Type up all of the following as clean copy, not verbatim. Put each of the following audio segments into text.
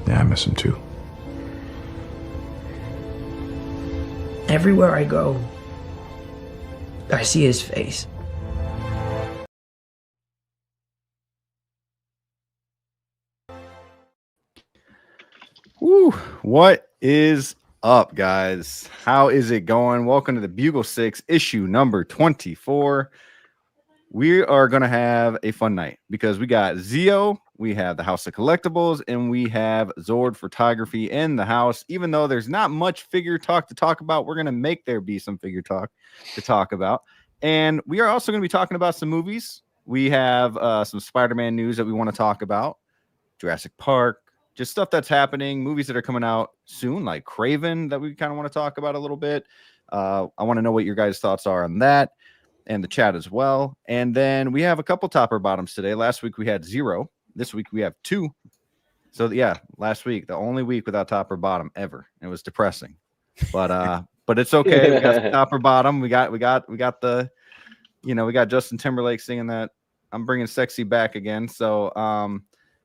Yeah, I miss him too. Everywhere I go, I see his face. Woo! What is up, guys? How is it going? Welcome to the Bugle 6 issue number 24. We are going to have a fun night because we got Zio, we have the House of Collectibles, and we have Zord Photography in the house. Even though there's not much figure talk to talk about, we're going to make there be some figure talk to talk about. And we are also going to be talking about some movies. We have some Spider-Man news that we want to talk about, Jurassic Park, just stuff that's happening, movies that are coming out soon, like Craven, that we kind of want to talk about a little bit. I want to know what your guys' thoughts are on that, and the chat as well. And then we have a couple topper bottoms today. Last week we had 0. This week we have 2. So yeah, last week, the only week without top or bottom ever. It was depressing, but it's okay. We got the top or bottom. We got the, we got Justin Timberlake singing that I'm bringing sexy back again. So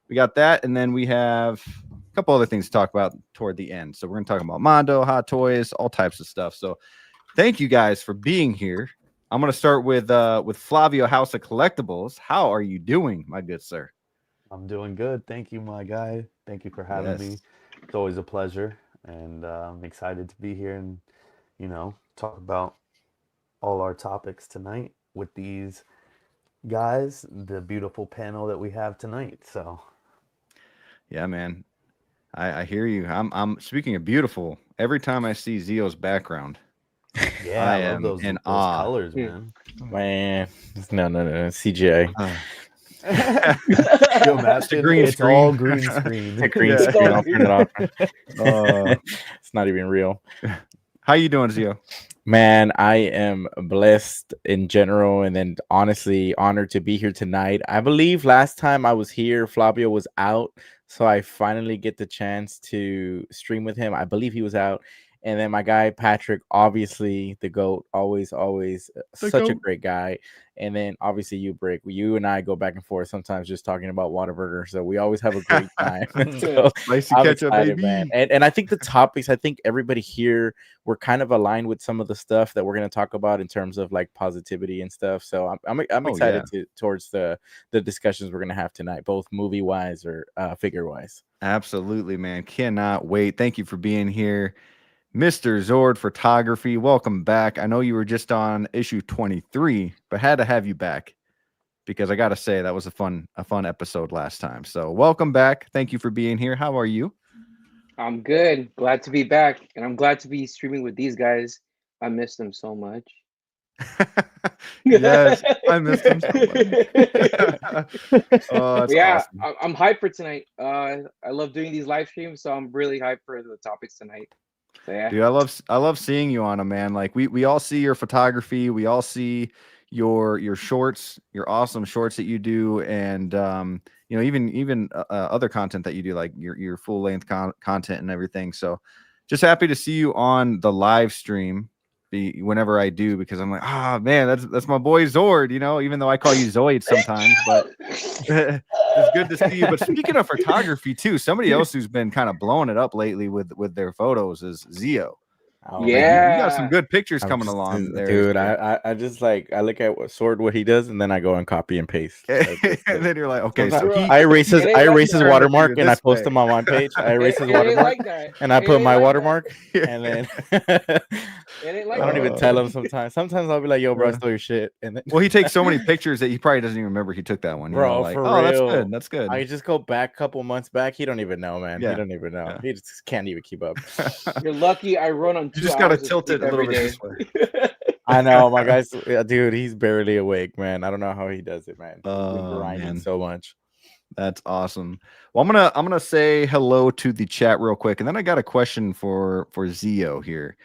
we got that, and then we have a couple other things to talk about toward the end. So we're gonna talk about Mondo, Hot Toys, all types of stuff. So thank you guys for being here. I'm going to start with Flavio, House of Collectibles. How are you doing, my good sir? I'm doing good. Thank you, my guy. Thank you for having me. It's always a pleasure, and I'm excited to be here and, talk about all our topics tonight with these guys, the beautiful panel that we have tonight. So, yeah, man, I hear you. I'm speaking of beautiful. Every time I see Zio's background, yeah, I love those colors, man. Man, no, CGI. It's green screen. all green screen. It's a green screen. I'll turn it off. It's not even real. How you doing, Zio? Man, I am blessed in general, and then honestly honored to be here tonight. I believe last time I was here, Flavio was out, so I finally get the chance to stream with him. I believe he was out. And then my guy, Patrick, obviously the GOAT, always such a great guy. And then obviously you, Brick. You and I go back and forth sometimes just talking about Whataburger. So we always have a great time. So nice to catch up, baby. Man. And I think the topics, I think everybody here, we're kind of aligned with some of the stuff that we're going to talk about in terms of like positivity and stuff. So I'm excited towards the discussions we're going to have tonight, both movie-wise or figure-wise. Absolutely, man. Cannot wait. Thank you for being here. Mr. Zord Photography, welcome back. I know you were just on issue 23, but had to have you back because I got to say that was a fun episode last time. So welcome back. Thank you for being here. How are you? I'm good. Glad to be back, and I'm glad to be streaming with these guys. I missed them so much. Yes, I missed them so much. Oh, yeah, awesome. I'm hyped for tonight. I love doing these live streams, so I'm really hyped for the topics tonight. So, yeah. Dude, I love seeing you on them, man. Like we all see your photography, we all see your shorts, your awesome shorts that you do, and even other content that you do, like your full length content and everything. So just happy to see you on the live stream whenever I do, because I'm like, man, that's my boy Zord, even though I call you Zoid sometimes, but it's good to see you. But speaking of photography too, somebody else who's been kind of blowing it up lately with their photos is Zio. Oh, You got some Yeah. good pictures I'm coming just, along there, dude. sir. I just like I look at what Sword what he does, and then I go and copy and paste. Like, And then you're like, okay, so sometimes Bro, he I erase his it ain't like that. watermark and I this post way. him on my page. I erase his It ain't watermark like that. and I It put ain't my like that. watermark, and then It ain't I like don't even that. tell him sometimes. Sometimes I'll be like, "Yo, bro, I Yeah. stole your shit," and then Well, he takes so many pictures that he probably doesn't even remember he took that one. You know, bro, like, for oh, that's real, good. That's good. I just go back a couple months back. He don't even know, man. He Yeah. don't even know. Yeah. He just can't even keep up. You're lucky I run on You 2 just gotta hours of tilt sleep it a little every bit day. this way. I know, my guy's dude. He's barely awake, man. I don't know how he does it, man. He's been Oh, grinding man. so much. That's awesome. Well, I'm gonna say hello to the chat real quick, and then I got a question for Zio here.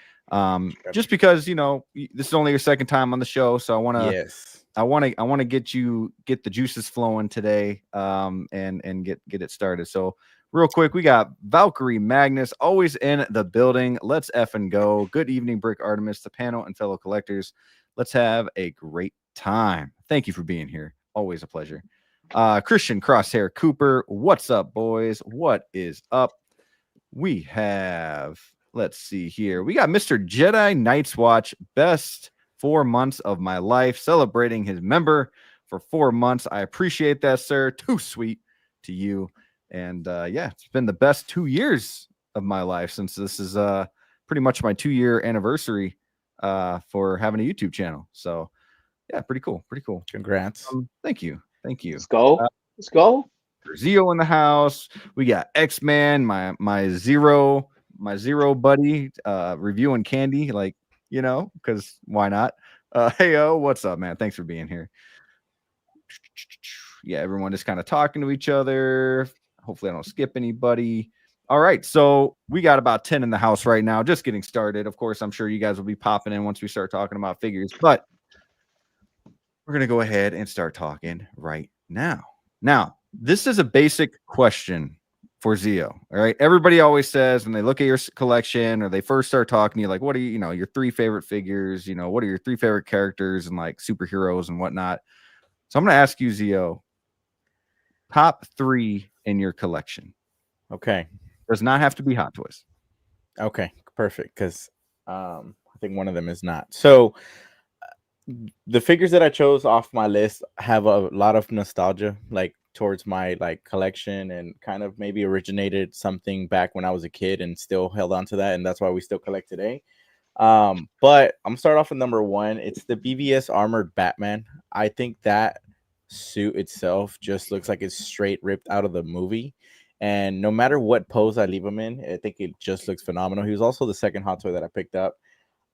Just because this is only your second time on the show, so I want to get the juices flowing today, and get it started. So real quick, we got Valkyrie Magnus always in the building. Let's effing go. Good evening, Brick Artemis, the panel, and fellow collectors. Let's have a great time. Thank you for being here. Always a pleasure. Christian Crosshair Cooper, what's up, boys? What is up? We have, let's see here. We got Mr. Jedi Night's Watch, best 4 months of my life, celebrating his member for 4 months. I appreciate that, sir. Too sweet to you. And yeah, it's been the best 2 years of my life since this is pretty much my 2-year anniversary for having a YouTube channel. So yeah, pretty cool. Pretty cool. Congrats. Thank you. Thank you. Let's go. Let's go. Zio in the house. We got X-Man, my zero buddy, reviewing candy, like, because why not? Hey, what's up, man? Thanks for being here. Yeah, everyone just kind of talking to each other. Hopefully I don't skip anybody. All right, so we got about 10 in the house right now, just getting started. Of course, I'm sure you guys will be popping in once we start talking about figures, but we're going to go ahead and start talking right now. Now, this is a basic question for Zio. All right. Everybody always says when they look at your collection or they first start talking to you, like, what are your 3 favorite figures? What are your 3 favorite characters and like superheroes and whatnot? So I'm going to ask you, Zio, top 3 in your collection. Okay. Does not have to be Hot Toys. Okay. Perfect. Because I think one of them is not. So the figures that I chose off my list have a lot of nostalgia, like towards my collection, and kind of maybe originated something back when I was a kid and still held on to that, and that's why we still collect today. But I'm gonna start off with number 1. It's the BVS armored Batman. I think that suit itself just looks like it's straight ripped out of the movie, and no matter what pose I leave him in, I think it just looks phenomenal. He was also the second hot toy that I picked up.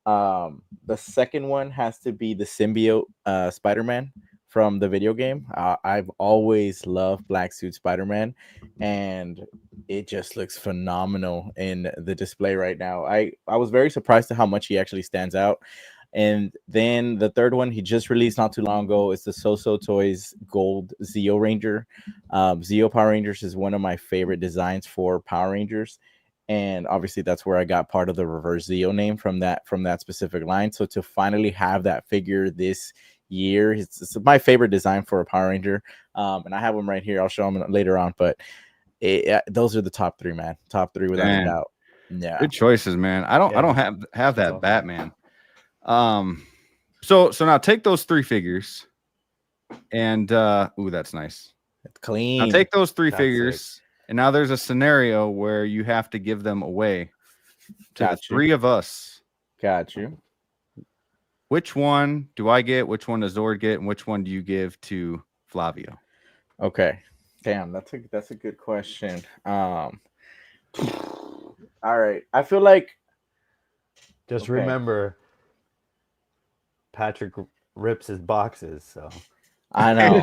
The second one has to be the symbiote Spider-Man from the video game. I've always loved Black Suit Spider-Man, and it just looks phenomenal in the display right now. I was very surprised at how much he actually stands out. And then the third one he just released not too long ago is the So Toys Gold Zeo Ranger. Zeo Power Rangers is one of my favorite designs for Power Rangers. And obviously that's where I got part of the reverse Zeo name from that specific line. So to finally have that figure this year, it's my favorite design for a Power Ranger. And I have them right here. I'll show them later on, but those are the top 3, man. Top 3 without a doubt. Yeah, good choices, man. I don't have that Batman. So now take those 3 figures and ooh, that's nice. It's clean. Now take those 3 That's figures. sick. And now there's a scenario where you have to give them away to the 3 of us. Got you. Which one do I get? Which one does Zord get? And which one do you give to Flavio? Okay. Damn, that's a good question. All right. I feel like Just remember, Patrick rips his boxes, so I know.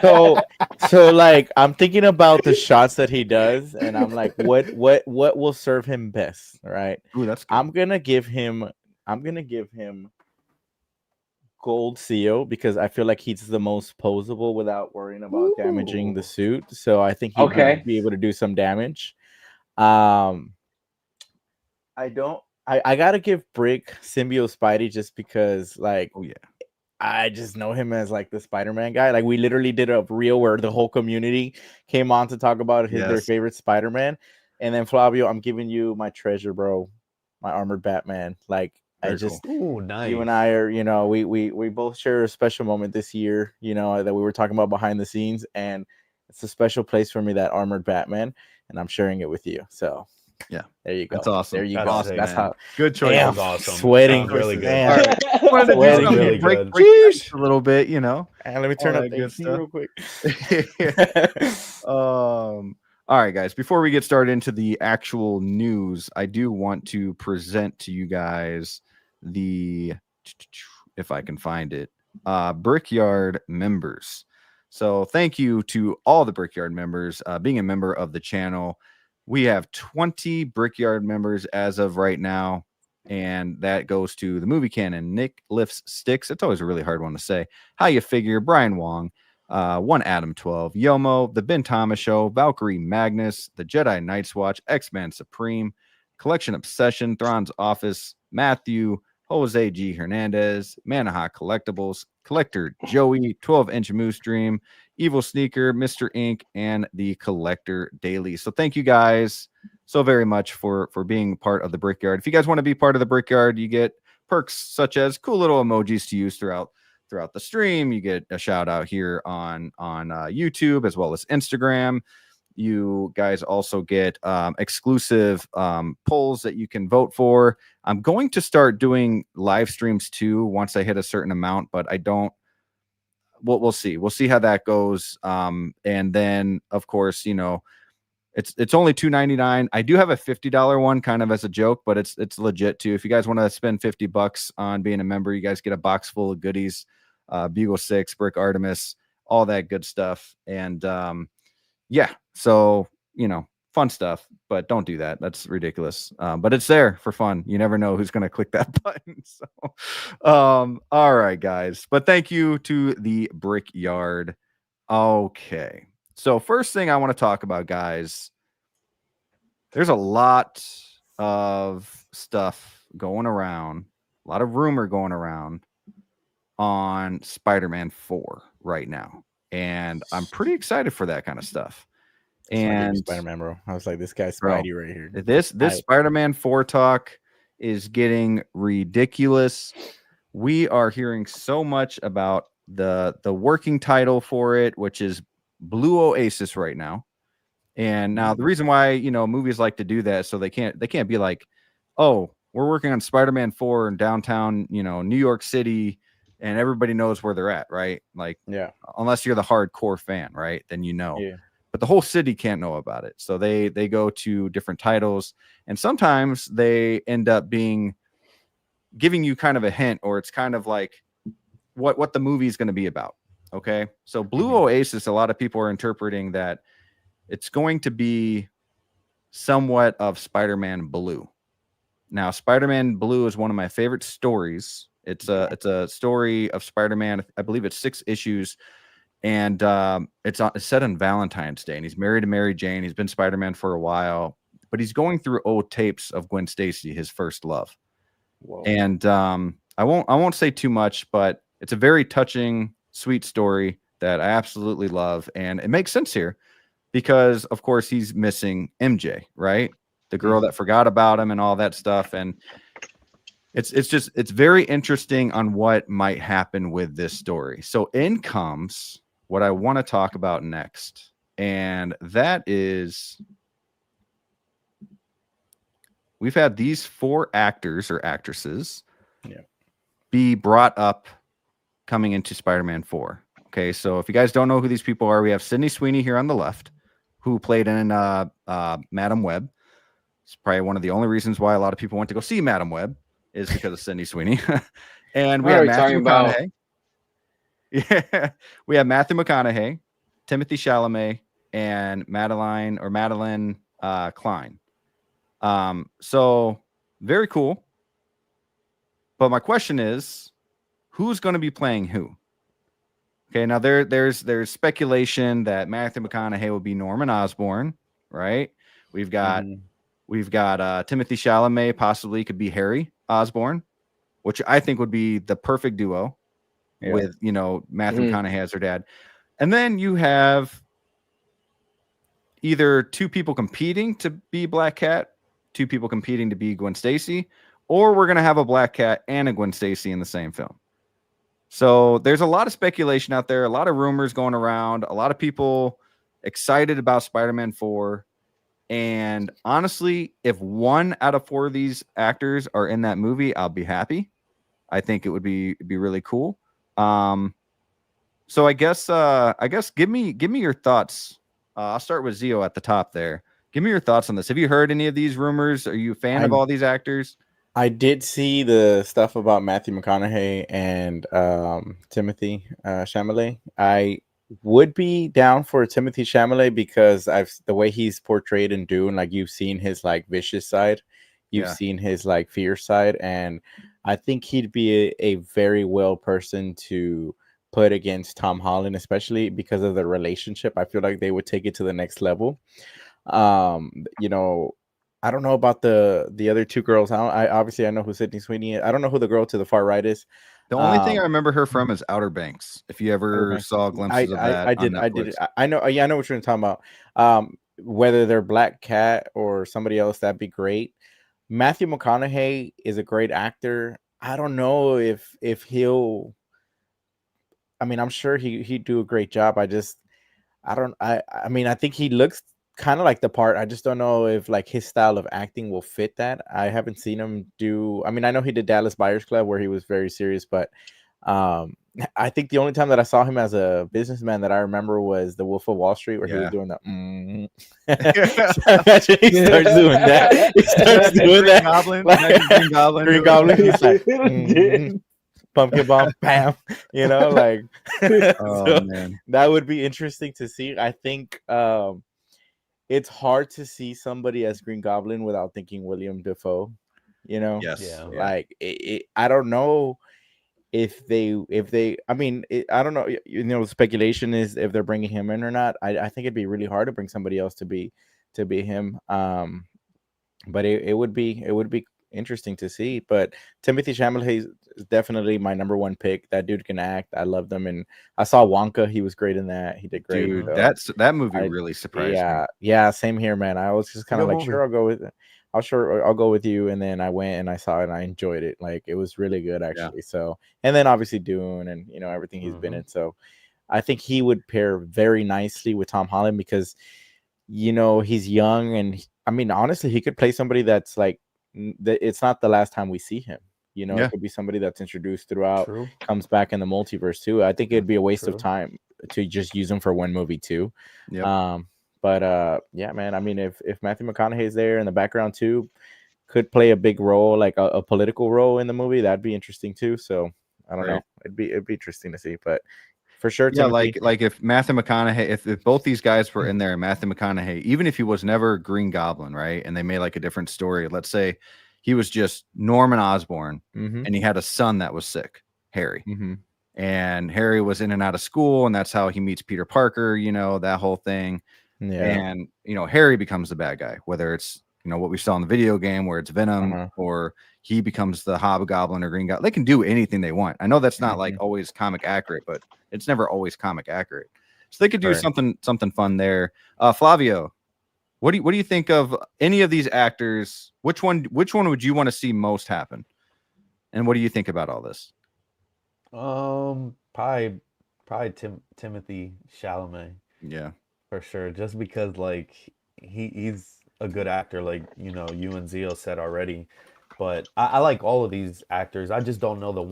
No. So like I'm thinking about the shots that he does, and I'm like, what will serve him best, right? Ooh, that's good. I'm gonna give him Gold Seal because I feel like he's the most posable without worrying about damaging the suit. So I think he'd be able to do some damage. I gotta give Brick Symbiote Spidey just because I just know him as like the Spider-Man guy. Like we literally did a reel where the whole community came on to talk about their favorite Spider-Man. And then Flavio, I'm giving you my treasure, bro. my armored Batman. Like Very I just Ooh, nice. you and I are, we both share a special moment this year, that we were talking about behind the scenes, and it's a special place for me, that armored Batman, and I'm sharing it with you. So Yeah, there you go. that's awesome. There you That's go. sick, That's man. how Good choice. That Damn, was awesome. sweating. That was really good. Man. All Wanted right. to do Sweating something really to break good. the ice a little bit, And let me turn all up that the good AC stuff. real quick. All right, guys. Before we get started into the actual news, I do want to present to you guys the, if I can find it, Brickyard members. So thank you to all the Brickyard members being a member of the channel. We have 20 Brickyard members as of right now, and that goes to the Movie Canon, Nick Lifts Sticks. It's always a really hard one to say. How You Figure, Brian Wong, One Adam 12, Yomo, The Ben Thomas Show, Valkyrie Magnus, The Jedi Night's Watch, X-Man Supreme, Collection Obsession, Thrawn's Office, Matthew, Jose G. Hernandez, Manaha Collectibles, Collector Joey, 12-inch Moose Dream, Evil Sneaker, Mr. Ink, and the Collector Daily. So thank you guys so very much for being part of the Brickyard. If you guys want to be part of the Brickyard, you get perks such as cool little emojis to use throughout the stream. You get a shout out here on YouTube as well as Instagram. You guys also get exclusive polls that you can vote for. I'm going to start doing live streams too once I hit a certain amount, but I don't. We'll see. We'll see how that goes. And then, of course, it's only $2.99. I do have a $50 one, kind of as a joke, but it's legit too. If you guys want to spend $50 on being a member, you guys get a box full of goodies, Bugle 6, Brick Artemis, all that good stuff. And yeah, so fun stuff, but don't do that. That's ridiculous. But it's there for fun. You never know who's going to click that button. So, all right, guys. But thank you to the Brickyard. Okay. So first thing I want to talk about, guys, there's a lot of stuff going around, a lot of rumor going around on Spider-Man 4 right now. And I'm pretty excited for that kind of stuff. And Spider-Man, bro. I was like, this guy's Spidey right here. This Spider-Man 4 talk is getting ridiculous. We are hearing so much about the working title for it, which is Blue Oasis right now. And now the reason why movies like to do that, so they can't be like, oh, we're working on Spider-Man 4 in downtown New York City, and everybody knows where they're at, right? Like, yeah, unless you're the hardcore fan, right? Then yeah. But the whole city can't know about it. So they go to different titles, and sometimes they end up giving you kind of a hint, or it's kind of like what the movie is going to be about. Okay. So Blue Oasis, a lot of people are interpreting that it's going to be somewhat of Spider-Man Blue. Now, Spider-Man Blue is one of my favorite stories. It's a story of Spider-Man. I believe it's 6 issues. And it's set on Valentine's Day, and he's married to Mary Jane. He's been Spider-Man for a while, but he's going through old tapes of Gwen Stacy, his first love. Whoa. And I won't say too much, but it's a very touching, sweet story that I absolutely love, and it makes sense here because, of course, he's missing MJ, right? The girl that forgot about him and all that stuff, and it's very interesting on what might happen with this story. So in comes what I want to talk about next, and that is we've had these 4 actors or actresses be brought up coming into Spider-Man 4. Okay, so if you guys don't know who these people are, we have Sydney Sweeney here on the left, who played in Madam Web. It's probably one of the only reasons why a lot of people went to go see Madam Web is because of Sydney Sweeney. And we have Matthew McConaughey. Yeah, we have Matthew McConaughey, Timothy Chalamet, and Madeline Klein. So very cool. But my question is, who's going to be playing who? Okay, now there's speculation that Matthew McConaughey will be Norman Osborn, right? We've got Timothy Chalamet possibly could be Harry Osborn, which I think would be the perfect duo with Matthew McConaughey as her dad. And then you have either 2 people competing to be Black Cat, two people competing to be Gwen Stacy, or we're going to have a Black Cat and a Gwen Stacy in the same film. So there's a lot of speculation out there, a lot of rumors going around, a lot of people excited about Spider-Man 4. And honestly, if 1 out of 4 of these actors are in that movie, I'll be happy. I think it would be really cool. So I guess give me your thoughts. I'll start with Zio at the top there. Give me your thoughts on this. Have you heard any of these rumors? Are you a fan of all these actors? I did see the stuff about Matthew McConaughey and Timothy Chalamet. I would be down for Timothy Chalamet because the way he's portrayed in Dune, like you've seen his like vicious side, you've seen his like fierce side, and I think he'd be a very well person to put against Tom Holland, especially because of the relationship. I feel like they would take it to the next level. You know, I don't know about the other two girls. I obviously I know who Sydney Sweeney is. I don't know who the girl to the far right is. The only thing I remember her from is Outer Banks. If you ever saw glimpses of that, I did. I know. Yeah, I know what you're talking about. Whether they're Black Cat or somebody else, that'd be great. Matthew McConaughey is a great actor. I don't know if he'll. I mean, I'm sure he'd do a great job. I mean, I think he looks kind of like the part. I just don't know if like his style of acting will fit that. I haven't seen him do. I mean, I know he did Dallas Buyers Club where he was very serious, but I think the only time that I saw him as a businessman that I remember was The Wolf of Wall Street, where he was doing the. Imagine he starts doing that. He starts doing that. Green Goblin. He's like. Pumpkin bomb, bam, you know, like man, that would be interesting to see. I think it's hard to see somebody as Green Goblin without thinking William Dafoe, you know. Like I don't know if they I mean I don't know, you know, speculation is if they're bringing him in or not. I think it'd be really hard to bring somebody else to be him, but it would be interesting to see. But Timothy Chalamet is definitely my number one pick. That dude can act. I love them, and I saw Wonka. He was great in that. He did great. Dude, that movie really surprised me. Yeah, same here, man. I was just kind of like, movie. Sure, I'll go with you. And then I went and I saw it and I enjoyed it. Like it was really good actually. So, and then obviously Dune and you know everything he's been in. So I think he would pair very nicely with Tom Holland because you know he's young and I mean honestly he could play somebody that's like it's not the last time we see him. You know, it could be somebody that's introduced throughout, comes back in the multiverse too. I think it'd be a waste of time to just use him for one movie too. But yeah, man. I mean, if Matthew McConaughey's there in the background too, could play a big role, like a political role in the movie, that'd be interesting too. So I don't know. It'd be interesting to see, but for sure. Yeah, like if Matthew McConaughey, if both these guys were in there, Matthew McConaughey, even if he was never Green Goblin, right, and they made like a different story. Let's say he was just Norman Osborn, and he had a son that was sick, Harry, and Harry was in and out of school, and that's how he meets Peter Parker. You know that whole thing, and you know Harry becomes the bad guy, whether it's you know what we saw in the video game where it's Venom or he becomes the Hobgoblin or Green Goblin. They can do anything they want. I know that's not like always comic accurate, but it's never always comic accurate. So they could do something fun there. Flavio, what do you think of any of these actors? Which one would you want to see most happen? And what do you think about all this? Probably Timothy Chalamet. Yeah, for sure. Just because like he's a good actor, like you know you and Zio said already. But I like all of these actors. I just don't know the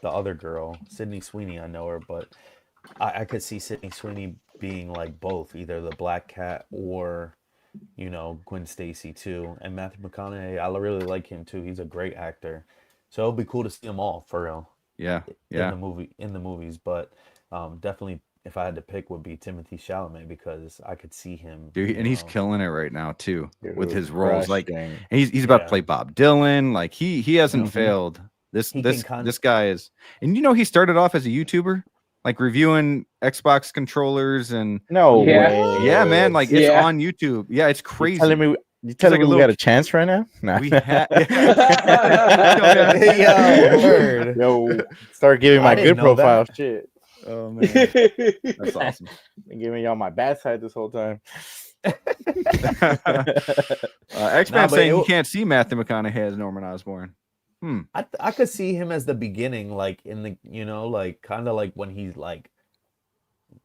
other girl, Sydney Sweeney. I know her, but I could see Sydney Sweeney being like both, either the Black Cat or, you know, Gwen Stacy too. And Matthew McConaughey, I really like him too. He's a great actor. So it'll be cool to see them all for real. Yeah. In the movies, but definitely if I had to pick would be Timothy Chalamet because I could see him. Dude, and he's killing it right now too with his roles. Like and he's about to play Bob Dylan. Like he hasn't failed. This guy is, and you know he started off as a YouTuber, like reviewing Xbox controllers and way. Yeah, man. Like it's on YouTube. Yeah, it's crazy. You telling me we got a chance right now? Nah. We had Yo, start giving my good profile shit. Oh man, that's awesome. Been giving y'all my bad side this whole time. X-Man saying you can't see Matthew McConaughey as Norman Osborn. I could see him as the beginning, like in the like kind of like when he's like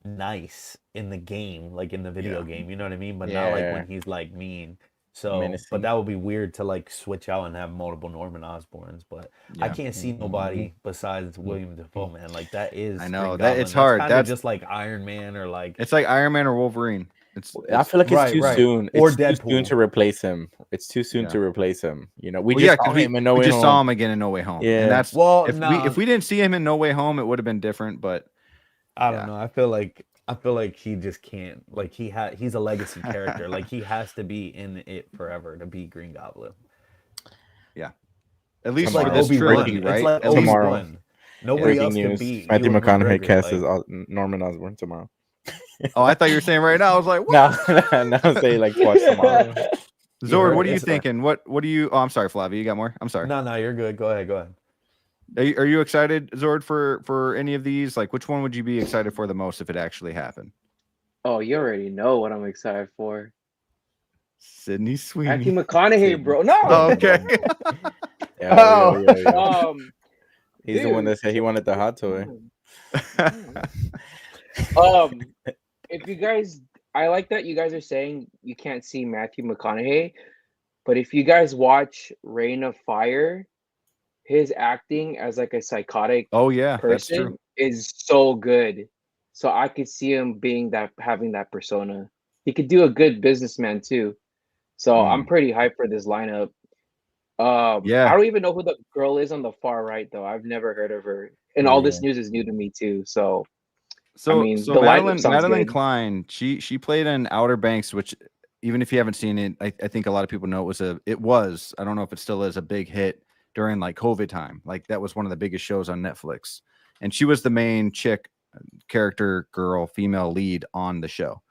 nice in the game, like in the video game, you know what I mean? But not like when he's like mean. So, Menacing. but that would be weird to like switch out and have multiple Norman Osborns. But I can't see nobody besides William Dafoe, man. Like that is. I know Green that Goblin. it's hard. That's just like Iron Man or like. It's like Iron Man or Wolverine. I feel like it's too soon. Or it's Deadpool. Too soon to replace him. It's too soon to replace him. You know, we we just saw him again in No Way Home. Yeah, and that's if we didn't see him in No Way Home, it would have been different. But I don't know. I feel like he just can't. Like he's a legacy character. Like he has to be in it forever to be Green Goblin. Yeah, at least like for this trilogy, right? It's like tomorrow. Nobody else can be. Matthew Ewan McConaughey McGregor, casts like, as Norman Osborn tomorrow. Oh, I thought you were saying right now. I was like, what? No, say like twice tomorrow. Zord, what are you thinking? What do you? Oh, I'm sorry, Flavio. You got more? I'm sorry. No, you're good. Go ahead. Are you excited, Zord, for any of these? Like, which one would you be excited for the most if it actually happened? Oh, you already know what I'm excited for. Sydney Sweeney. Matthew McConaughey, bro. No. Oh, okay. He's the one that said he wanted the hot toy. If you guys, I like that you guys are saying you can't see Matthew McConaughey, but if you guys watch Reign of Fire, his acting as like a psychotic person is so good. So I could see him having that persona. He could do a good businessman too. So I'm pretty hyped for this lineup. I don't even know who the girl is on the far right though. I've never heard of her. And all this news is new to me too. So I mean, the Madeline Klein, she played in Outer Banks, which even if you haven't seen it, I think a lot of people know it was, I don't know if it still is, a big hit during like COVID time. Like that was one of the biggest shows on Netflix. And she was the main female lead on the show.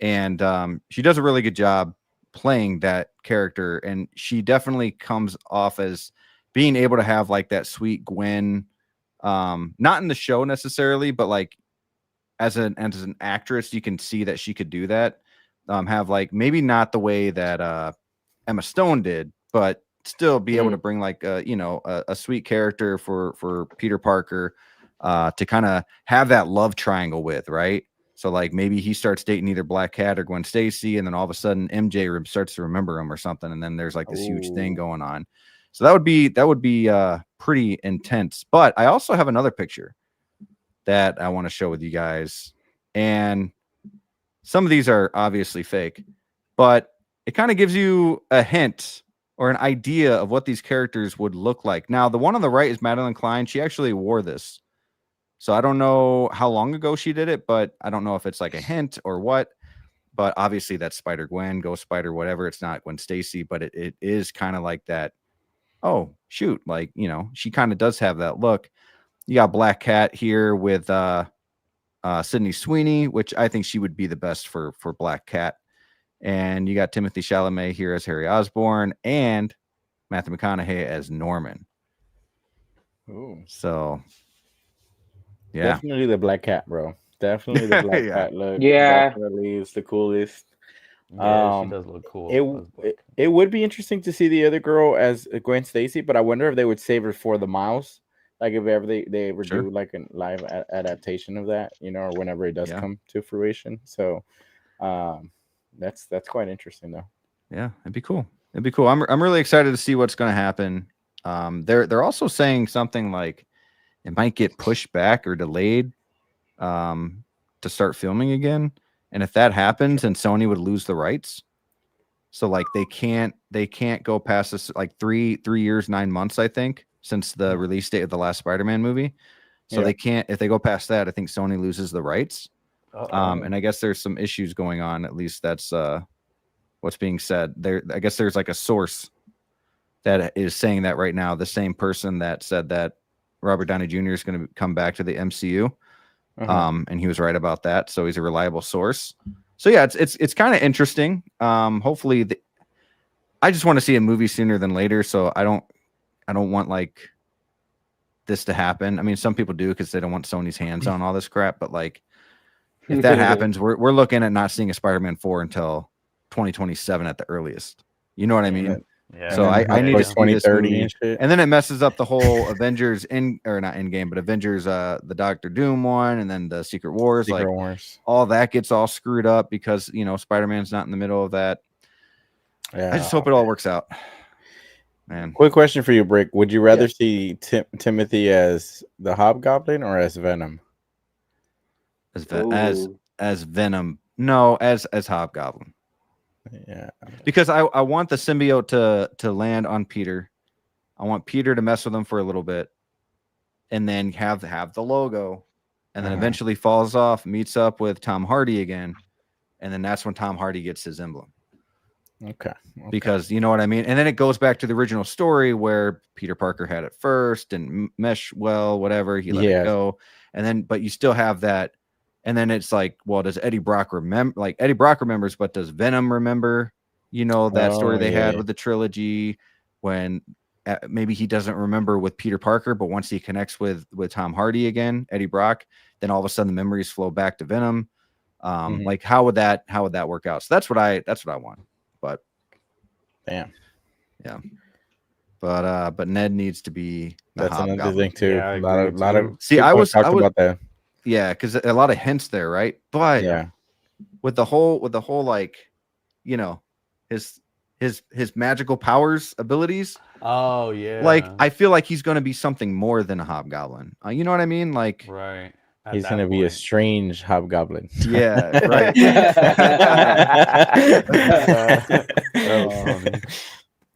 And she does a really good job playing that character. And she definitely comes off as being able to have like that sweet Gwen, not in the show necessarily, but like as an actress, you can see that she could do that. Have like maybe not the way that Emma Stone did, but still be able to bring like a sweet character for Peter Parker to kind of have that love triangle with, right? So like maybe he starts dating either Black Cat or Gwen Stacy, and then all of a sudden MJ starts to remember him or something, and then there's like this huge thing going on. So that would be pretty intense. But I also have another picture that I want to show with you guys, and some of these are obviously fake, but it kind of gives you a hint or an idea of what these characters would look like. Now, the one on the right is Madeline Klein. She actually wore this. So I don't know how long ago she did it, but I don't know if it's like a hint or what. But obviously that's Spider-Gwen, Ghost Spider, whatever. It's not Gwen Stacy, but it is kind of like that. Oh, shoot. Like, she kind of does have that look. You got Black Cat here with Sydney Sweeney, which I think she would be the best for Black Cat. And you got Timothy Chalamet here as Harry Osborn and Matthew McConaughey as Norman. Ooh. So, yeah. Definitely the Black Cat, bro. Definitely the Black Cat look. Yeah. Definitely is the coolest. Yeah, she does look cool. It would be interesting to see the other girl as Gwen Stacy, but I wonder if they would save her for the Mouse. Like if ever they ever do like a live adaptation of that, or whenever it does come to fruition. So that's quite interesting though. Yeah, it'd be cool. I'm really excited to see what's going to happen. They're also saying something like it might get pushed back or delayed to start filming again. And if that happens, then Sony would lose the rights. So like they can't go past this like 3 years, 9 months, I think, since the release date of the last Spider-Man movie. So they can't, if they go past that, I think Sony loses the rights. And I guess there's some issues going on. At least that's what's being said there. I guess there's like a source that is saying that right now, the same person that said that Robert Downey Jr. is going to come back to the MCU. And he was right about that. So he's a reliable source. So yeah, it's kind of interesting. Hopefully I just want to see a movie sooner than later. So I don't want like this to happen. I mean, some people do because they don't want Sony's hands on all this crap. But like, if that happens, we're looking at not seeing a Spider-Man 4 until 2027 at the earliest. You know what I mean? Yeah. So I need to see this 2030 movie. and shit. And then it messes up the whole Avengers not Endgame, but Avengers the Doctor Doom one, and then the Secret Wars. Secret Wars. All that gets all screwed up because Spider-Man's not in the middle of that. Yeah. I just hope it all works out. Man. Quick question for you, Brick. Would you rather see Timothy as the Hobgoblin or as Venom? As Venom. No, as Hobgoblin. Yeah. Because I want the symbiote to land on Peter. I want Peter to mess with him for a little bit, and then have the logo, and then eventually falls off, meets up with Tom Hardy again, and then that's when Tom Hardy gets his emblem. Okay. Because you know what I mean? And then it goes back to the original story where Peter Parker had it first and mesh well, whatever. He let it go. And then, but you still have that. And then it's like, well, does Eddie Brock remember? Like Eddie Brock remembers, but does Venom remember? That story they had with the trilogy when maybe he doesn't remember with Peter Parker, but once he connects with Tom Hardy again, Eddie Brock, then all of a sudden the memories flow back to Venom. Like how would that work out? So that's what I want. But damn. Yeah. But Ned needs to be that's another thing too. Yeah, a lot of see, I was about that. Yeah, because a lot of hints there, right? But with the whole like, his magical powers, abilities. Oh yeah. Like I feel like he's gonna be something more than a hobgoblin. You know what I mean? Like right. He's gonna be a strange hobgoblin. Yeah, right. Yeah.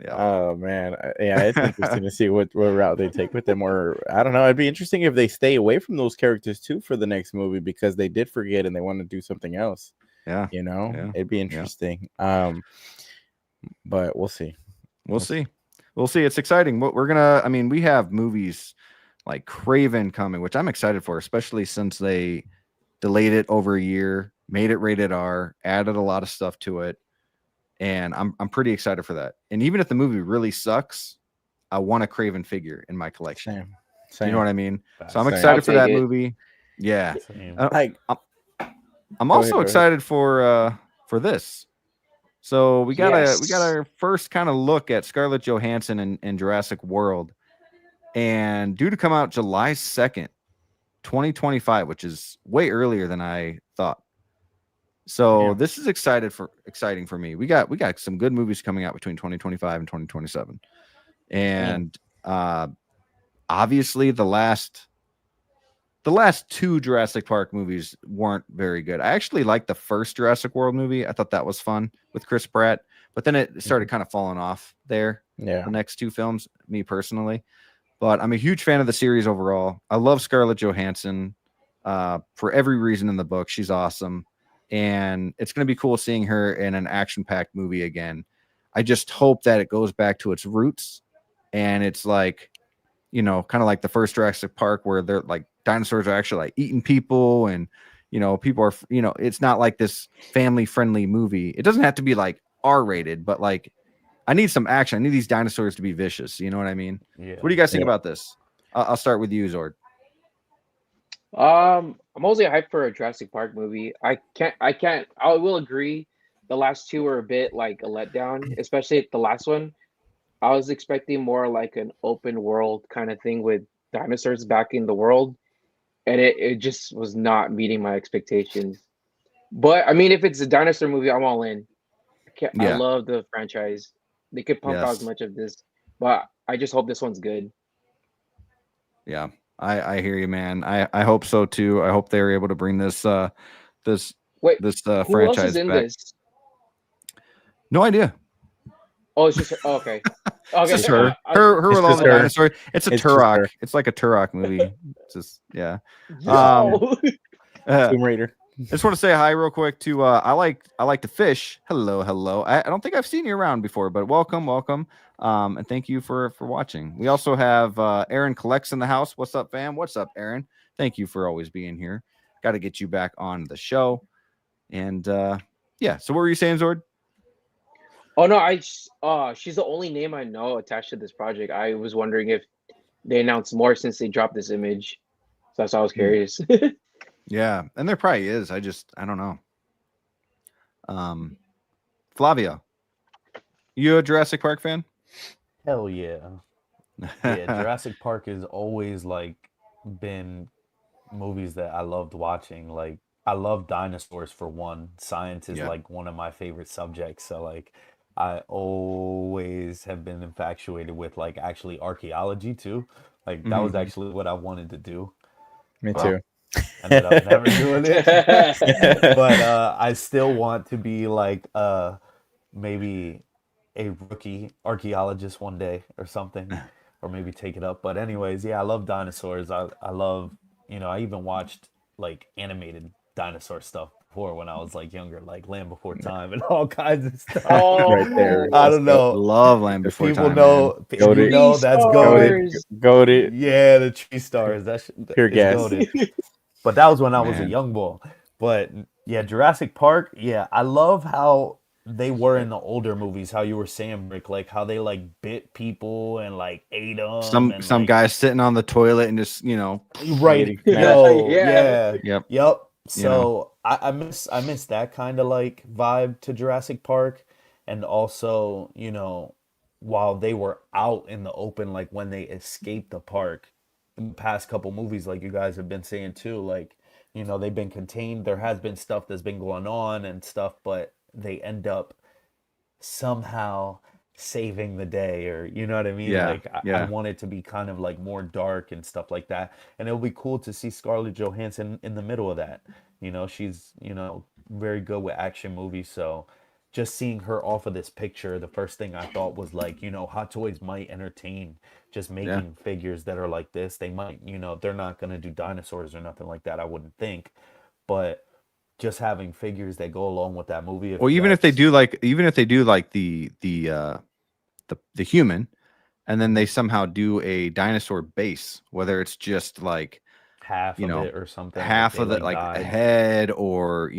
Oh man, yeah, it's interesting to see what route they take with them. Or I don't know. It'd be interesting if they stay away from those characters too for the next movie because they did forget and they want to do something else. Yeah, it'd be interesting. But we'll see. We'll see. It's exciting. What we're gonna. I mean, we have movies like Craven coming, which I'm excited for, especially since they delayed it over a year, made it rated R, added a lot of stuff to it. And I'm pretty excited for that. And even if the movie really sucks, I want a Craven figure in my collection. Same. You know what I mean? So I'm excited for that movie. Yeah. I'm also excited for this. So we got our first kind of look at Scarlett Johansson in Jurassic World, and due to come out July 2nd, 2025, which is way earlier than I thought. So this is exciting for me. We got some good movies coming out between 2025 and 2027. And obviously the last two Jurassic Park movies weren't very good. I actually liked the first Jurassic World movie. I thought that was fun with Chris Pratt, but then it started kind of falling off there. Yeah. The next two films, me personally. But I'm a huge fan of the series overall. I love Scarlett Johansson for every reason in the book. She's awesome. And it's going to be cool seeing her in an action-packed movie again. I just hope that it goes back to its roots. And it's like, kind of like the first Jurassic Park where they're like dinosaurs are actually like eating people. And, people are, it's not like this family-friendly movie. It doesn't have to be like R-rated, but like I need some action. I need these dinosaurs to be vicious. You know what I mean? Yeah. What do you guys think about this? I'll start with you, Zord. I'm mostly hyped for a Jurassic Park movie. I will agree. The last two were a bit like a letdown, especially the last one. I was expecting more like an open world kind of thing with dinosaurs back in the world. And it just was not meeting my expectations. But I mean, if it's a dinosaur movie, I'm all in. I love the franchise. They could pump out as much of this, but I just hope this one's good. Yeah. I hear you, man. I hope so too. I hope they were able to bring this franchise who else is in back. This? No idea. Oh, it's just okay. It's just her. Her with all the dinosaurs. It's a Turok. It's like a Turok movie. It's just Tomb Raider. I just want to say hi real quick to I like to fish. Hello. I don't think I've seen you around before, but welcome. And thank you for watching. We also have Aaron Collects in the house. What's up, fam? What's up, Aaron? Thank you for always being here. Got to get you back on the show. And so what were you saying, Zord? Oh no, she's the only name I know attached to this project. I was wondering if they announced more since they dropped this image. So that's why I was curious. Yeah, and there probably is. I don't know. Flavio, you a Jurassic Park fan? Hell yeah. Yeah, Jurassic Park has always like been movies that I loved watching. Like I love dinosaurs for one. Science is Yeah. like one of my favorite subjects. So like I always have been infatuated with like actually archaeology too. Like that was actually what I wanted to do. Me too. Ended up never doing it. But I still want to be like maybe a rookie archaeologist one day or something, or maybe take it up. But anyways, yeah, I love dinosaurs. I love, I even watched like animated dinosaur stuff before when I was like younger, like Land Before Time and all kinds of stuff. Right there. I don't know. Love Land Before People Time. know, Man. Goated. you know that's goated. Goated. Yeah, the tree stars. That's Pure it's gas. goated. But that was when I was a Man. young boy. But yeah, Jurassic Park. Yeah, I love how they were in the older movies. How you were saying, Rick, like how they like bit people and like ate them. Some like, guys sitting on the toilet and just right. getting Yo, Yeah. Yep. So I miss that kind of like vibe to Jurassic Park, and also while they were out in the open, like when they escaped the park. In the past couple movies, like you guys have been saying too, like they've been contained. There has been stuff that's been going on and stuff, but they end up somehow saving the day, or you know what I mean? Yeah, Like I want it to be kind of like more dark and stuff like that. And it'll be cool to see Scarlett Johansson in the middle of that. She's very good with action movies, so just seeing her off of this picture, the first thing I thought was like, Hot Toys might entertain just making figures that are like this. They might, they're not gonna do dinosaurs or nothing like that, I wouldn't think. But just having figures that go along with that movie. Or even if they do like the human, and then they somehow do a dinosaur base, whether it's just like half of it or something, half like of the like a head, or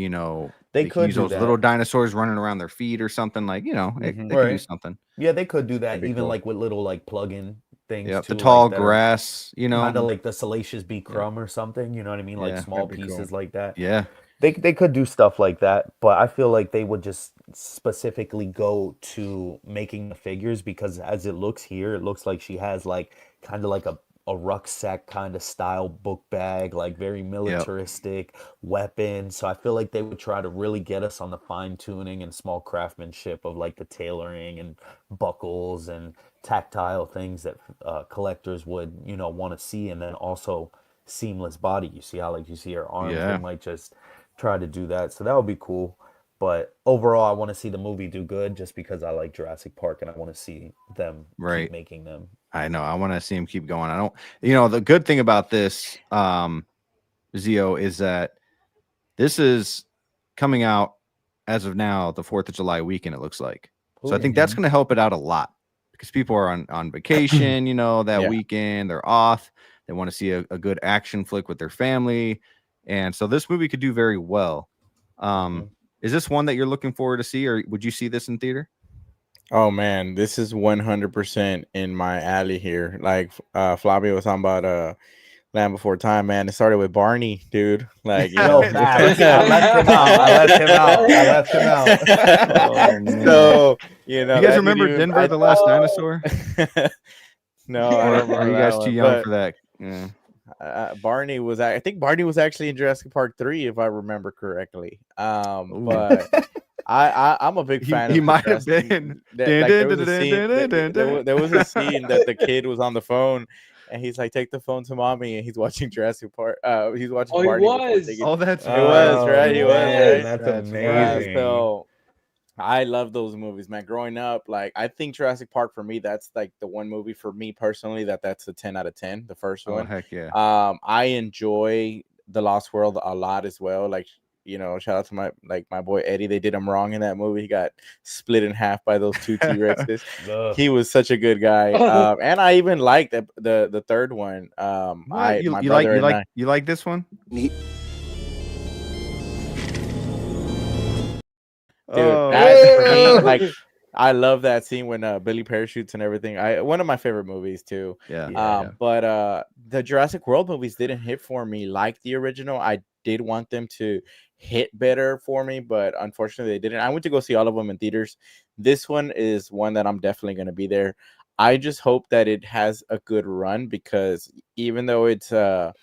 they could use do those that. little dinosaurs running around their feet or something, like they could do something. Yeah, they could do that, even cool. like with little like plug-in things too, the tall like grass, kind of like the Salacious B. Crumb or something, you know what I mean? Like small pieces cool. like that. Yeah. They could do stuff like that, but I feel like they would just specifically go to making the figures, because as it looks here, it looks like she has like kind of like a rucksack kind of style book bag, like very militaristic weapons. So I feel like they would try to really get us on the fine tuning and small craftsmanship of like the tailoring and buckles and tactile things that collectors would want to see, and then also seamless body. You see how like you see her arms, they might just try to do that. So that would be cool. But overall, I want to see the movie do good, just because I like Jurassic Park and I want to see them keep making them. I know. I want to see him keep going. I don't, the good thing about this, Zio, is that this is coming out as of now, the 4th of July weekend, it looks like. So I think that's going to help it out a lot, because people are on vacation, that weekend, they're off. They want to see a good action flick with their family. And so this movie could do very well. Is this one that you're looking forward to see, or would you see this in theater? Oh man, this is 100% in my alley here. Like Flavio was talking about Land Before Time, man. It started with Barney, dude. Like, I left him out. So, you guys remember Denver, the Last Dinosaur? No, I don't remember. Are you guys too young for that? Yeah. Barney was, I think Barney was actually in Jurassic Park 3, if I remember correctly. But I'm a big fan. He might have been. There was a scene that the kid was on the phone, and he's like, "Take the phone to mommy," and he's watching Jurassic Park. He's watching. Oh, Barney. He was. That's it was right. He was right. That's amazing. So I love those movies, man. Growing up, like I think Jurassic Park for me, that's like the one movie for me personally that's a 10 out of 10. The first one. Heck yeah. I enjoy The Lost World a lot as well. Like, shout out to my boy Eddie. They did him wrong in that movie. He got split in half by those two T-Rexes. He was such a good guy. And I even liked the third one. You like this one? Dude, that for me, like, I love that scene when Billy parachutes and everything. One of my favorite movies too. But the Jurassic World movies didn't hit for me like the original. I did want them to hit better for me, but unfortunately they didn't. I went to go see all of them in theaters. This one is one that I'm definitely going to be there. I just hope that it has a good run, because even though it's coming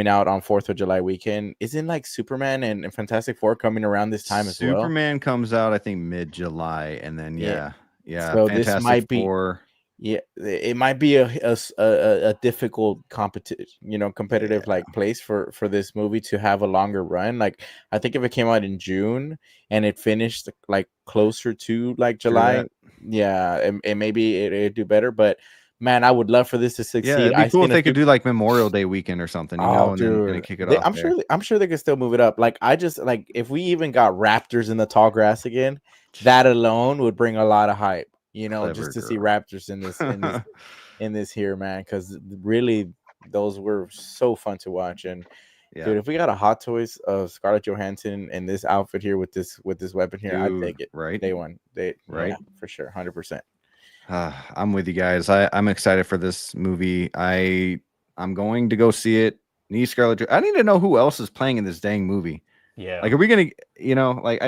out on 4th of July weekend, isn't like Superman and Fantastic Four coming around this time as well? Superman comes out, I think, mid-July, and then yeah. So Fantastic this might be Four. Yeah, it might be a difficult competitive like place for this movie to have a longer run. Like, I think if it came out in June and it finished like closer to like July, and maybe it'd do better. But man, I would love for this to succeed. Yeah, it'd be cool if they could do like Memorial Day weekend or something, and then kick it off. I'm sure they could still move it up. Like, I just like, if we even got raptors in the tall grass again, that alone would bring a lot of hype. Just to see raptors in this here, man, because really those were so fun to watch. And dude, if we got a Hot Toys of Scarlett Johansson in this outfit here with this weapon here, I'd take it. Right, day one, for sure, 100%. I'm with you guys. I'm excited for this movie. I'm going to go see it. Need Scarlett. I need to know who else is playing in this dang movie. Yeah, like, are we gonna,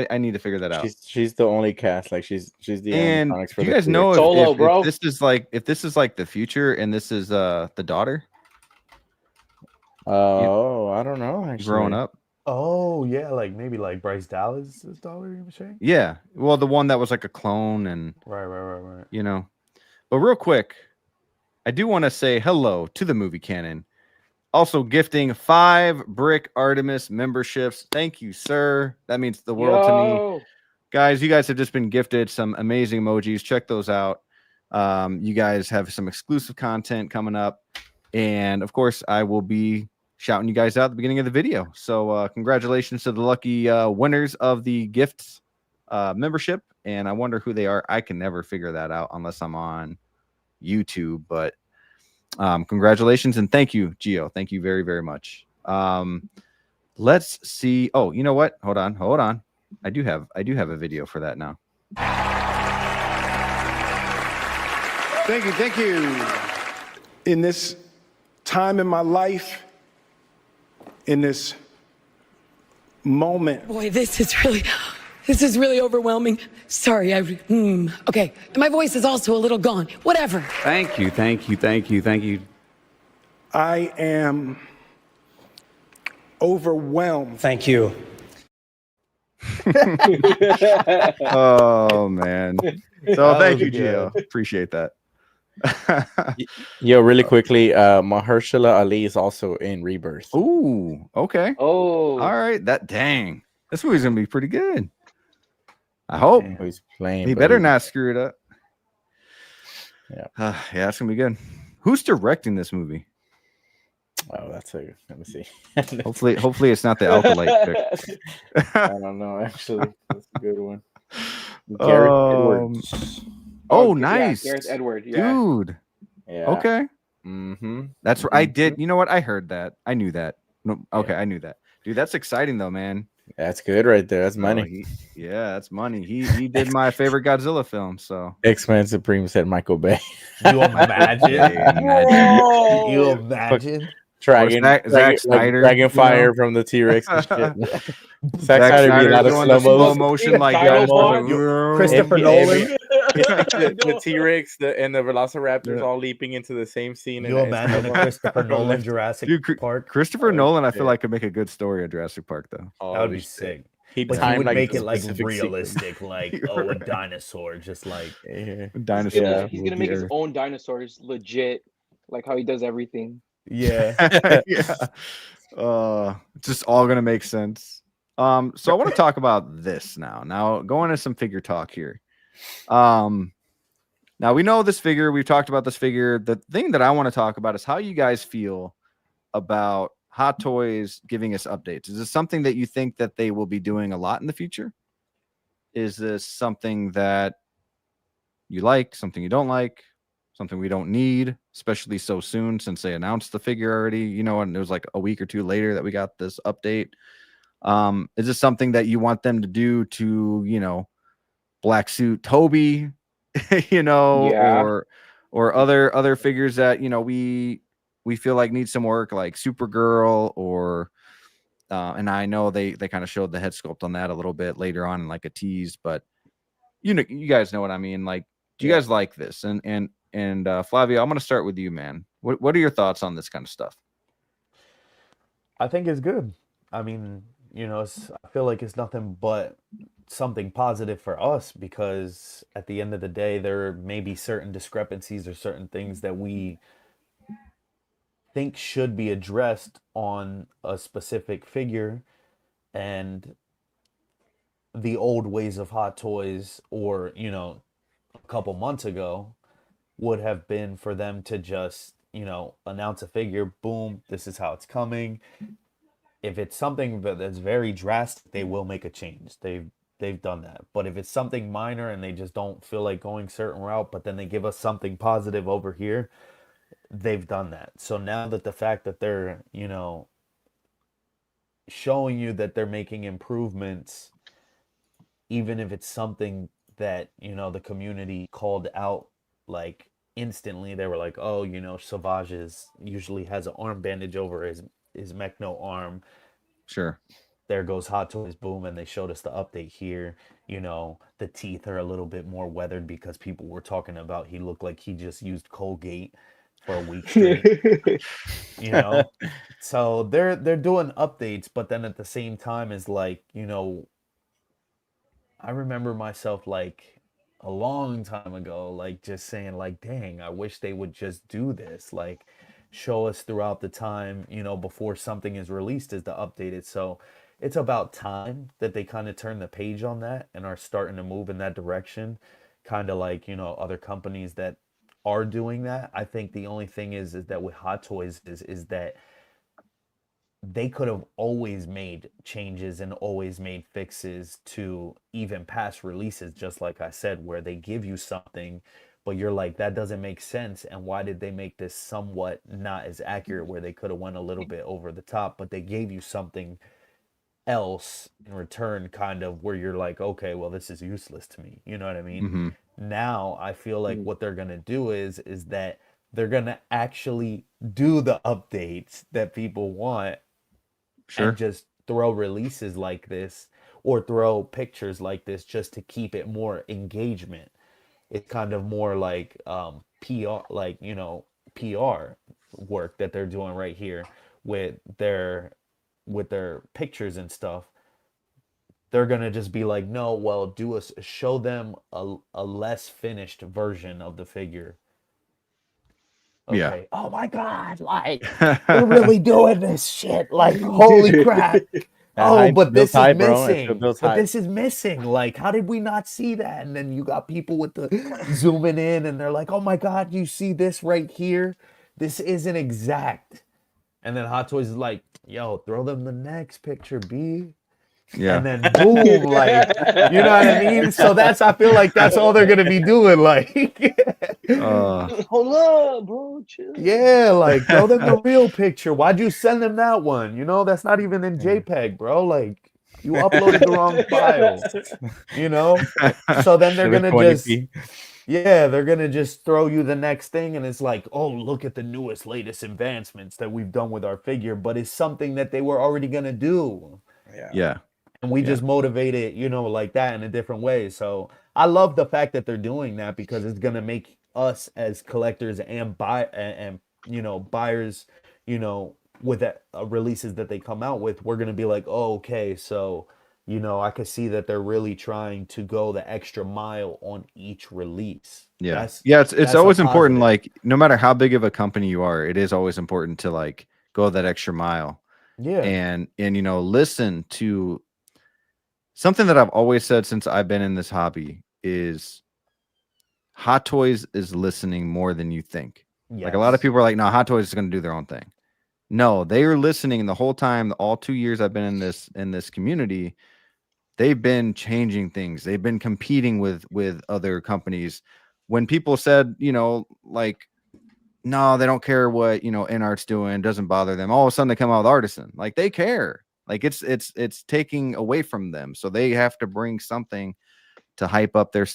I need to figure that out. She's the only cast. Like, she's the animatronics. Do you guys know if this is like the future and this is the daughter? Oh, I don't know. Actually, growing up. Oh yeah, like maybe like Bryce Dallas' daughter. You saying? Yeah, well, the one that was like a clone and right. But real quick, I do want to say hello to the movie canon. Also gifting 5 Brick Artemis memberships. Thank you, sir. That means the world to me. Guys, you guys have just been gifted some amazing emojis. Check those out. You guys have some exclusive content coming up. And, of course, I will be shouting you guys out at the beginning of the video. So congratulations to the lucky winners of the gifts membership. And I wonder who they are. I can never figure that out unless I'm on YouTube. But congratulations and thank you, Gio. Thank you very, very much. Let's see. Oh, you know what? Hold on. I do have a video for that now. Thank you. In this time in my life, in this moment. Boy, this is really overwhelming. Sorry, okay. My voice is also a little gone. Whatever. Thank you. I am overwhelmed. Thank you. Oh, man. So thank you, Gio. Appreciate that. Yo, really quickly, Mahershala Ali is also in Rebirth. Ooh, okay. Oh, all right. Dang. This movie's gonna be pretty good. I hope. He's playing. He better not screw it up. Yeah. Yeah, it's gonna be good. Who's directing this movie? Oh, let me see. hopefully it's not the Alkalite pick. I don't know, actually. That's a good one. Gareth Edwards. Oh, nice. Yeah, Gareth Edwards, yeah. Dude. Yeah. Okay. Mm-hmm. That's what I did. You know what? I heard that. I knew that. No, okay, I knew that. Dude, that's exciting though, man. That's good right there. That's money. That's money. He did my favorite Godzilla film. So X-Men Supreme said Michael Bay. You imagine? You imagine? Zack Snyder, Dragonfire from the T-Rex and shit. Zack Snyder be a lot of slow motion like Christopher Nolan. The T-Rex and the Velociraptors all leaping into the same scene. You imagine Christopher Nolan Jurassic Park? Christopher Nolan, I feel like could make a good story of Jurassic Park though. That would be sick. He would make it like realistic, like a dinosaur, just like dinosaur. He's gonna make his own dinosaurs legit, like how he does everything. Yeah. It's just all gonna make sense. So I want to talk about this now. Now going into some figure talk here. Now we know this figure. We've talked about this figure. The thing that I want to talk about is how you guys feel about Hot Toys giving us updates. Is this something that you think that they will be doing a lot in the future? Is this something that you like, something you don't like, something we don't need, especially so soon since they announced the figure already, and it was like a week or two later that we got this update. Is this something that you want them to do to, Black Suit Toby, or other figures that, we feel like need some work, like Supergirl or And I know they kind of showed the head sculpt on that a little bit later on in like a tease, but you guys know what I mean. Like, do you guys like this? And Flavio, I'm going to start with you, man. What are your thoughts on this kind of stuff? I think it's good. I mean, I feel like it's nothing but something positive for us, because at the end of the day, there may be certain discrepancies or certain things that we think should be addressed on a specific figure, and the old ways of Hot Toys, or a couple months ago, would have been for them to just announce a figure, boom, this is how it's coming. If it's something that's very drastic, they will make a change. They've done that. But if it's something minor and they just don't feel like going certain route, but then they give us something positive over here, they've done that. So now that the fact that they're showing you that they're making improvements, even if it's something that the community called out like instantly, they were like, oh, Sauvage usually has an arm bandage over his Mechno arm. Sure. There goes Hot Toys, boom, and they showed us the update here. The teeth are a little bit more weathered because people were talking about he looked like he just used Colgate for a week straight. So they're doing updates, but then at the same time is like, I remember myself like a long time ago, like just saying like, dang, I wish they would just do this. Like, show us throughout the time, before something is released, is to update it. So it's about time that they kind of turn the page on that and are starting to move in that direction. Kind of like, other companies that are doing that. I think the only thing is that with Hot Toys is that they could have always made changes and always made fixes to even past releases, just like I said, where they give you something, but you're like, that doesn't make sense. And why did they make this somewhat not as accurate, where they could have went a little bit over the top, but they gave you something else in return, kind of where you're like, okay, well, this is useless to me. You know what I mean? Mm-hmm. Now I feel like what they're going to do is that they're going to actually do the updates that people want. Sure. And just throw releases like this or throw pictures like this just to keep it more engagement. It's kind of more like PR, like, PR work that they're doing right here with their pictures and stuff. They're gonna just be like, no, well, show them a less finished version of the figure. Okay. Yeah. Oh my God! Like, they're really doing this shit. Like, holy crap! Oh, but this is missing. But this is missing. Like, how did we not see that? And then you got people with the zooming in, and they're like, "Oh my God, you see this right here? This isn't exact." And then Hot Toys is like, "Yo, throw them the next picture, B." Yeah. And then boom, like, you know what I mean? So I feel like that's all they're gonna be doing. Like, hold up, bro, chill. Yeah, like, throw them the real picture. Why'd you send them that one? That's not even in JPEG, bro. Like, you uploaded the wrong file. So then they're gonna they're gonna just throw you the next thing, and it's like, oh, look at the newest, latest advancements that we've done with our figure, but it's something that they were already gonna do. Yeah. And we just motivate it, like that in a different way. So I love the fact that they're doing that, because it's gonna make us as collectors and buyers, with that releases that they come out with, we're gonna be like, oh, okay, so I could see that they're really trying to go the extra mile on each release. Yeah. It's always important. Like, no matter how big of a company you are, it is always important to like go that extra mile. Yeah. And listen to something that I've always said since I've been in this hobby is Hot Toys is listening more than you think. Yes. Like, a lot of people are like, no, Hot Toys is going to do their own thing. No, they are listening the whole time. All 2 years I've been in this community, they've been changing things. They've been competing with other companies. When people said, like, no, they don't care what, InArt's doing, doesn't bother them. All of a sudden they come out with Artisan. Like, they care. Like, it's taking away from them. So they have to bring something to hype up their,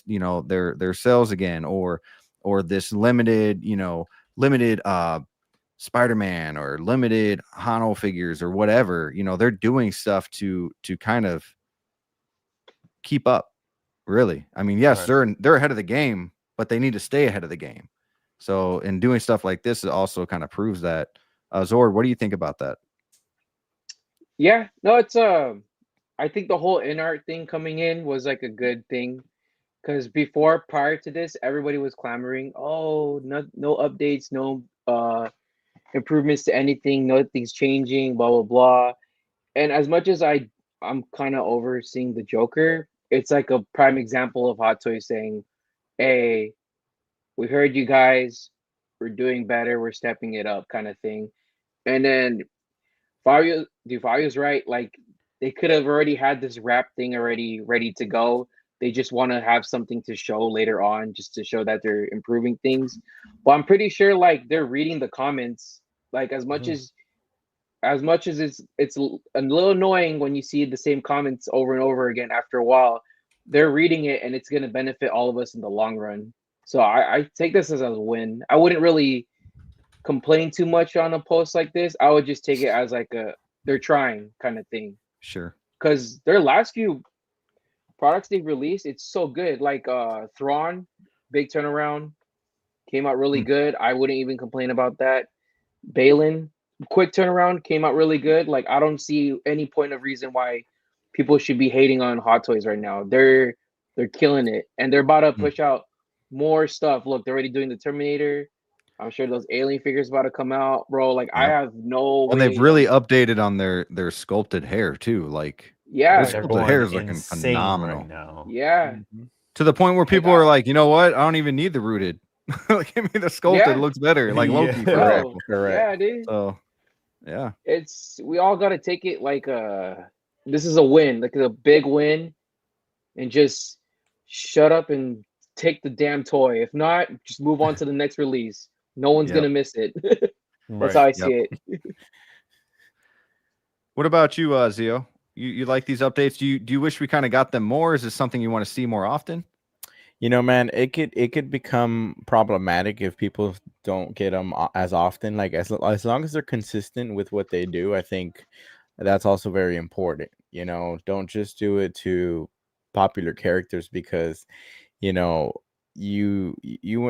their sales again, or this limited Spider-Man or limited Hano figures or whatever, you know, they're doing stuff to kind of keep up. Really, I mean, yes, they're ahead of the game, but they need to stay ahead of the game. So, in doing stuff like this, it also kind of proves that. Zord, what do you think about that? Yeah, no, it's I think the whole in art thing coming in was like a good thing because before, prior to this, everybody was clamoring, oh, no updates, no improvements to anything, nothing's changing, blah blah blah. And as much as I'm kind of overseeing the Joker, it's like a prime example of Hot Toys saying, hey, we heard you guys, we're doing better, we're stepping it up, kind of thing. And then Fabio's right. Like they could have already had this rap thing already ready to go. They just want to have something to show later on, just to show that they're improving things. But I'm pretty sure like they're reading the comments. Like as much as it's a little annoying when you see the same comments over and over again after a while, they're reading it and it's going to benefit all of us in the long run. So I take this as a win. I wouldn't really complain too much on a post like this. I would just take it as like a they're trying kind of thing. Sure. Because their last few products they've released, it's so good. Like Thrawn, big turnaround, came out really good. I wouldn't even complain about that. Balin, quick turnaround, came out really good. Like I don't see any point of reason why people should be hating on Hot Toys right now. They're killing it, and they're about to push out more stuff. Look, they're already doing the Terminator. I'm sure those alien figures about to come out, bro. Like I have no way. And they've really updated on their sculpted hair too. Like yeah, their sculpted hair is looking phenomenal right now. Yeah. To the point where people are like, you know what? I don't even need the rooted. Like, give me the sculpted. Yeah. Looks better. Like Loki, for Bro, example. yeah, dude. So yeah, It's we all gotta take it like this is a win, like a big win, and just shut up and take the damn toy. If not, just move on to the next release. No one's gonna miss it. That's how I see it. What about you, Zio? You like these updates? Do you wish we kind of got them more? Is this something you want to see more often? You know, man, it could become problematic if people don't get them as often. Like as long as they're consistent with what they do, I think that's also very important. You know, don't just do it to popular characters because, you know, you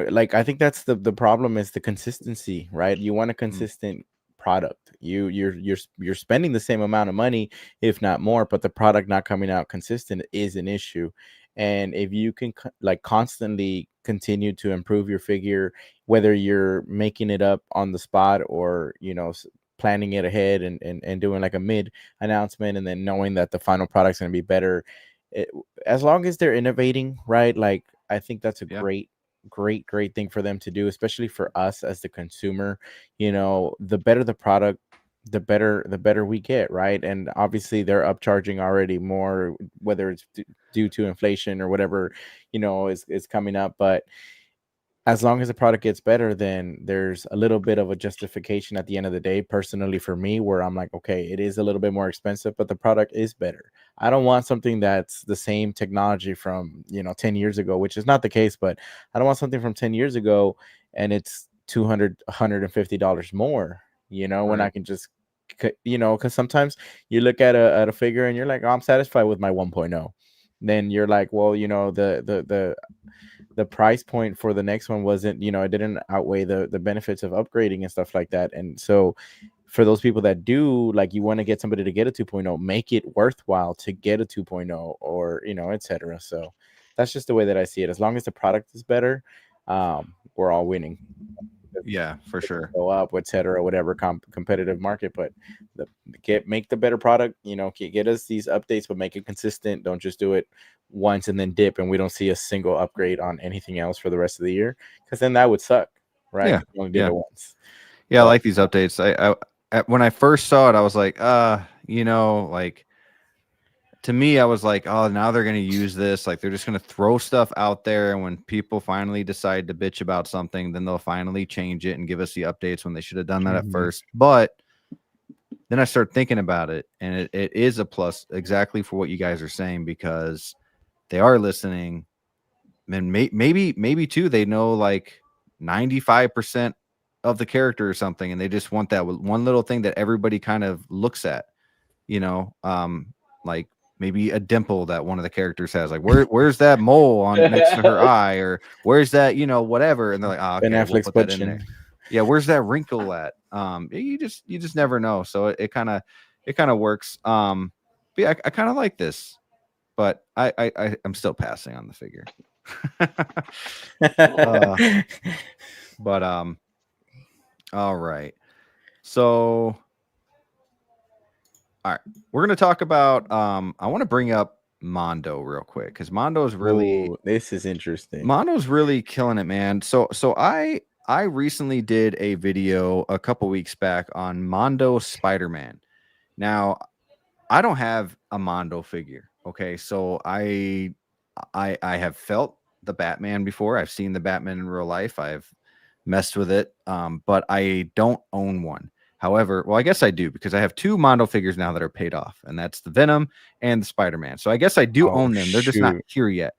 like I think that's the problem is the consistency, right? You want a consistent product. You're spending the same amount of money, if not more, but the product not coming out consistent is an issue. And if you can like constantly continue to improve your figure, whether you're making it up on the spot or, you know, planning it ahead and doing like a mid announcement and then knowing that the final product's going to be better, as long as they're innovating, right? Like I think that's a great thing for them to do, especially for us as the consumer. You know, the better the product, the better we get, right? And obviously they're upcharging already more, whether it's due to inflation or whatever, you know, is coming up. But as long as the product gets better, then there's a little bit of a justification at the end of the day, personally for me, where I'm like, okay, it is a little bit more expensive, but the product is better. I don't want something that's the same technology from, you know, 10 years ago, which is not the case, but I don't want something from 10 years ago and it's $150 more, you know, when I can just, you know, because sometimes you look at a figure and you're like, oh, I'm satisfied with my 1.0. Then you're like, well, you know, the price point for the next one wasn't, you know, it didn't outweigh the benefits of upgrading and stuff like that. And so for those people that do, like, you want to get somebody to get a 2.0, make it worthwhile to get a 2.0 or, you know, etc. So that's just the way that I see it. As long as the product is better, we're all winning. Yeah, for sure. Go up, etc. Whatever competitive market, but make the better product. You know, get us these updates, but make it consistent. Don't just do it once and then dip, and we don't see a single upgrade on anything else for the rest of the year, because then that would suck, right? Yeah, You only did it once. Yeah, I like these updates. I when I first saw it, I was like, you know, like, to me, I was like, oh, now they're going to use this. Like, they're just going to throw stuff out there. And when people finally decide to bitch about something, then they'll finally change it and give us the updates when they should have done that at first. But then I started thinking about it, and it is a plus exactly for what you guys are saying, because they are listening. And maybe too, they know like 95% of the character or something, and they just want that one little thing that everybody kind of looks at, like maybe a dimple that one of the characters has, like where's that mole on next to her eye, or where's that, whatever, and they're like, oh, Ben okay, we'll Affleck's put that in butchin. there. Yeah, where's that wrinkle at? You just never know. So it kind of works. But yeah, I kind of like this, but I'm still passing on the figure. But all right. So all right, we're gonna talk about I want to bring up Mondo real quick, because Mondo's really this is interesting. Mondo's really killing it, man. So I recently did a video a couple weeks back on Mondo Spider-Man. Now, I don't have a Mondo figure. Okay, so I have felt the Batman before. I've seen the Batman in real life. I've messed with it, but I don't own one. However, well, I guess I do, because I have 2 Mondo figures now that are paid off, and that's the Venom and the Spider-Man. So I guess I do own them. They're just not here yet.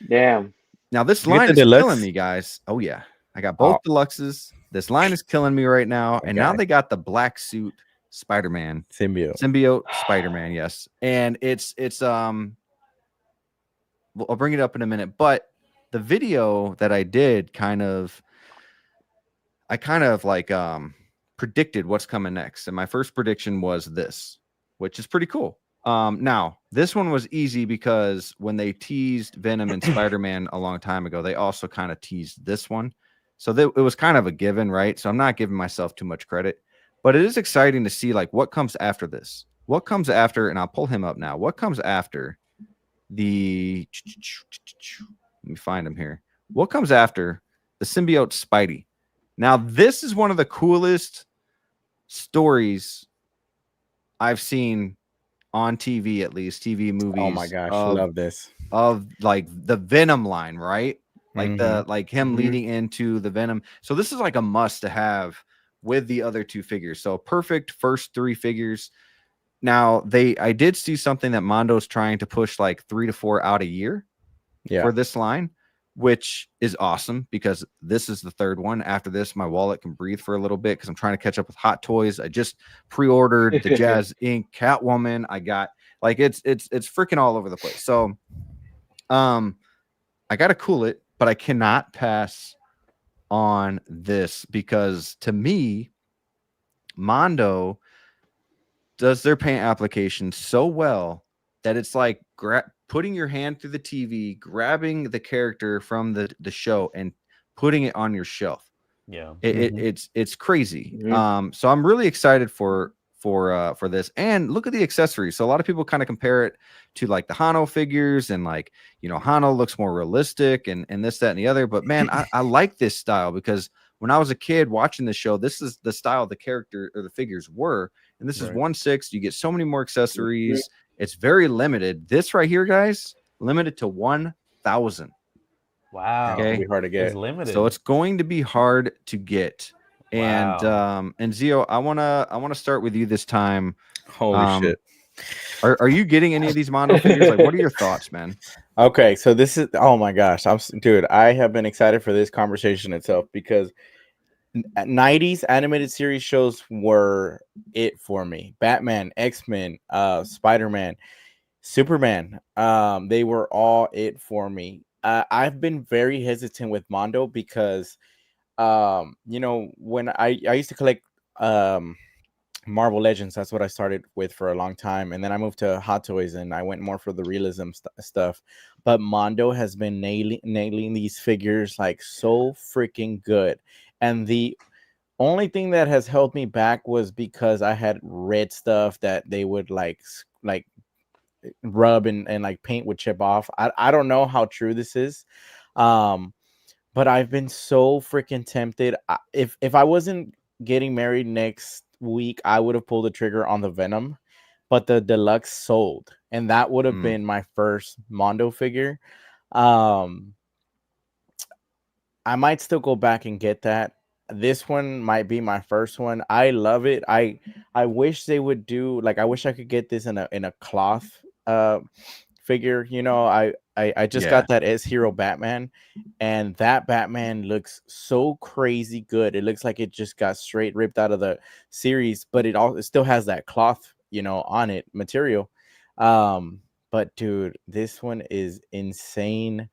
Damn. Now this You get line the is deluxe? killing me, guys. Oh yeah, I got both deluxes. This line is killing me right now, and now they got the black suit Spider-Man symbiote Spider-Man. Yes, and it's well, I'll bring it up in a minute, but the video that I did I kind of like predicted what's coming next, and my first prediction was this, which is pretty cool. Now this one was easy, because when they teased Venom and Spider-Man a long time ago, they also kind of teased this one, so it was kind of a given, right? So I'm not giving myself too much credit, but it is exciting to see like what comes after this. What comes after, and I'll pull him up now. What comes after the? Let me find him here. What comes after the symbiote Spidey? Now, this is one of the coolest stories I've seen on TV, at least TV movies. Oh my gosh, I love this. Of like the Venom line, right? Like him leading into the Venom. So this is like a must to have with the other 2 figures. So perfect first 3 figures. Now I did see something that Mondo's trying to push like 3 to 4 out a year for this line, which is awesome, because this is the 3rd one. After this, my wallet can breathe for a little bit, because I'm trying to catch up with Hot Toys. I just pre-ordered the Jazz Inc. Catwoman. I got like it's freaking all over the place. So I gotta cool it, but I cannot pass on this, because to me, Mondo does their paint application so well that it's like putting your hand through the TV, grabbing the character from the show, and putting it on your shelf. Yeah, it's crazy. So I'm really excited for this. And look at the accessories. So a lot of people kind of compare it to like the Hano figures, and like, Hano looks more realistic, and this, that, and the other. But man, I like this style, because when I was a kid watching the show, this is the style the character or the figures were. And this is 1/6. You get so many more accessories. It's very limited. This right here, guys, limited to 1,000. Wow. Okay. It'll be hard to get. It's limited. So it's going to be hard to get. Wow. And Zio, I wanna start with you this time. Holy shit. Are you getting any of these Mondo figures? Like, what are your thoughts, man? Okay, so this is, oh my gosh, dude, I have been excited for this conversation itself, because 90s animated series shows were it for me. Batman, X-Men, Spider-Man, Superman, they were all it for me. I've been very hesitant with Mondo, because when I used to collect Marvel Legends, that's what I started with for a long time, and then I moved to Hot Toys, and I went more for the realism stuff. But Mondo has been nailing these figures like so freaking good, and the only thing that has held me back was because I had read stuff that they would like rub and like paint would chip off. I don't know how true this is, but I've been so freaking tempted. If I wasn't getting married next week, I would have pulled the trigger on the Venom, but the deluxe sold, and that would have been my first Mondo figure. I might still go back and get that. This one might be my first one. I love it. I wish they would do, like, I wish I could get this in a cloth figure. You know, I just got that S Hero Batman, and that Batman looks so crazy good. It looks like it just got straight ripped out of the series, but it still has that cloth, you know, on it material. But dude, this one is insane.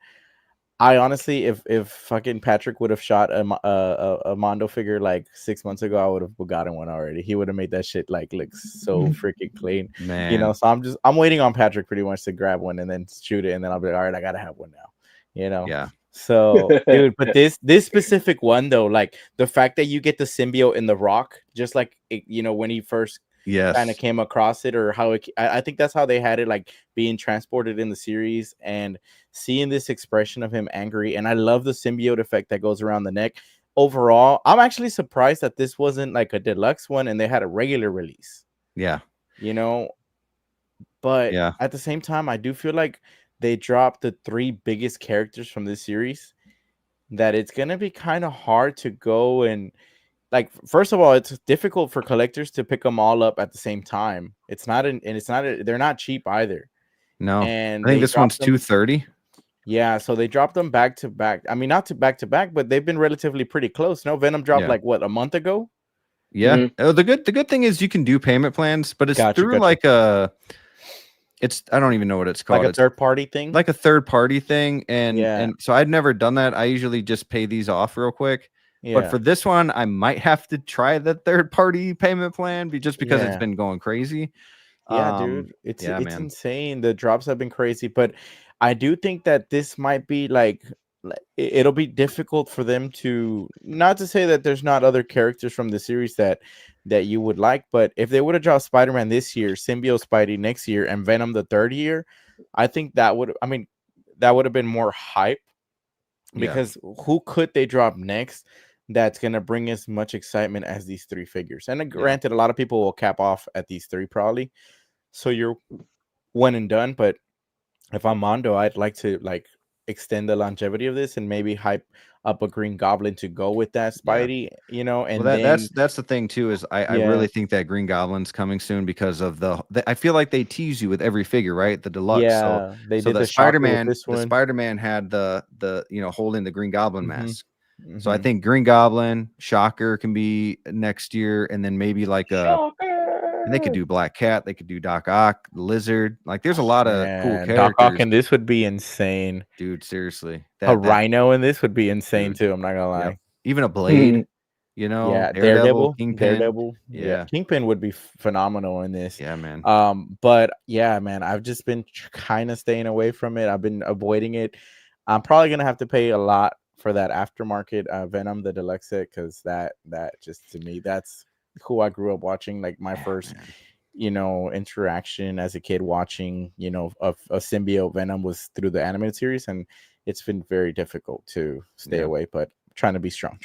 I honestly, if fucking Patrick would have shot a Mondo figure like 6 months ago, I would have gotten one already. He would have made that shit like look so freaking clean, Man. you know. So I'm waiting on Patrick pretty much to grab one and then shoot it, and then I'll be like, all right, I gotta have one now, you know. Yeah. So, dude, but this specific one though, like the fact that you get the symbiote in the rock, just like it, you know, when he first kind of came across it, or how I think that's how they had it, like being transported in the series, and seeing this expression of him angry. And I love the symbiote effect that goes around the neck. Overall, I'm actually surprised that this wasn't like a deluxe one and they had a regular release. Yeah. You know, but at the same time, I do feel like they dropped the 3 biggest characters from this series, that it's gonna be kind of hard to go and, like, first of all, it's difficult for collectors to pick them all up at the same time. It's not they're not cheap either. No, and I think this one's $230. Yeah, so they dropped them back to back. I mean, not to back to back, but they've been relatively pretty close. No, Venom dropped like what, a month ago? Yeah. Oh, the good thing is you can do payment plans, but it's through like I don't even know what it's called. Like a third party thing? Like a third party thing. And so I'd never done that. I usually just pay these off real quick. But for this one, I might have to try the third party payment plan just because it's been going crazy. Yeah, dude. It's insane. The drops have been crazy, but I do think that this might be like it'll be difficult for them to, not to say that there's not other characters from the series that you would like, but if they would have dropped Spider-Man this year, Symbiote Spidey next year, and Venom the third year, I think that would have been more hype, because who could they drop next that's gonna bring as much excitement as these 3 figures? And granted, a lot of people will cap off at these 3 probably, so you're one and done. But if I'm Mondo, I'd like to extend the longevity of this and maybe hype up a Green Goblin to go with that Spidey, you know. And that's the thing too, is I really think that Green Goblin's coming soon, because of the I feel like they tease you with every figure, right? The deluxe. Yeah, they did the Spider-Man. The Spider-Man had the you know, holding the Green Goblin mask. So I think Green Goblin, Shocker can be next year, and then maybe like and they could do Black Cat, they could do Doc Ock, Lizard. Like, there's a lot of cool characters. Doc Ock in this would be insane, dude. Seriously, a Rhino in this would be insane too. I'm not gonna lie. Even a Blade, you know. Yeah, Daredevil, Kingpin. Yeah, Kingpin would be phenomenal in this. Yeah, man. But yeah, man, I've just been kind of staying away from it. I've been avoiding it. I'm probably gonna have to pay a lot for that aftermarket Venom, the deluxe set, because that just, to me, that's who I grew up watching. Like my first, you know, interaction as a kid watching, you know, of a symbiote Venom was through the animated series, and it's been very difficult to stay away. But trying to be strong.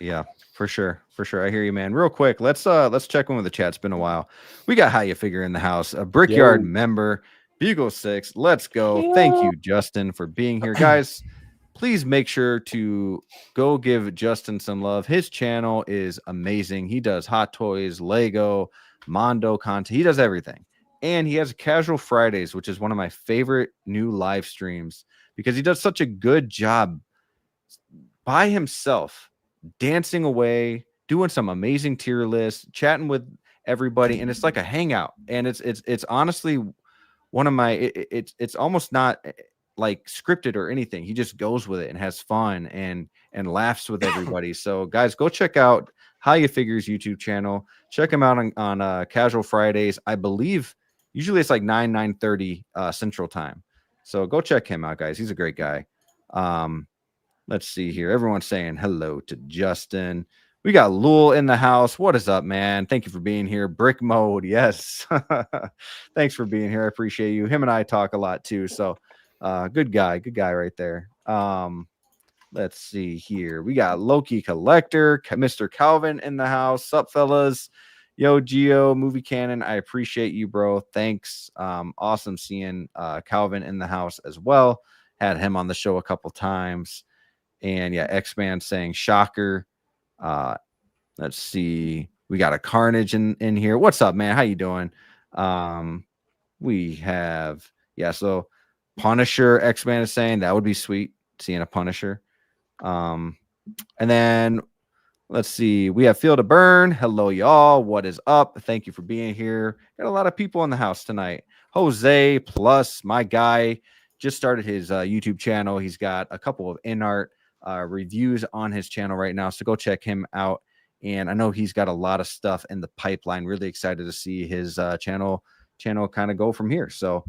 Yeah, for sure. I hear you, man. Real quick, let's check in with the chat. It's been a while. We got How You Figure in the house, a Brickyard member, Bugle 6. Let's go. Thank you, Justin, for being here, guys. Please make sure to go give Justin some love. His channel is amazing. He does Hot Toys, Lego, Mondo content. He does everything. And he has Casual Fridays, which is one of my favorite new live streams, because he does such a good job by himself, dancing away, doing some amazing tier lists, chatting with everybody. And it's like a hangout. And it's honestly one of my, it's almost not like scripted or anything. He just goes with it and has fun and laughs with everybody. So guys, go check out How You Figure's YouTube channel. Check him out on Casual Fridays. I believe usually it's like 9:30 Central Time. So go check him out, guys. He's a great guy. Let's see here. Everyone's saying hello to Justin. We got Lul in the house. What is up, man? Thank you for being here. Brick Mode. Yes. Thanks for being here. I appreciate you. Him and I talk a lot too. So good guy right there. Let's see here. We got Loki Collector, Mr. Calvin in the house. Sup, fellas? Yo, Geo, Movie Cannon. I appreciate you, bro. Thanks. Awesome seeing Calvin in the house as well. Had him on the show a couple times. And yeah, X-Man saying Shocker. Let's see. We got a Carnage in here. What's up, man? How you doing? We have Yeah, so Punisher, X-Man is saying that would be sweet, seeing a Punisher. And then let's see, we have Field of Burn. Hello, y'all. What is up? Thank you for being here. Got a lot of people in the house tonight. Jose Plus, my guy, just started his YouTube channel. He's got a couple of in-art reviews on his channel right now, so go check him out. And I know he's got a lot of stuff in the pipeline. Really excited to see his channel kind of go from here. So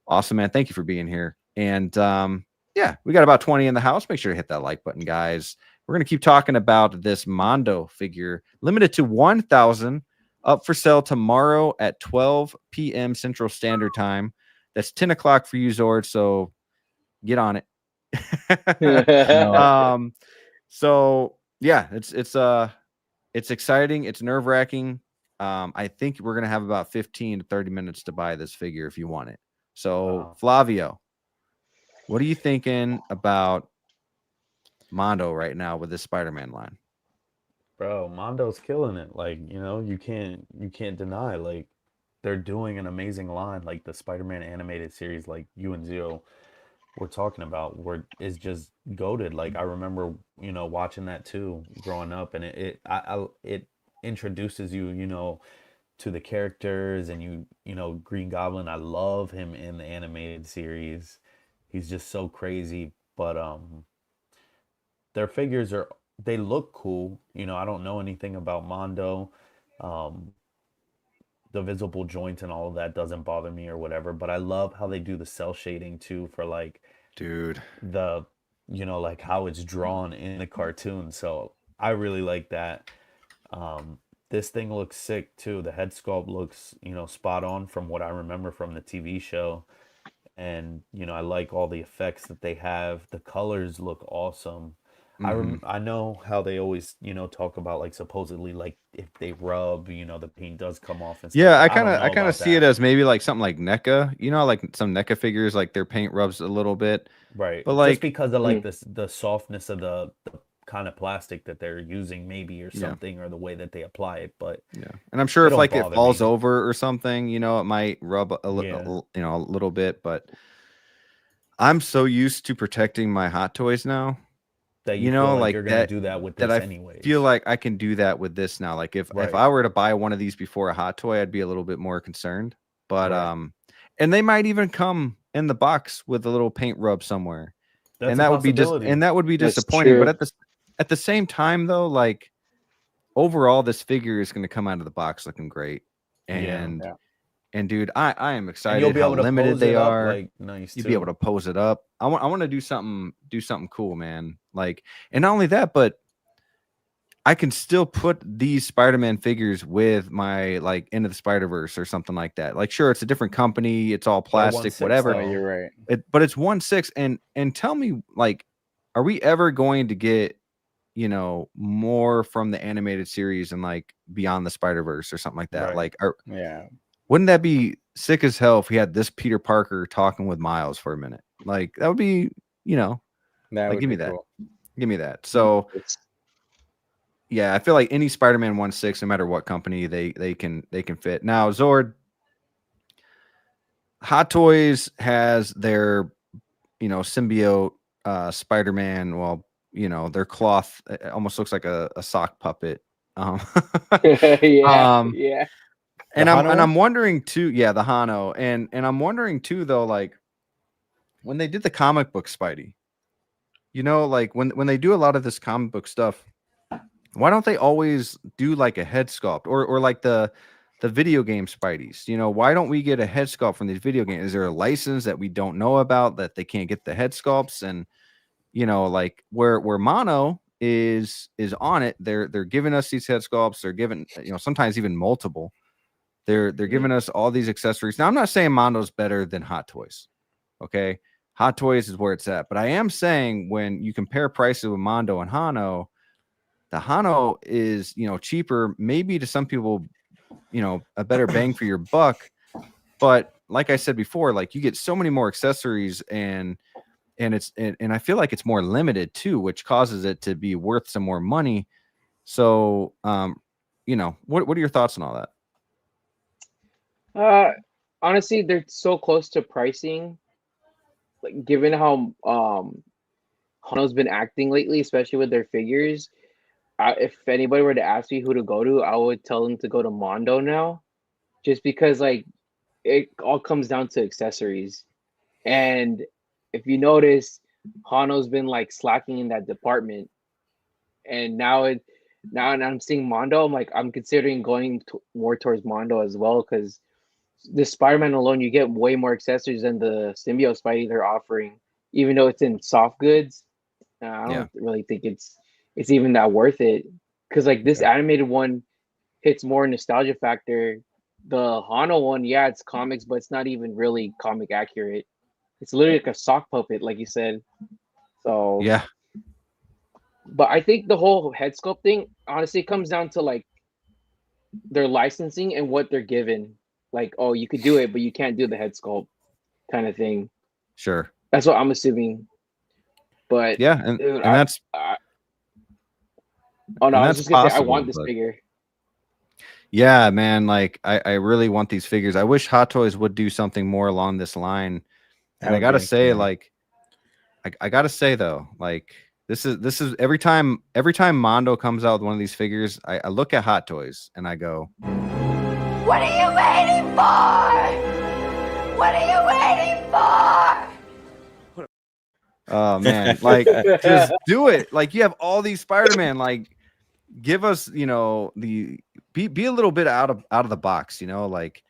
awesome, man. Thank you for being here. And yeah, we got about 20 in the house. Make sure to hit that like button, guys. We're going to keep talking about this Mondo figure, limited to 1,000, up for sale tomorrow at 12 p.m. Central Standard Time. That's 10 o'clock for you, Zord, so get on it. So yeah, it's exciting. It's nerve-wracking. I think we're going to have about 15 to 30 minutes to buy this figure if you want it. So Flavio, what are you thinking about Mondo right now with this Spider-Man line? Bro, Mondo's killing it. Like, you know, you can't deny, like, they're doing an amazing line. Like the Spider-Man animated series, like you and Zio were talking about, is just goated. Like I remember, you know, watching that too growing up, and it introduces you, you know, to the characters, and you know, Green Goblin, I love him in the animated series. He's just so crazy. But their figures they look cool. You know, I don't know anything about Mondo. The visible joint and all of that doesn't bother me or whatever, but I love how they do the cell shading too for like, dude, the, you know, like how it's drawn in the cartoon. So I really like that. This thing looks sick too. The head sculpt looks, you know, spot on from what I remember from the TV show. And, you know, I like all the effects that they have. The colors look awesome. I know how they always, you know, talk about like supposedly like if they rub, you know, the paint does come off and stuff. Yeah, I I kind of see it as maybe like something like NECA. You know, like some NECA figures, like their paint rubs a little bit. Right. But like just because of like the softness of the kind of plastic that they're using maybe or something, or the way that they apply it. But yeah, and I'm sure if like it falls me. over or something, you know, it might rub a little, you know, a little bit. But I'm so used to protecting my Hot Toys now. That you know, like you're gonna do that with this anyways. Feel like I can do that with this now. Like if I were to buy one of these before a Hot Toy, I'd be a little bit more concerned. But and they might even come in the box with a little paint rub somewhere. And that would be disappointing. But at the same time though, like overall this figure is going to come out of the box looking great. And and dude, I am excited how limited they are. Like, nice. You'll be able to pose it up. I want to do something cool, man. Like, and not only that, but I can still put these Spider-Man figures with my like Into the Spider-Verse or something like that. Like, sure, it's a different company, it's all plastic, whatever. Oh, you're right. But it's 1/6. And tell me, like, are we ever going to get, you know, more from the animated series and like Beyond the Spider-Verse or something like that? Like, wouldn't that be sick as hell if we had this Peter Parker talking with Miles for a minute? Like that would be, you know, like give me that. Cool. Give me that. So yeah, I feel like any Spider-Man 1/6, no matter what company, they can fit. Now, Zord, Hot Toys has their, you know, symbiote Spider-Man. Well, you know, their cloth almost looks like a sock puppet. Yeah. And I'm wondering too, the Hano, and I'm wondering too though, like when they did the comic book Spidey, you know, like when they do a lot of this comic book stuff, why don't they always do like a head sculpt or like the video game Spideys? You know, why don't we get a head sculpt from these video games? Is there a license that we don't know about that they can't get the head sculpts? And you know, like where Mono is on it, they're giving us these head sculpts. They're giving, you know, sometimes even multiple. They're giving us all these accessories. Now, I'm not saying Mondo's better than Hot Toys. Okay. Hot Toys is where it's at. But I am saying when you compare prices with Mondo and Hano, the Hano is, you know, cheaper, maybe to some people, you know, a better bang for your buck. But like I said before, like you get so many more accessories and I feel like it's more limited too, which causes it to be worth some more money. So, you know, what are your thoughts on all that? honestly, they're so close to pricing. Like, given how Hano's been acting lately, especially with their figures. If anybody were to ask me who to go to, I would tell them to go to Mondo now, just because like it all comes down to accessories. And if you notice, Hano's been like slacking in that department, and now I'm seeing Mondo. I'm considering going more towards Mondo as well because the Spider-Man alone, you get way more accessories than the symbiote Spidey they're offering, even though it's in soft goods. I Yeah. don't really think it's even that worth it because like this animated one hits more nostalgia factor. The Hano one, yeah, it's comics, but it's not even really comic accurate. It's literally like a sock puppet, like you said. So, Yeah. but I think the whole head sculpt thing honestly comes down to like their licensing and what they're given. Like, oh, you could do it, but you can't do the head sculpt kind of thing. Sure. That's what I'm assuming. But Yeah, dude, and that's oh no, and I was that's just gonna say I possible, want this but figure. yeah, man, like I really want these figures. I wish Hot Toys would do something more along this line. And I gotta say, like, I gotta say though, like this is every time Mondo comes out with one of these figures, I look at Hot Toys and I go, what are you waiting for? What are you waiting for? oh man, like just do it. Like you have all these Spider-Man, like give us, you know, the be a little bit out of the box, you know, like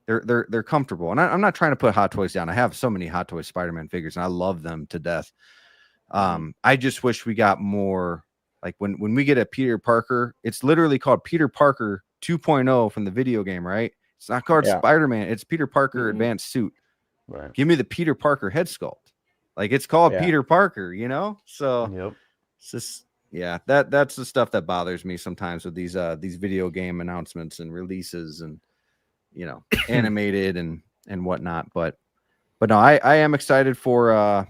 they're comfortable. And I'm not trying to put Hot Toys down. I have so many Hot Toys Spider-Man figures and I love them to death. I just wish we got more. Like when we get a Peter Parker, it's literally called Peter Parker 2.0 from the video game, right? It's not called Spider-Man. It's Peter Parker advanced suit. Right. Give me the Peter Parker head sculpt. Like it's called Peter Parker, you know? So it's just, yeah, that's the stuff that bothers me sometimes with these video game announcements and releases and, you know, animated and whatnot. But no, I am excited for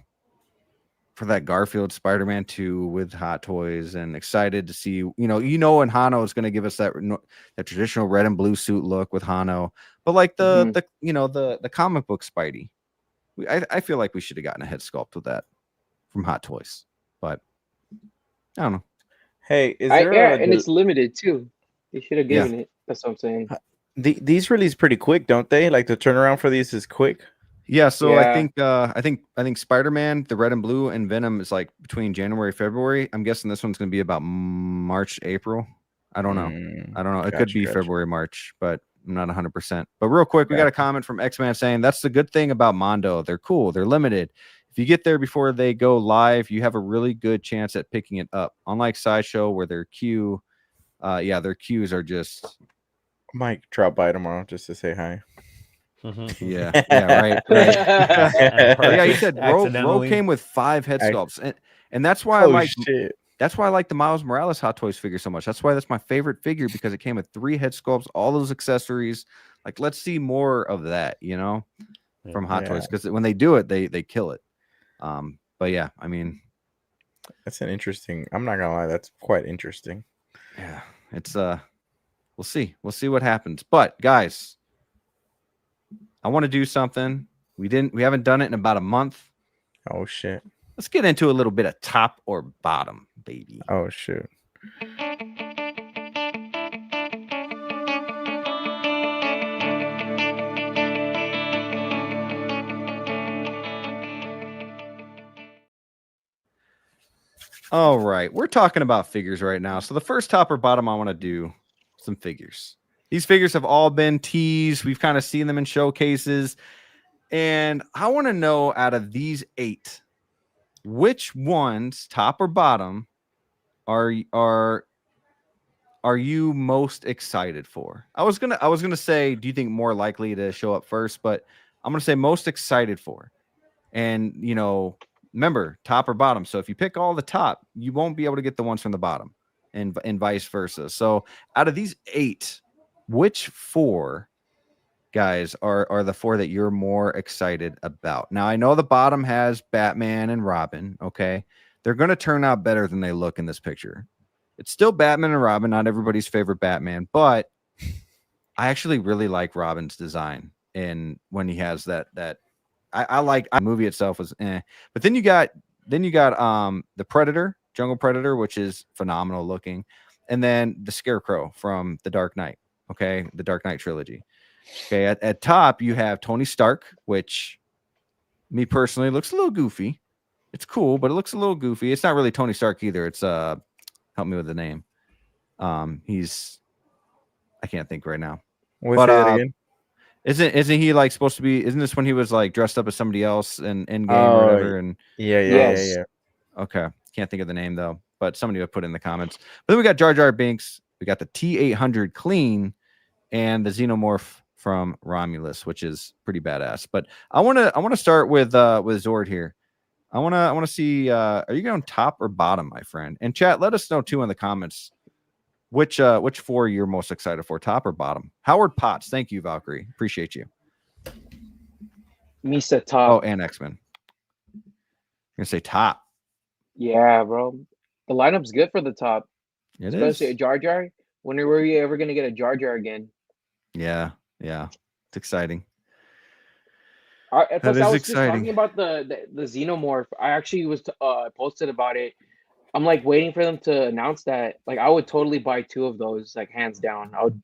that Garfield Spider-Man 2 with Hot Toys and excited to see, you know, and Hano is going to give us that traditional red and blue suit look with Hano, but like the you know, the comic book Spidey, I feel like we should have gotten a head sculpt with that from Hot Toys, but I don't know. Hey, is there and it's limited too. They should have given it. That's what I'm saying. These release pretty quick, don't they? Like the turnaround for these is quick. Yeah, so I think Spider-Man, the red and blue, and Venom is like between January, February. I'm guessing this one's going to be about March, April. I don't know. It could be February, March, but I'm not 100%. But real quick, we got a comment from X-Man saying that's the good thing about Mondo. They're cool. They're limited. If you get there before they go live, you have a really good chance at picking it up. Unlike Sideshow, where their queue, their queues are just. Might drop by tomorrow just to say hi. Yeah, right. Yeah, he said Ro came with 5 head sculpts, and that's why that's why I like the Miles Morales Hot Toys figure so much. That's why that's my favorite figure, because it came with 3 head sculpts, all those accessories. Like, let's see more of that, you know, from Hot Toys, because when they do it, they kill it. But yeah, I mean, that's an interesting. I'm not gonna lie, that's quite interesting. Yeah, it's we'll see what happens. But guys, I want to do something. We haven't done it in about a month. Oh shit. Let's get into a little bit of top or bottom, baby. Oh shoot. All right, we're talking about figures right now. So the first top or bottom, I want to do some figures. These figures have all been teased. We've kind of seen them in showcases. And I want to know, out of these 8, which ones, top or bottom, are you most excited for? I was gonna say, do you think more likely to show up first? But I'm gonna say most excited for. And you know, remember, top or bottom. So if you pick all the top, you won't be able to get the ones from the bottom, and vice versa. So out of these 8, which 4 guys are the 4 that you're more excited about? Now, I know the bottom has Batman and Robin. Okay, they're going to turn out better than they look in this picture. It's still Batman and Robin, not everybody's favorite Batman, but I actually really like Robin's design. and when he has that I like the movie itself was but then you got the Predator, Jungle Predator, which is phenomenal looking, and then the Scarecrow from the Dark Knight. Okay, the Dark Knight trilogy. Okay, at top you have Tony Stark, which me personally looks a little goofy. It's cool, but it looks a little goofy. It's not really Tony Stark either. It's help me with the name. He's I can't think right now. What's it again? Isn't he like supposed to be? Isn't this when he was like dressed up as somebody else in Endgame Oh, or whatever? And Yes. okay, can't think of the name though, but somebody would put it in the comments. But then we got Jar Jar Binks, we got the T-800 Clean, and the Xenomorph from Romulus, which is pretty badass. But I want to start with Zord here. I want to see are you going top or bottom, my friend? And chat, let us know too in the comments which four you're most excited for, top or bottom. Howard Potts, thank you, Valkyrie, appreciate you. Misa top. Oh, and X-Men. You're gonna say top. Yeah, bro. The lineup's good for the top. It Especially is. a Jar Jar. When are you ever gonna get a Jar Jar again? Yeah, it's exciting. Plus, is I was exciting. just talking about the Xenomorph. I actually was posted about it. I'm like waiting for them to announce that. Like, I would totally buy 2 of those, like hands down. I would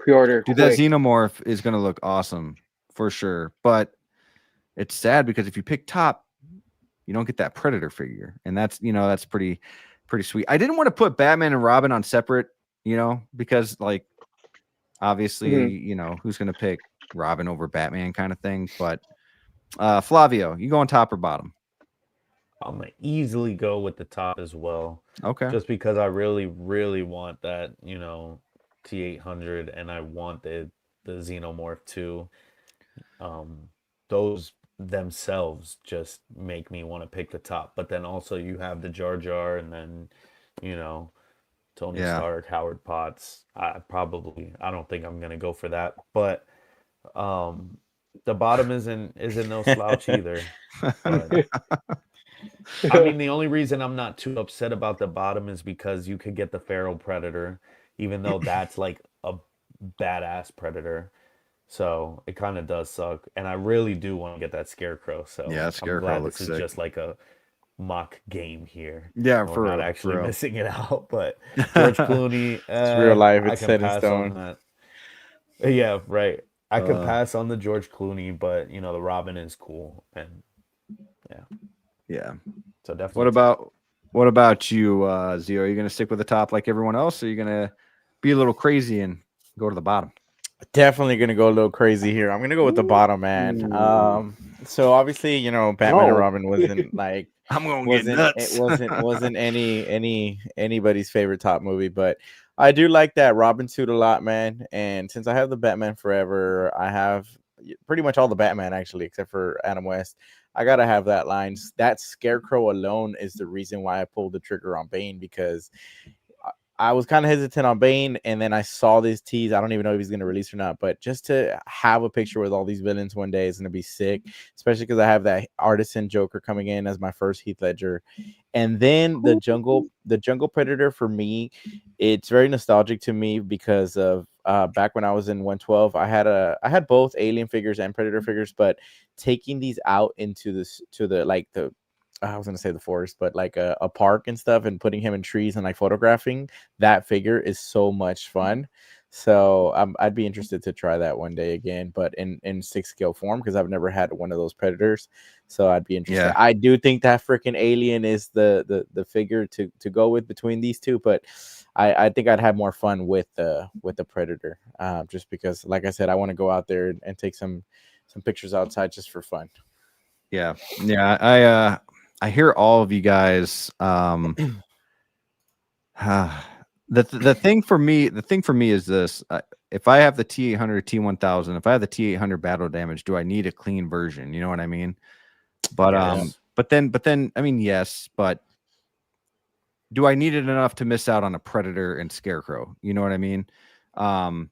pre-order. Dude, quick. that Xenomorph is gonna look awesome for sure. But it's sad because if you pick top, you don't get that Predator figure, and that's that's pretty sweet. I didn't want to put Batman and Robin on separate, because like obviously who's gonna pick Robin over Batman kind of thing. But Flavio, you going top or bottom? I'm gonna easily go with the top as well. Okay. Just because I really, really want that, T-800, and I want the Xenomorph too. Those themselves just make me want to pick the top. But then also you have the Jar Jar, and then Tony Stark, Howard Potts. I don't think I'm gonna go for that. But the bottom isn't no slouch either. But, I mean, the only reason I'm not too upset about the bottom is because you could get the Feral Predator, even though that's like a badass Predator. So it kind of does suck. And I really do want to get that Scarecrow. So Yeah, I'm Scarecrow glad looks this sick. is just like a mock game here. Yeah, We're for not real, actually for real. missing it out. But George Clooney, It's real life. I It's can set in pass stone. on that. Yeah, right. I could pass on the George Clooney, but the Robin is cool, and Yeah. so definitely. What about you, Zio? Are you gonna stick with the top like everyone else, or are you gonna be a little crazy and go to the bottom? Definitely gonna go a little crazy here. I'm gonna go with the bottom, man. So obviously, Batman and Robin wasn't like I'm gonna get nuts. It wasn't anybody's favorite top movie, but I do like that Robin suit a lot, man. And since I have the Batman Forever, I have pretty much all the Batman actually, except for Adam West. I gotta have that line. That Scarecrow alone is the reason why I pulled the trigger on Bane, because I was kind of hesitant on Bane, and then I saw this tease. I don't even know if he's going to release or not, but just to have a picture with all these villains one day is going to be sick, especially because I have that Artisan Joker coming in as my first Heath Ledger. And then the Jungle Predator, for me, it's very nostalgic to me because of back when I was in 112, I had both Alien figures and Predator figures, but taking these out into I was gonna say the forest, but like a park and stuff, and putting him in trees and like photographing that figure is so much fun. So I'd be interested to try that one day again, but in 6-scale form, because I've never had one of those Predators. So I'd be interested. Yeah. I do think that freaking Alien is the figure to go with between these two, but I think I'd have more fun with the Predator, just because, like I said, I want to go out there and take some pictures outside just for fun. Yeah. I hear all of you guys. The thing for me is this: if I have the T-800, T-1000, if I have the T-800 battle damage, do I need a clean version? You know what I mean? But Yes. but then I mean, yes, but do I need it enough to miss out on a Predator and Scarecrow? You know what I mean? And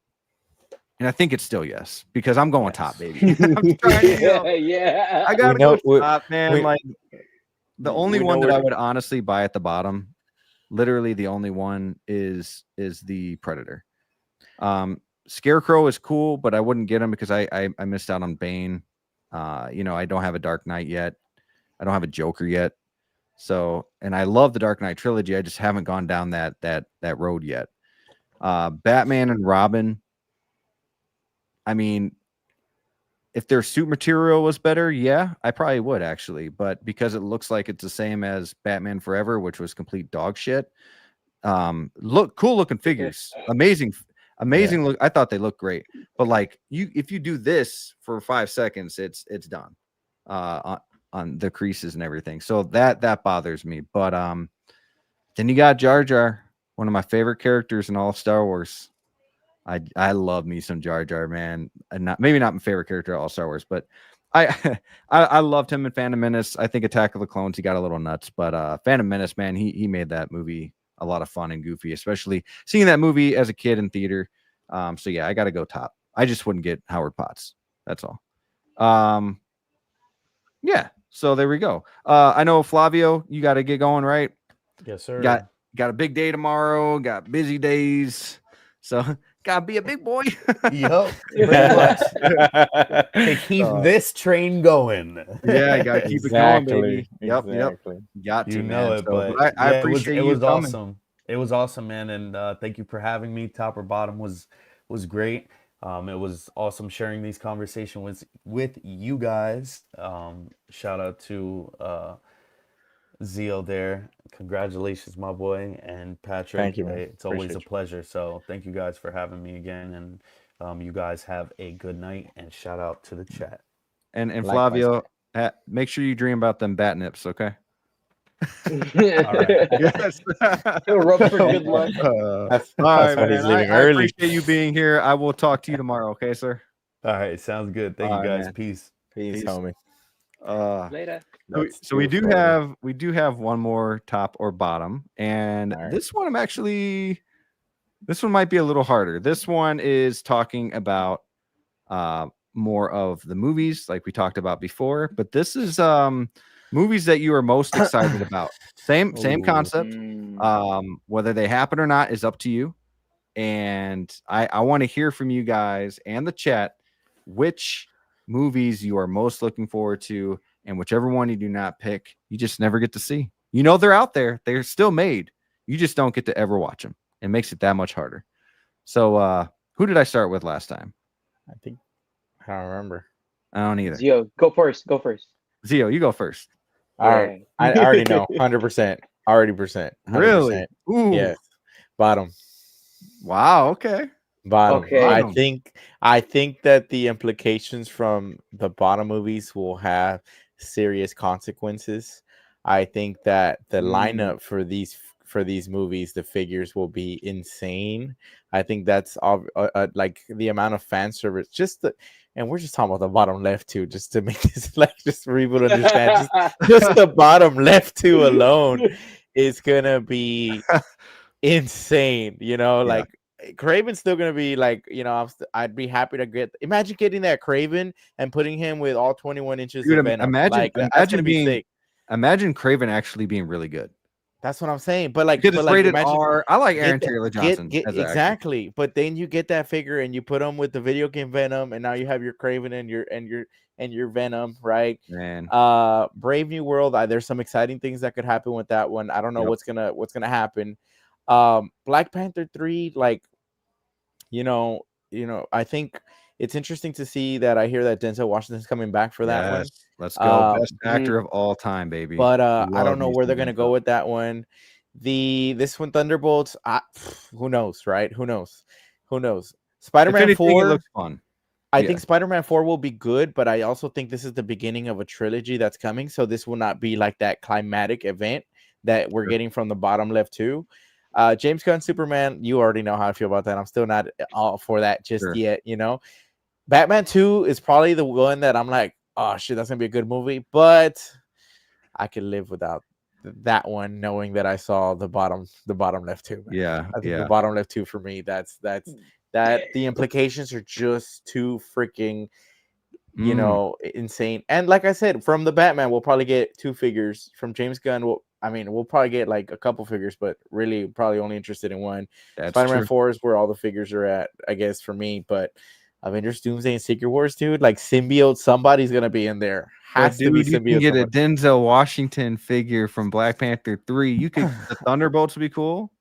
I think it's still yes, because I'm going top, baby. I'm trying to, Yeah. I gotta know- go top, man. we- Like the only we one know that I where- would honestly buy at the bottom, literally the only one is the Predator. Scarecrow is cool, but I wouldn't get him because I missed out on Bane. You know, I don't have a Dark Knight yet. I don't have a Joker yet. So, and I love the Dark Knight trilogy. I just haven't gone down that road yet. Batman and Robin. I mean, if their suit material was better, yeah, I probably would actually. But because it looks like it's the same as Batman Forever, which was complete dog shit. Look, cool looking figures, amazing look. I thought they looked great, but like if you do this for 5 seconds, it's done on the creases and everything. So that bothers me. But then you got Jar Jar, one of my favorite characters in all of Star Wars. I love me some Jar Jar, man. And maybe not my favorite character in all Star Wars, but I loved him in Phantom Menace. I think Attack of the Clones, he got a little nuts, but Phantom Menace, man, he made that movie a lot of fun and goofy, especially seeing that movie as a kid in theater. So yeah, I got to go top. I just wouldn't get Howard Potts. That's all. Yeah. So there we go. I know Flavio, you got to get going, right? Yes, sir. Got a big day tomorrow. Got busy days. So gotta be a big boy. Yup, pretty much. To keep this train going. Yeah, you gotta keep it going, baby. Yep. Got to, you know man. it, so, but I appreciate it you was coming. awesome. It was awesome, man, and thank you for having me. Top or bottom was great. It was awesome sharing these conversations with you guys. Shout out to Zio there. Congratulations, my boy, and Patrick. Thank you, man. It's always a pleasure. So thank you guys for having me again, and you guys have a good night. And shout out to the chat. And Likewise. Flavio, make sure you dream about them bat nips, okay? All right. Yes. He'll rub for good luck. That's All right, why man. he's leaving I early. appreciate you being here. I will talk to you tomorrow, okay, sir? All right, sounds good. Thank All you right, guys. man. Peace. Peace, homie. Later. So we do have one more top or bottom, and this one this one might be a little harder. This one is talking about more of the movies like we talked about before, but this is movies that you are most excited about. Same concept. Whether they happen or not is up to you. And I want to hear from you guys and the chat which movies you are most looking forward to, and whichever one you do not pick, you just never get to see. You know they're out there. They're still made. You just don't get to ever watch them. It makes it that much harder. So who did I start with last time? I don't remember. I don't either. Zio, go first. Zio, you go first. All right. I already know. 100%. Already percent. 100%. Really? Ooh. Yes. Bottom. Wow. Okay. Bottom. Okay. I think that the implications from the bottom movies will have serious consequences. I think that the lineup for these movies, the figures will be insane. I think that's like the amount of fan service, and we're just talking about the bottom left too, just to make this like just for people to understand. just the bottom left two alone is gonna be insane. You know, like Craven's still gonna be like, you know, I'd be happy to imagine getting that Craven and putting him with all 21 inches of Venom. Imagine Craven actually being really good. That's what I'm saying. But like, because it's rated R. I like Aaron Taylor Johnson. Exactly. But then you get that figure and you put him with the video game Venom, and now you have your Craven and your Venom, right? Man. Brave New World. There's some exciting things that could happen with that one. I don't know what's gonna happen. Black Panther 3, like, you know, I think it's interesting to see that. I hear that Denzel Washington's coming back for that one. Let's go. Best actor of all time, baby. But I don't know where they're gonna go with that one. This one, Thunderbolts. Who knows, right? Who knows? Spider-Man 4 looks fun. I think Spider-Man 4 will be good, but I also think this is the beginning of a trilogy that's coming. So this will not be like that climatic event that we're getting from the bottom left too. James Gunn Superman, you already know how I feel about that. I'm still not all for that just yet, you know. Batman 2 is probably the one that I'm like, oh shit, that's gonna be a good movie, but I can live without that one, knowing that I saw the bottom left 2. Yeah, I think the bottom left 2 for me, that's the implications are just too freaking, you know, insane. And like I said, from the Batman, we'll probably get 2 figures. From James Gunn, I mean, we'll probably get like a couple figures, but really probably only interested in one. That's Spider-Man true. 4 is where all the figures are at, I guess, for me. But Avengers Doomsday and Secret Wars, dude, like symbiote, somebody's gonna be in there. Has to be Dude, you can symbiote. get a Somebody. Denzel Washington figure from Black Panther 3. You could the Thunderbolts would be cool.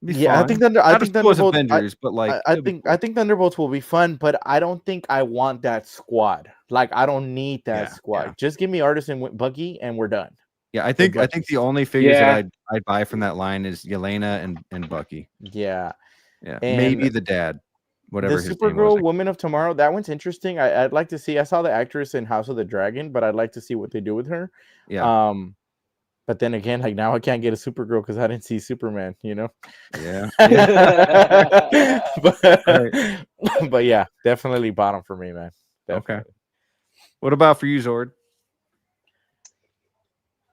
Be Yeah, fun. I think Not as cool as Thunderbolts. Avengers, but like I it'll be think cool. I think Thunderbolts will be fun, but I don't think I want that squad. Like I don't need that squad. yeah. Just give me Artisan with Bucky and we're done. Yeah, I think Gutchies. the only figures Yeah. that I'd buy from that line is Yelena and Bucky. Yeah. Yeah, And maybe the dad, whatever the his name Supergirl was. Woman of Tomorrow, that one's interesting. I'd like to see. I saw the actress in House of the Dragon, but I'd like to see what they do with her. Yeah, But then again, like now I can't get a Supergirl because I didn't see Superman, you know? yeah. But yeah, definitely bottom for me, man. Definitely. Okay. What about for you, Zord?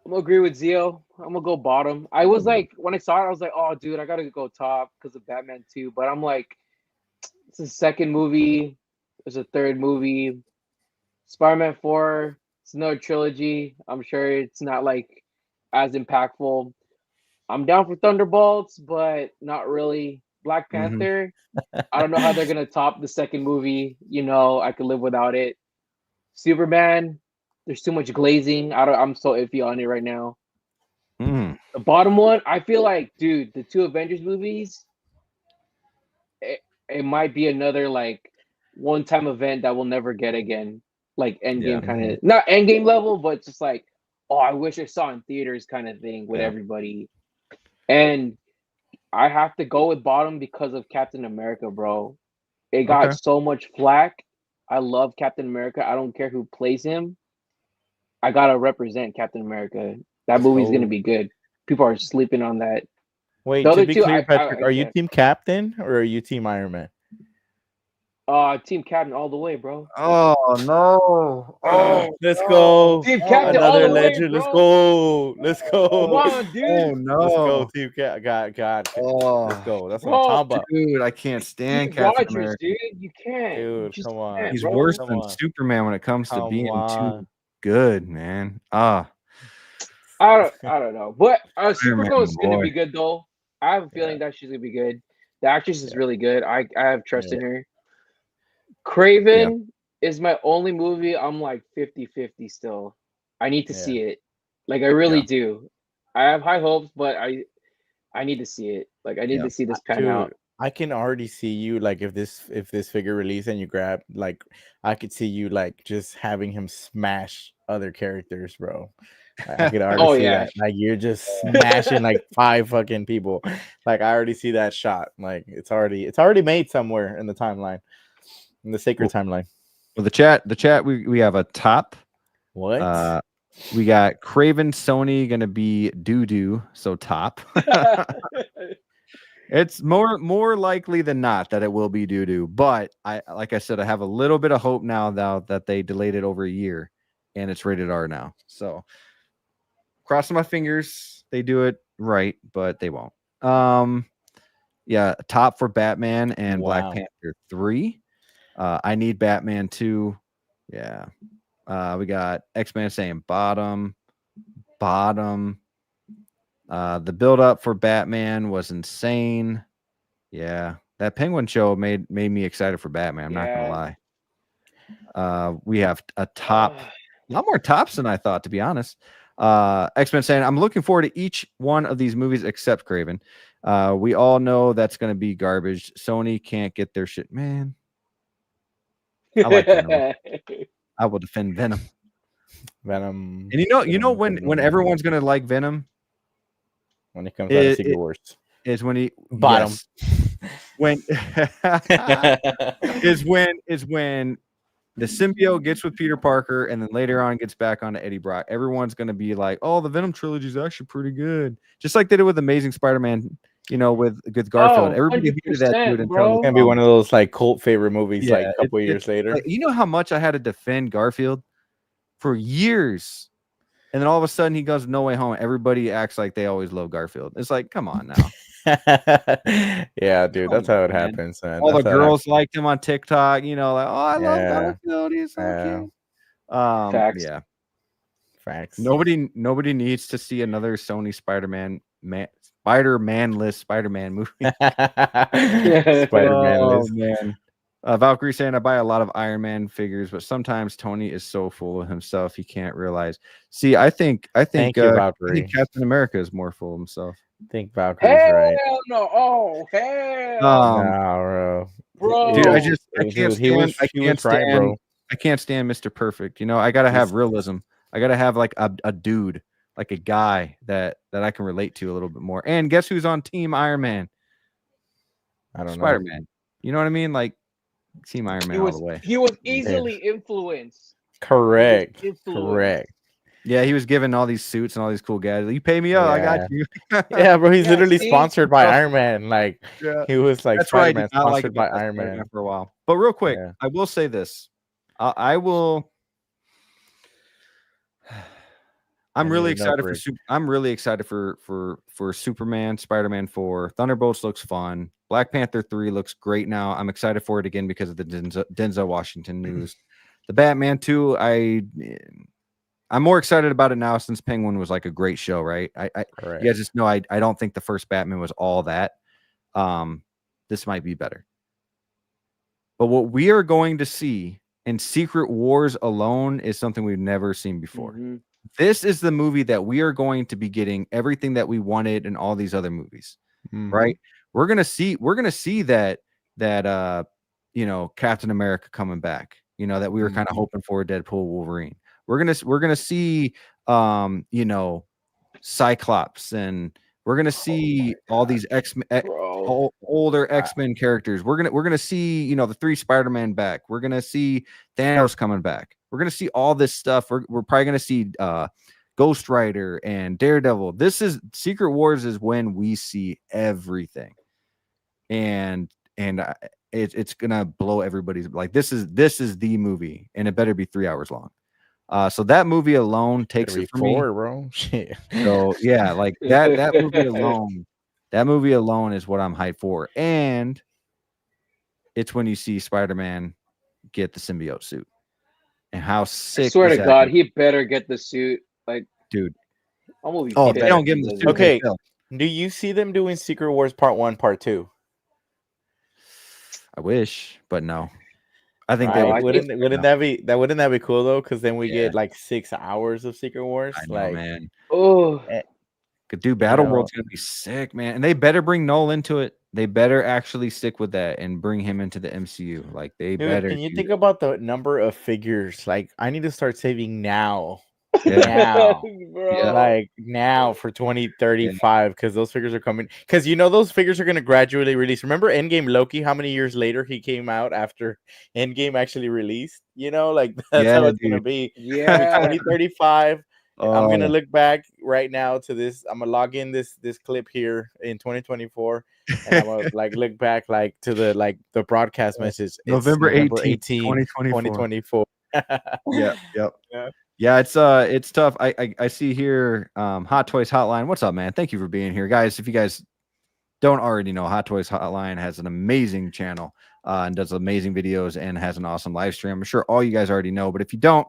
I'm gonna agree with Zio. I'm gonna go bottom. I was like, when I saw it, I was like, oh, dude, I gotta go top because of Batman 2. But I'm like, it's the second movie. There's a third movie. Spider-Man 4. It's another trilogy. I'm sure it's not like as impactful. I'm down for Thunderbolts, but not really. Black Panther. I don't know how they're gonna top the second movie. You know, I could live without it. Superman. There's too much glazing. I'm so iffy on it right now. Mm. The bottom one, I feel like, dude, the two Avengers movies, it might be another like one-time event that we'll never get again. Like Endgame kind of, not Endgame level, but just like, oh, I wish I saw in theaters kind of thing with everybody. And I have to go with bottom because of Captain America, bro. It got so much flack. I love Captain America. I don't care who plays him. I gotta represent Captain America. That movie's gonna be good. People are sleeping on that. Wait, The to other be two, clear, Patrick, are you can't. Team Captain or are you Team Iron Man? Team Captain all the way, bro. Oh no! Oh, Let's go. Team Captain all Another the way, legend. bro. Let's go. Let's go. Come on, dude. Oh no! Let's go, Team Cap. God. Oh, Let's go. That's what Bro, I'm talking about. dude, I can't stand Steve Captain Rogers, America. dude. You can't. You Dude, just come on. can't, He's bro. worse Come than on. Superman when it comes to Come being on. too good, man. I don't know, but Supergirl is gonna boy. be good though. I have a feeling that she's gonna be good. The actress is really good. I have trust in her. Craven is my only movie. I'm like 50-50 still. I need to see it. Like I really do. I have high hopes, but I need to see it. Like I need to see this pan out. I can already see you like if this figure release and you grab like I could see you like just having him smash other characters, bro. I could already see that. Like you're just smashing like 5 fucking people. Like I already see that shot. Like it's already made somewhere in the timeline. In the sacred timeline. Well, the chat we have a top. What? We got Craven Sony gonna be doo-doo, so top. It's more likely than not that it will be doo-doo, but like I said, I have a little bit of hope now that they delayed it over a year and it's rated R now. So crossing my fingers they do it right, but they won't. Yeah, top for Batman and Black Panther 3. I need Batman 2. Yeah. We got X-Men saying bottom. The build up for Batman was insane. Yeah, that Penguin show made me excited for Batman. I'm not gonna lie. We have a lot more tops than I thought, to be honest. X-Men saying I'm looking forward to each one of these movies except Craven. We all know that's gonna be garbage. Sony can't get their shit, man. I like Venom. I will defend Venom. Venom. And you know when everyone's gonna like Venom when it comes out of Secret Wars is when he bottom. When is when the symbiote gets with Peter Parker and then later on gets back onto Eddie Brock. Everyone's gonna be like, "Oh, the Venom trilogy is actually pretty good," just like they did with Amazing Spider-Man. You know, with Garfield, everybody hated that dude until it's gonna be one of those like cult favorite movies. Yeah, like a couple years later. Like, you know how much I had to defend Garfield for years, and then all of a sudden he goes No Way Home. Everybody acts like they always love Garfield. It's like, come on now. Yeah, dude, that's how it happens, man. All the girls liked him on TikTok. You know, like, oh, I love Yeah. Garfield. He's so cute. Facts. Yeah. Facts. Nobody needs to see another Sony Spider-Man-less Spider-Man movie. Spider-Man Oh list. man. Valkyrie saying I buy a lot of Iron Man figures, but sometimes Tony is so full of himself he can't realize. See, I think Thank you, Valkyrie. Captain America is more full of himself. I think Valkyrie's right. Hell no! Oh hell, No, bro. Dude, I Dude, he was right, bro. I can't stand Mr. Perfect. You know, I gotta have realism. I gotta have like a dude, like a guy that I can relate to a little bit more. And guess who's on Team Iron Man? I don't know. Spider-Man. You know what I mean? Like Team Iron Man all the way. He was easily influenced. Correct. Correct. Yeah, he was given all these suits and all these cool guys. You pay me up, I got you. Yeah, bro. He's literally see? sponsored by Iron Man. Like he was like That's why I Spider-Man did not like sponsored by about Iron Spider-Man Man. for a while. But real quick, Yeah. I will say this. I will. I'm really excited for I'm really excited for Superman, Spider-Man 4. Thunderbolts looks fun. Black Panther 3 looks great now. I'm excited for it again because of the Denzel Washington news. The Batman 2, I'm more excited about it now since Penguin was like a great show, right? You guys just know I don't think the first Batman was all that. This might be better. But what we are going to see in Secret Wars alone is something we've never seen before. Mm-hmm. This is the movie that we are going to be getting everything that we wanted in all these other movies, right? We're gonna see that you know, Captain America coming back, you know, that we were kind of hoping for, Deadpool, Wolverine. We're gonna see you know, Cyclops, and we're gonna see all these older X-Men characters. We're gonna see, you know, the 3 Spider-Man back. We're gonna see Thanos coming back. We're gonna see all this stuff. We're probably gonna see Ghost Rider and Daredevil. This is Secret Wars is when we see everything, and it's gonna blow everybody's, like, this is the movie, and it better be 3 hours long. So that movie alone takes it for me, bro. Shit. So yeah, like that movie alone is what I'm hyped for. And it's when you see Spider-Man get the symbiote suit. And how sick. I swear to God, he better get the suit. Like, dude. I'm gonna be if they don't give him the suit. Okay. Do you see them doing Secret Wars Part 1, Part 2? I wish, but no. I think wouldn't that be cool though? Because then we get like 6 hours of Secret Wars. I know, like, man. Oh, dude, Battle World's gonna be sick, man. And they better bring Noel into it. They better actually stick with that and bring him into the MCU. Like, they better. Can you think about the number of figures? Like, I need to start saving now. Now, like now for 2035, because those figures are coming. Because you know those figures are going to gradually release. Remember Endgame Loki? How many years later he came out after Endgame actually released? You know, like that's how it's going to be. Yeah, 2035. I'm gonna look back right now to this. I'm gonna log in this clip here in 2024, and I'm gonna like look back like to the broadcast message. November 18, 2024. Yeah, it's tough. I see here Hot Toys Hotline. What's up, man? Thank you for being here, guys. If you guys don't already know, Hot Toys Hotline has an amazing channel and does amazing videos and has an awesome live stream. I'm sure all you guys already know, but if you don't,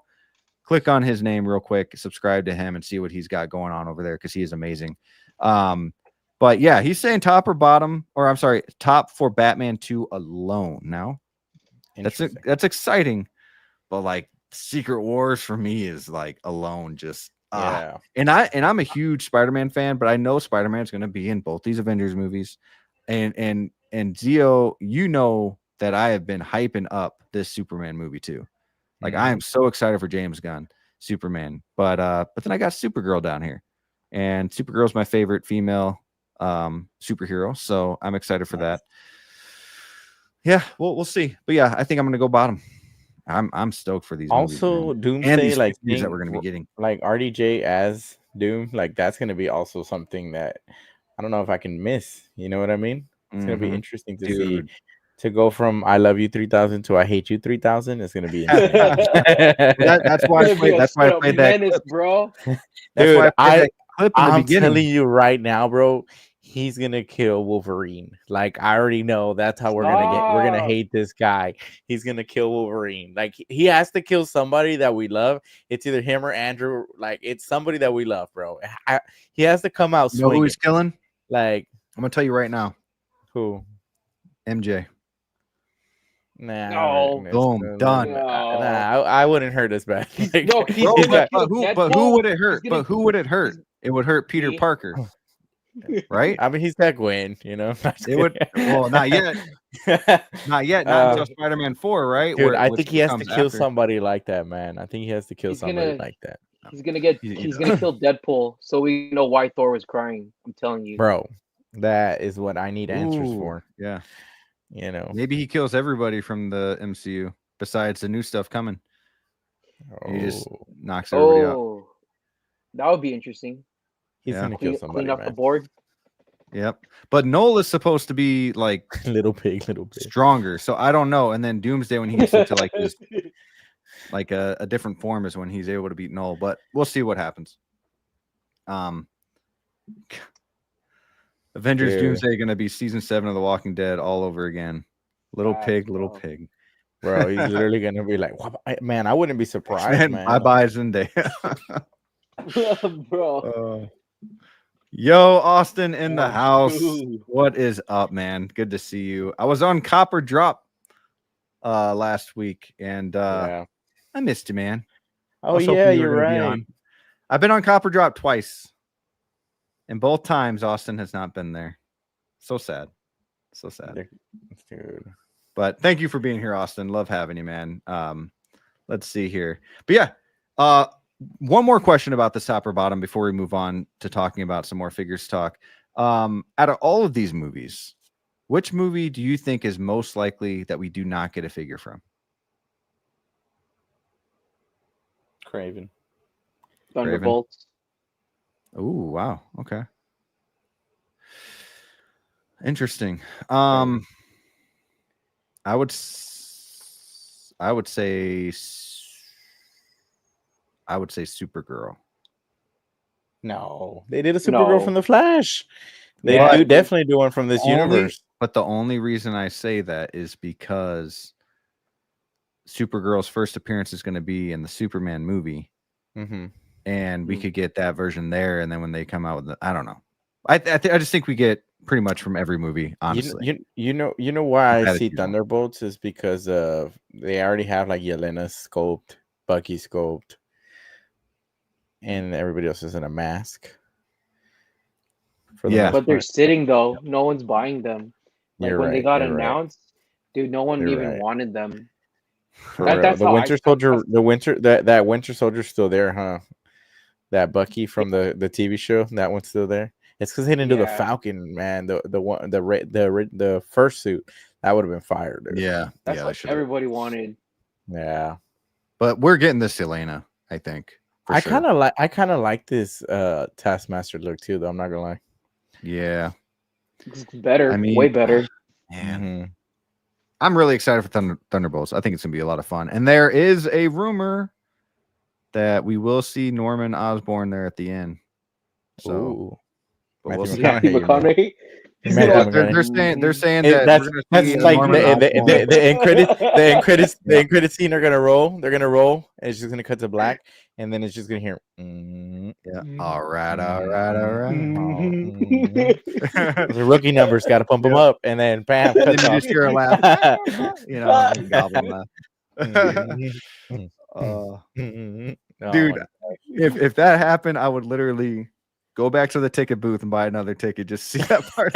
click on his name real quick, subscribe to him, and see what he's got going on over there, because he is amazing. But yeah, he's saying top or bottom, or I'm sorry, top for Batman 2 alone. Now, that's exciting, but like Secret Wars for me is like alone, just And I'm a huge Spider-Man fan, but I know Spider-Man's going to be in both these Avengers movies, and Zio, you know that I have been hyping up this Superman movie too. Like, I am so excited for James Gunn Superman, but then I got Supergirl down here, and Supergirl's my favorite female superhero, so I'm excited for that. Yeah, we'll see, but yeah, I think I'm gonna go bottom. I'm stoked for these. Also, movies, Doomsday, like things that we're gonna be getting, like RDJ as Doom, like that's gonna be also something that I don't know if I can miss. You know what I mean? It's gonna be interesting to see. To go from I love you 3000 to I hate you 3000 is going to be insane. That's why I played. That's why I played that clip, bro. That's why I played that clip in the I'm beginning. telling you right now, bro. he's gonna kill Wolverine. Like I already know that's how we're gonna Stop. hate this guy. He's gonna kill Wolverine. Like he has to kill somebody that we love. It's either him or Andrew. Like it's somebody that we love, bro. He has to come out You know who swinging. he's killing? Like I'm gonna tell you right now. who? MJ. Nah, No. Boom, done. No. I wouldn't hurt as bad. Like, No, he's Bro, gonna but kill who Deadpool. would it hurt? He's gonna- But who would it hurt? It would hurt Peter Me. Parker, right? I mean, he's that Gwen, you know. It would. Well, not yet. Not yet. Not until Spider-Man 4, right? Dude, I which think he has to comes kill after. somebody like that, man. I think he has to kill He's somebody gonna- like that, He's gonna kill Deadpool, so we know why Thor was crying. I'm telling you. bro. That is what I need answers Ooh, for. Yeah. You know, Maybe he kills everybody from the MCU besides the new stuff coming. He just Oh, knocks everybody out. Oh, that would be interesting. he's Yeah. gonna kill Clean somebody, up the man. board. Yep. But Noel is supposed to be like little pig. stronger, so I don't know. And then Doomsday, when he gets into like his like a different form, is when he's able to beat Noel. But we'll see what happens. Avengers Dude. Doomsday going to be season 7 of The Walking Dead all over again. Little Facts, pig, little bro. pig. Bro, he's literally gonna be like, "What- man, I wouldn't be surprised, man. Bye bye Zendaya. Bro. Yo, Austin in the house. dude. What is up, man? Good to see you. I was on Copper Drop last week, and Yeah. I missed you, man. I Oh was hoping yeah, you were you're gonna be right. on. I've been on Copper Drop twice, and both times Austin has not been there. So sad. So sad. Dude. But thank you for being here, Austin. Love having you, man. Let's see here. But yeah, one more question about the top or bottom before we move on to talking about some more figures talk. Out of all of these movies, which movie do you think is most likely that we do not get a figure from? Craven. Thunderbolts. Oh, wow. Okay. Interesting. I would say Supergirl. No, they did a Supergirl No. from the Flash. They What? do definitely do one from this universe. But the only reason I say that is because Supergirl's first appearance is going to be in the Superman movie, Mm-hmm. and we could get that version there. And then when they come out with I don't know. I just think we get pretty much from every movie. Honestly, You know why I Had it see too long. Thunderbolts is because of they already have like Yelena scoped, Bucky scoped, and everybody else is in a mask. For the Yeah. most But they're part. sitting though. No one's buying them. Like You're when they right, got you're right. announced, dude, no one You're even right. wanted them. For That- real. that's The how Winter I- Soldier, that Winter Soldier's still there, huh? That Bucky from the TV show, that one's still there. It's because they didn't do the Yeah. Falcon, man. The first suit that would have been fired. Dude. yeah, That's yeah, what everybody wanted. Yeah. but we're getting this Elena, I think. for I sure. kind of like this Taskmaster look too, though. I'm not gonna lie. Yeah, It's better, I mean, way better. man. Mhm. I'm really excited for Thunderbolts. I think it's gonna be a lot of fun. And there is a rumor that we will see Norman Osborn there at the end. So, Ooh. but we'll Matthew see. Matthew McConaughey, you mean. McConaughey. He's Man, gonna- They're saying It- that that's we're gonna that's see like Norman Osborn. the end credits the end credit scene are gonna roll. They're gonna roll, and it's just gonna cut to black, and then it's just gonna hear. Yeah. All right. All right. All right. The rookie numbers got to pump them up, and then bam, And then cuts you off. just hear a laugh. You know, goblin laugh. Dude, if that happened, I would literally go back to the ticket booth and buy another ticket. Just see that part.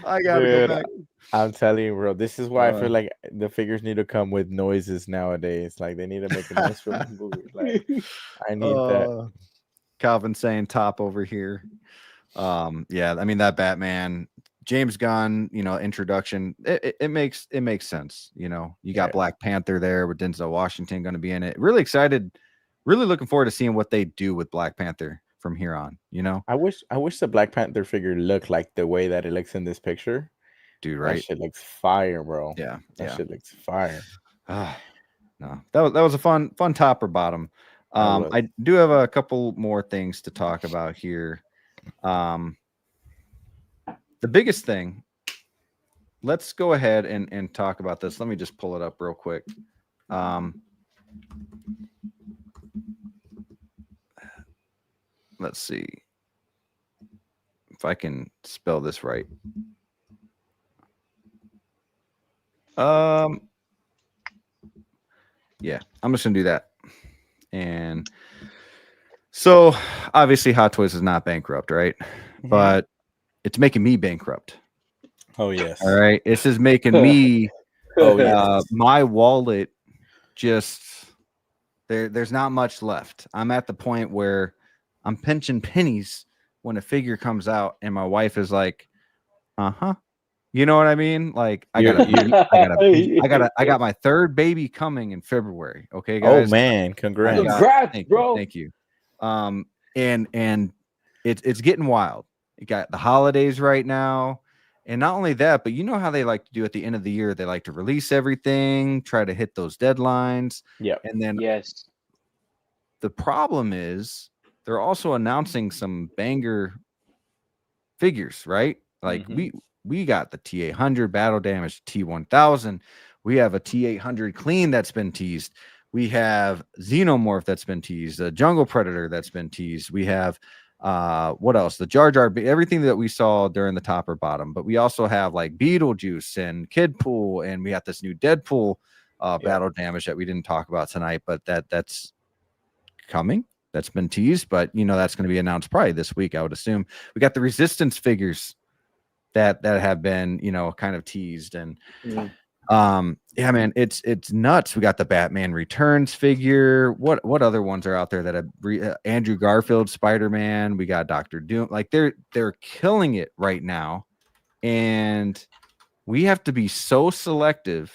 I gotta go Dude, back. I'm telling you, bro. This is why I Uh, feel like the figures need to come with noises nowadays. Like they need to make a noise for the movie. Like I need that. Calvin saying top over here. Yeah, I mean that Batman, James Gunn, introduction. It makes sense. You got Yeah. Black Panther there with Denzel Washington going to be in it. Really excited. Really looking forward to seeing what they do with Black Panther from here on. I wish the Black Panther figure looked like the way that it looks in this picture. Dude, That right? shit looks fire, bro. Yeah, That yeah. shit looks fire. No, that was a fun top or bottom. That was. I do have a couple more things to talk about here. The biggest thing, let's go ahead and talk about this. Let me just pull it up real quick. Let's see if I can spell this right. Yeah, I'm just gonna do that. And so obviously Hot Toys is not bankrupt, right? But it's making me bankrupt. Oh yes. All right. This is making me my wallet just there's not much left. I'm at the point where I'm pinching pennies when a figure comes out and my wife is like, uh-huh. You know what I mean? Like I got my third baby coming in February. Okay, guys. Oh man, congrats. Congrats, bro. Thank you. And it's getting wild. You got the holidays right now. And not only that, but you know how they like to do at the end of the year, they like to release everything, try to hit those deadlines. Yeah. And then Yes, the problem is they're also announcing some banger figures, right? Like we got the T800 battle damage T1000. We have a T800 clean that's been teased. We have Xenomorph that's been teased, a Jungle Predator that's been teased. We have what else? The Jar Jar, everything that we saw during the top or bottom. But we also have like Beetlejuice and Kidpool, and we got this new Deadpool battle damage that we didn't talk about tonight, but that's coming. That's been teased, but you know that's going to be announced probably this week, I would assume. We got the Resistance figures that have been, you know, kind of teased, and yeah, man, it's nuts. We got the Batman Returns figure. What other ones are out there that have Andrew Garfield Spider-Man? We got Dr. Doom. Like they're killing it right now, and we have to be so selective,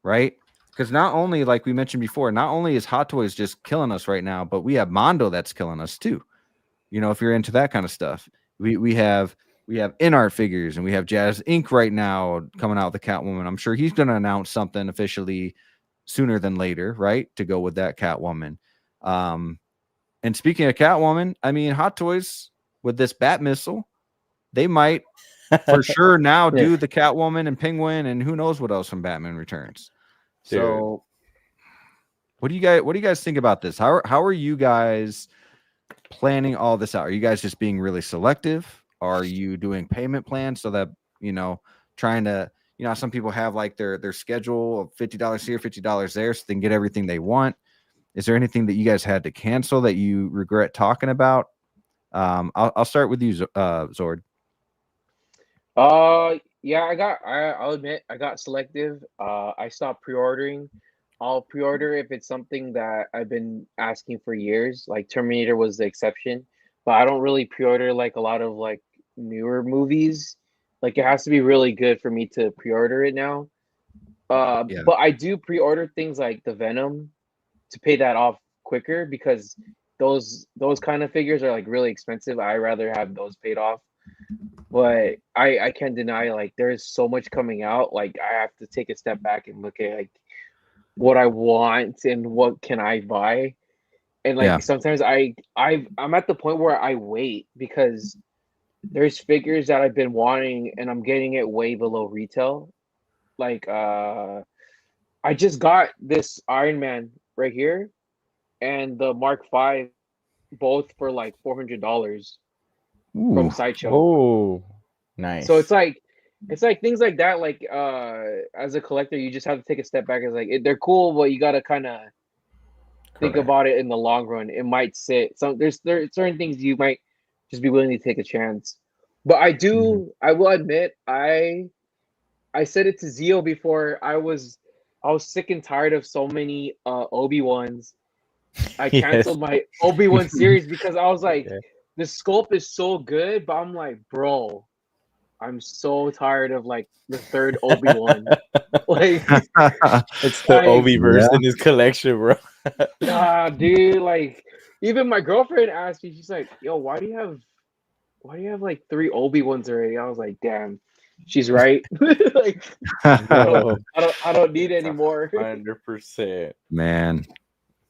right? Because not only, like we mentioned before, not only is Hot Toys just killing us right now, but we have Mondo that's killing us too. You know, if you're into that kind of stuff, we have in-art figures, and we have Jazz Inc. right now coming out with the Catwoman. I'm sure he's going to announce something officially sooner than later, right, to go with that Catwoman. And speaking of Catwoman, I mean, Hot Toys with this Bat Missile, they might for sure now do the Catwoman and Penguin and who knows what else from Batman Returns. So what do you guys think about this? How are you guys planning all this out? Are you guys just being really selective? Are you doing payment plans so that, you know, trying to, you know, some people have like their schedule of $50 here, $50 there, so they can get everything they want. Is there anything that you guys had to cancel that you regret talking about? I'll start with you, Zord. Yeah, I'll admit I got selective. I stopped pre-ordering. I'll pre-order if it's something that I've been asking for years. Like Terminator was the exception, but I don't really pre-order like a lot of like newer movies. Like it has to be really good for me to pre-order it now. But I do pre-order things like the Venom to pay that off quicker, because those kind of figures are like really expensive. I rather have those paid off. But I can't deny, like, there's so much coming out. Like I have to take a step back and look at like what I want and what can I buy. And like sometimes I'm at the point where I wait, because there's figures that I've been wanting and I'm getting it way below retail. Like I just got this Iron Man right here and the Mark V both for like $400 from Sideshow. Oh, nice. So it's like things like that. Like as a collector, you just have to take a step back. It's like they're cool, but you gotta kind of think about it in the long run. It might sit. There's certain things you might just be willing to take a chance. But I will admit, I said it to Zio before. I was sick and tired of so many Obi-Wans. I canceled my Obi-Wan series because I was like, the sculpt is so good, but I'm like, bro, I'm so tired of like the third Obi-Wan. Like it's the Obi-verse in his collection, bro. Nah, dude, like even my girlfriend asked me, she's like, yo, why do you have like 3 Obi-Wans already? I was like, damn, she's right. Like I don't need any more. 100%. Man.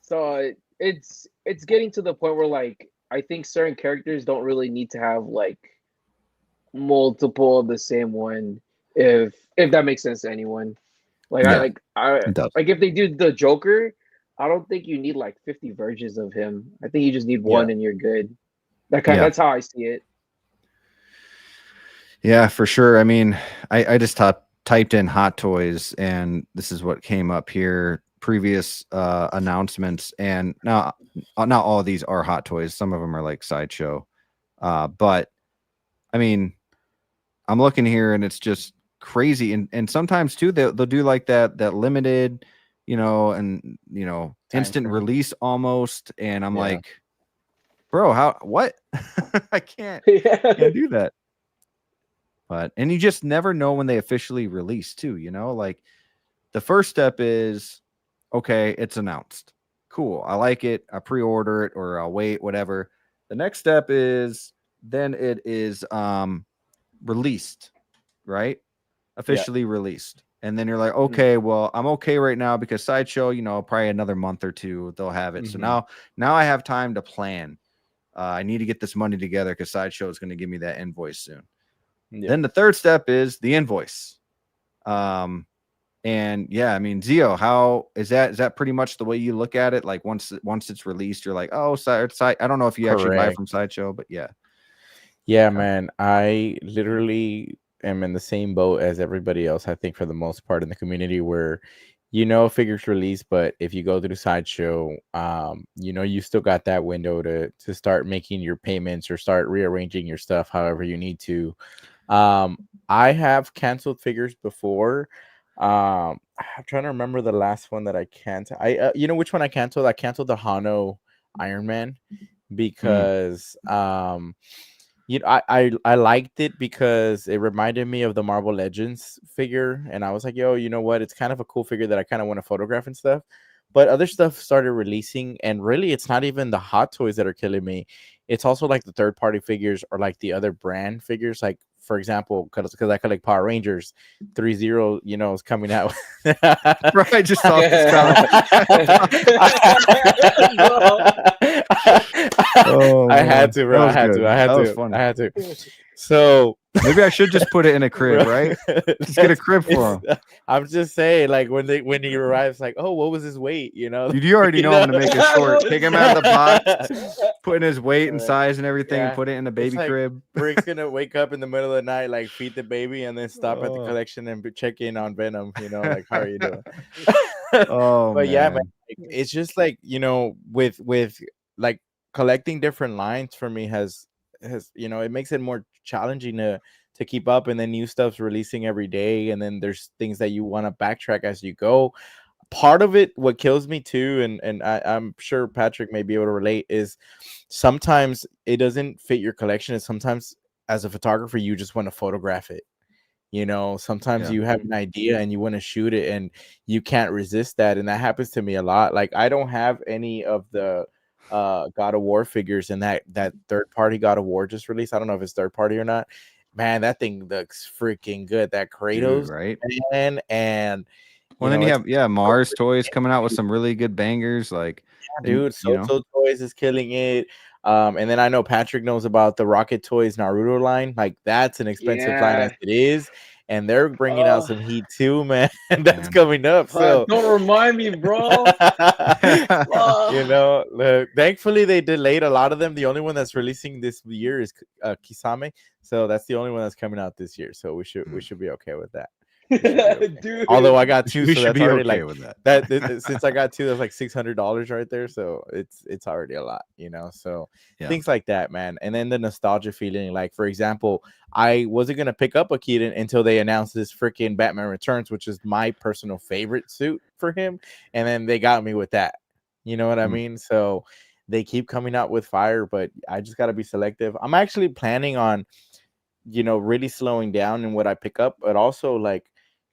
So it's getting to the point where like I think certain characters don't really need to have like multiple of the same one, if that makes sense to anyone. Like Yeah, I it does. like if they do the Joker, I don't think you need like 50 versions of him. I think you just need one Yeah. and you're good. Yeah. That's how I see it. Yeah, for sure. I mean, I just typed in hot toys, and this is what came up here. Previous announcements, and now not all of these are hot toys. Some of them are like Sideshow. But I mean, I'm looking here, and it's just crazy. And sometimes too, they'll do like that limited, and instant frame. release almost. And I'm Yeah. like, bro, what? I can't Yeah. do that. And you just never know when they officially release too, like the first step is, okay, it's announced. Cool. I like it. I pre-order it, or I'll wait, whatever. The next step is then it is released, right? Officially released. And then you're like, okay, well, I'm okay right now because Sideshow, probably another month or two they'll have it. So now I have time to plan. I need to get this money together because Sideshow is going to give me that invoice soon. Then the third step is the invoice. And yeah, I mean, Zio, how is that pretty much the way you look at it? Like once it's released, you're like, oh, I don't know if you actually buy from Sideshow, but yeah. Yeah, man. I literally am in the same boat as everybody else, I think, for the most part in the community, where figures release, but if you go through Sideshow, you still got that window to start making your payments or start rearranging your stuff however you need to. I have canceled figures before. I'm trying to remember the last one that I canceled. Which one I canceled? I canceled the Hano Iron Man because I liked it because it reminded me of the Marvel Legends figure, and I was like, yo, you know what? It's kind of a cool figure that I kind of want to photograph and stuff. But other stuff started releasing, and really, it's not even the hot toys that are killing me. It's also like the third-party figures or like the other brand figures. Like, for example, because I collect Power Rangers, 3-0, is coming out. Right, just saw this I had to, bro. I had to. So maybe I should just put it in a crib, right? Just get a crib for him. I'm just saying, like when he arrives, like, oh, what was his weight? You already know I'm gonna make it short. Take him out of the box, put in his weight and size and everything, and put it in a baby crib. Brick's gonna wake up in the middle of the night, like feed the baby, and then stop at the collection and check in on Venom. Like, how are you doing? But yeah, man, it's just like with like collecting different lines for me has it makes it more challenging to keep up, and then new stuff's releasing every day, and then there's things that you want to backtrack as you go. Part of it, what kills me too, and I'm sure Patrick may be able to relate, is sometimes it doesn't fit your collection, and sometimes as a photographer you just want to photograph it. Sometimes you have an idea and you want to shoot it and you can't resist that, and that happens to me a lot. Like, I don't have any of the God of War figures, and that third party God of War just released. I don't know if it's third party or not. Man, that thing looks freaking good. That Kratos, dude, right? And then you have Mars Toys coming out with some really good bangers. Like, dude, Soto Toys is killing it. And then I know Patrick knows about the Rocket Toys Naruto line. Like, that's an expensive line as it is. And they're bringing out some heat too, man. That's coming up. So don't remind me, bro. Thankfully they delayed a lot of them. The only one that's releasing this year is Kisame. So that's the only one that's coming out this year. So we should be okay with that. Dude. Although I got two, so that's already okay like with that. Since I got two, that's like $600 right there. So it's already a lot, So things like that, man. And then the nostalgia feeling. Like, for example, I wasn't gonna pick up a Keaton until they announced this freaking Batman Returns, which is my personal favorite suit for him. And then they got me with that. You know what I mean? So they keep coming out with fire, but I just gotta be selective. I'm actually planning on, really slowing down in what I pick up, but also like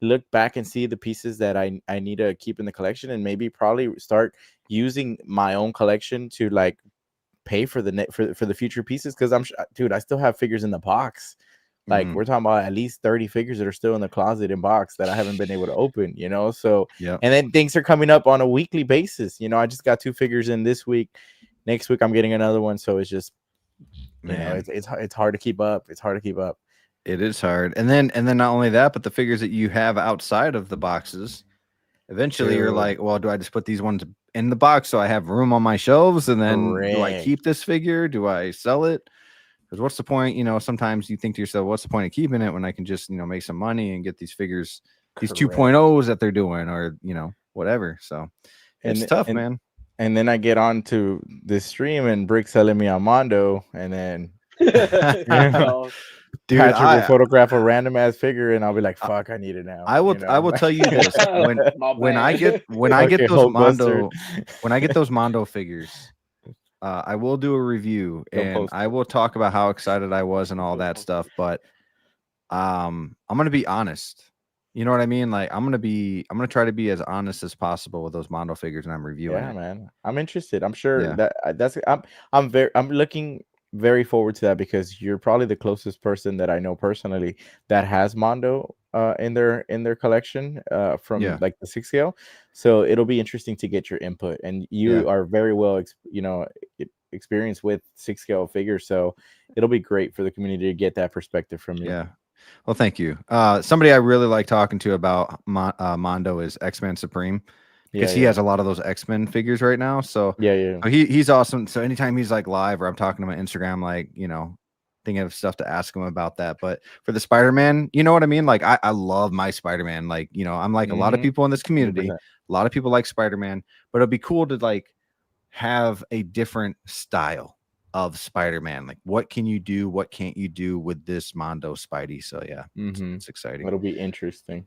look back and see the pieces that I need to keep in the collection, and maybe probably start using my own collection to like pay for the future pieces. Because dude, I still have figures in the box. Like, we're talking about at least 30 figures that are still in the closet in box that I haven't been able to open, So and then things are coming up on a weekly basis. I just got 2 figures in this week. Next week I'm getting another one, so it's just Man. it's hard to keep up. It's hard to keep up. It is hard. And then not only that, but the figures that you have outside of the boxes, eventually you're Dude. like, well, do I just put these ones in the box so I have room on my shelves? And then do I Correct. keep this figure? Do I sell it? Because what's the point? You know, sometimes you think to yourself, what's the point of keeping it when I can just, you know, make some money and get these figures, these Correct. 2.0s that they're doing, or, you know, whatever. So it's tough, man. And then I get on to this stream and Brick selling me a Mondo, and then Dude, Patrick will photograph a random ass figure, and I'll be like, "Fuck, I need it now." I will tell you this: when I get those Mondo figures, I will do a review and I will talk about how excited I was and all that stuff. But I'm gonna be honest. You know what I mean? Like I'm gonna try to be as honest as possible with those Mondo figures when I'm reviewing. Yeah, man, I'm interested. I'm sure I'm looking very forward to that, because you're probably the closest person that I know personally that has Mondo in their collection from like the 6 scale. So it'll be interesting to get your input, and you are very well experienced with 6 scale figures, so it'll be great for the community to get that perspective from you. Yeah. Well, thank you. Somebody I really like talking to about Mondo is X-Men Supreme, because he has a lot of those X-Men figures right now. So he's awesome. So anytime he's like live, or I'm talking to him on Instagram, like, you know, thinking of stuff to ask him about that. But for the Spider-Man, you know what I mean? Like I love my Spider-Man. Like, you know, I'm like a lot of people in this community. 100%. A lot of people like Spider-Man, but it'd be cool to like have a different style of Spider-Man. Like, what can you do? What can't you do with this Mondo Spidey? So yeah, it's exciting. It'll be interesting.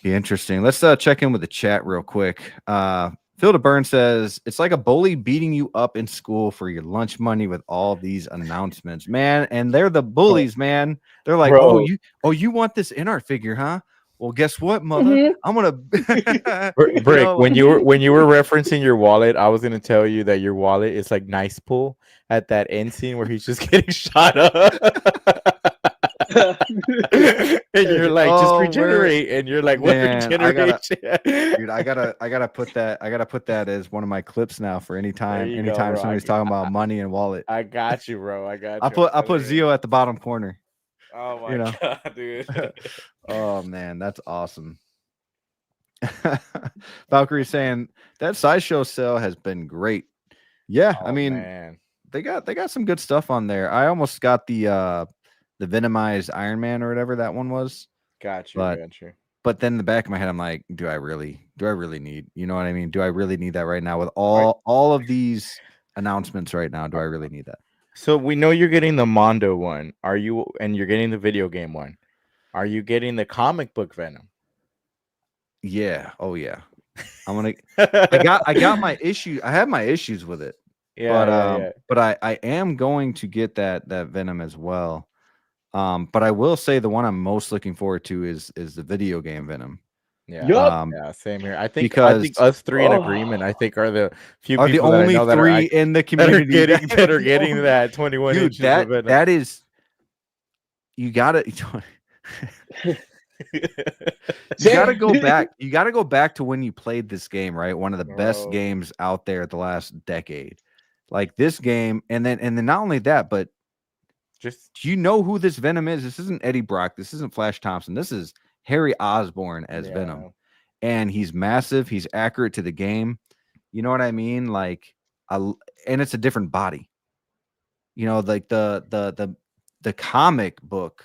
Let's check in with the chat real quick. Phil DeBurn says it's like a bully beating you up in school for your lunch money with all these announcements, man. And they're the bullies, man. They're like, Bro. you want this in our figure, huh? Well, guess what, mother? I'm gonna Brick. You know, when you were referencing your wallet, I was gonna tell you that your wallet is like Nice Pool at that end scene where he's just getting shot up. And you're like, just regenerate, and you're like, what regeneration? I gotta put that as one of my clips now for anytime somebody's talking about money and wallet. I got you, bro. I got you. I'll put Zio at the bottom corner. Oh my god, dude. Oh man, that's awesome. Valkyrie saying that sideshow sale has been great. Yeah, I mean, man. they got some good stuff on there. I almost got the Venomized Iron Man or whatever that one was. Got you. But then in the back of my head, I'm like, do I really need? You know what I mean? Do I really need that right now with all of these announcements right now? Do I really need that? So we know you're getting the Mondo one. And you're getting the video game one. Are you getting the comic book Venom? Yeah. Oh yeah. I'm gonna. I got my issue. I have my issues with it. Yeah. But I am going to get that Venom as well. But I will say the one I'm most looking forward to is the video game Venom. Yeah. Yeah. Same here. I think us three in agreement. I think are the few are people the only that three in the community that are getting that 21 Dude, inches of Venom. That is. You gotta. You gotta go back. You gotta go back to when you played this game, right? One of the best games out there the last decade. Like this game, and then not only that, but just do you know who this Venom is? This isn't Eddie Brock. This isn't Flash Thompson. This is Harry Osborn as Venom, and he's massive. He's accurate to the game. You know what I mean? Like, and it's a different body. You know, like the comic book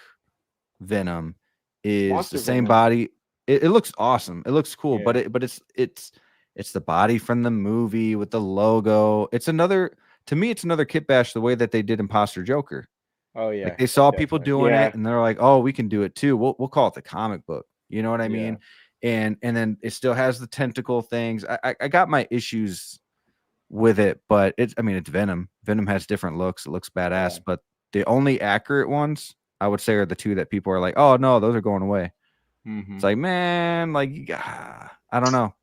Venom is Monster the same Venom. Body. It looks awesome. It looks cool, but it's the body from the movie with the logo. It's another kit bash the way that they did Imposter Joker. Oh yeah, like they saw people doing it and they're like, oh, we can do it too. We'll call it the comic book. You know what I mean? And then it still has the tentacle things. I got my issues with it, but it's Venom. Venom has different looks. It looks badass, but the only accurate ones I would say are the two that people are like, oh no, those are going away. It's like, man, like I don't know,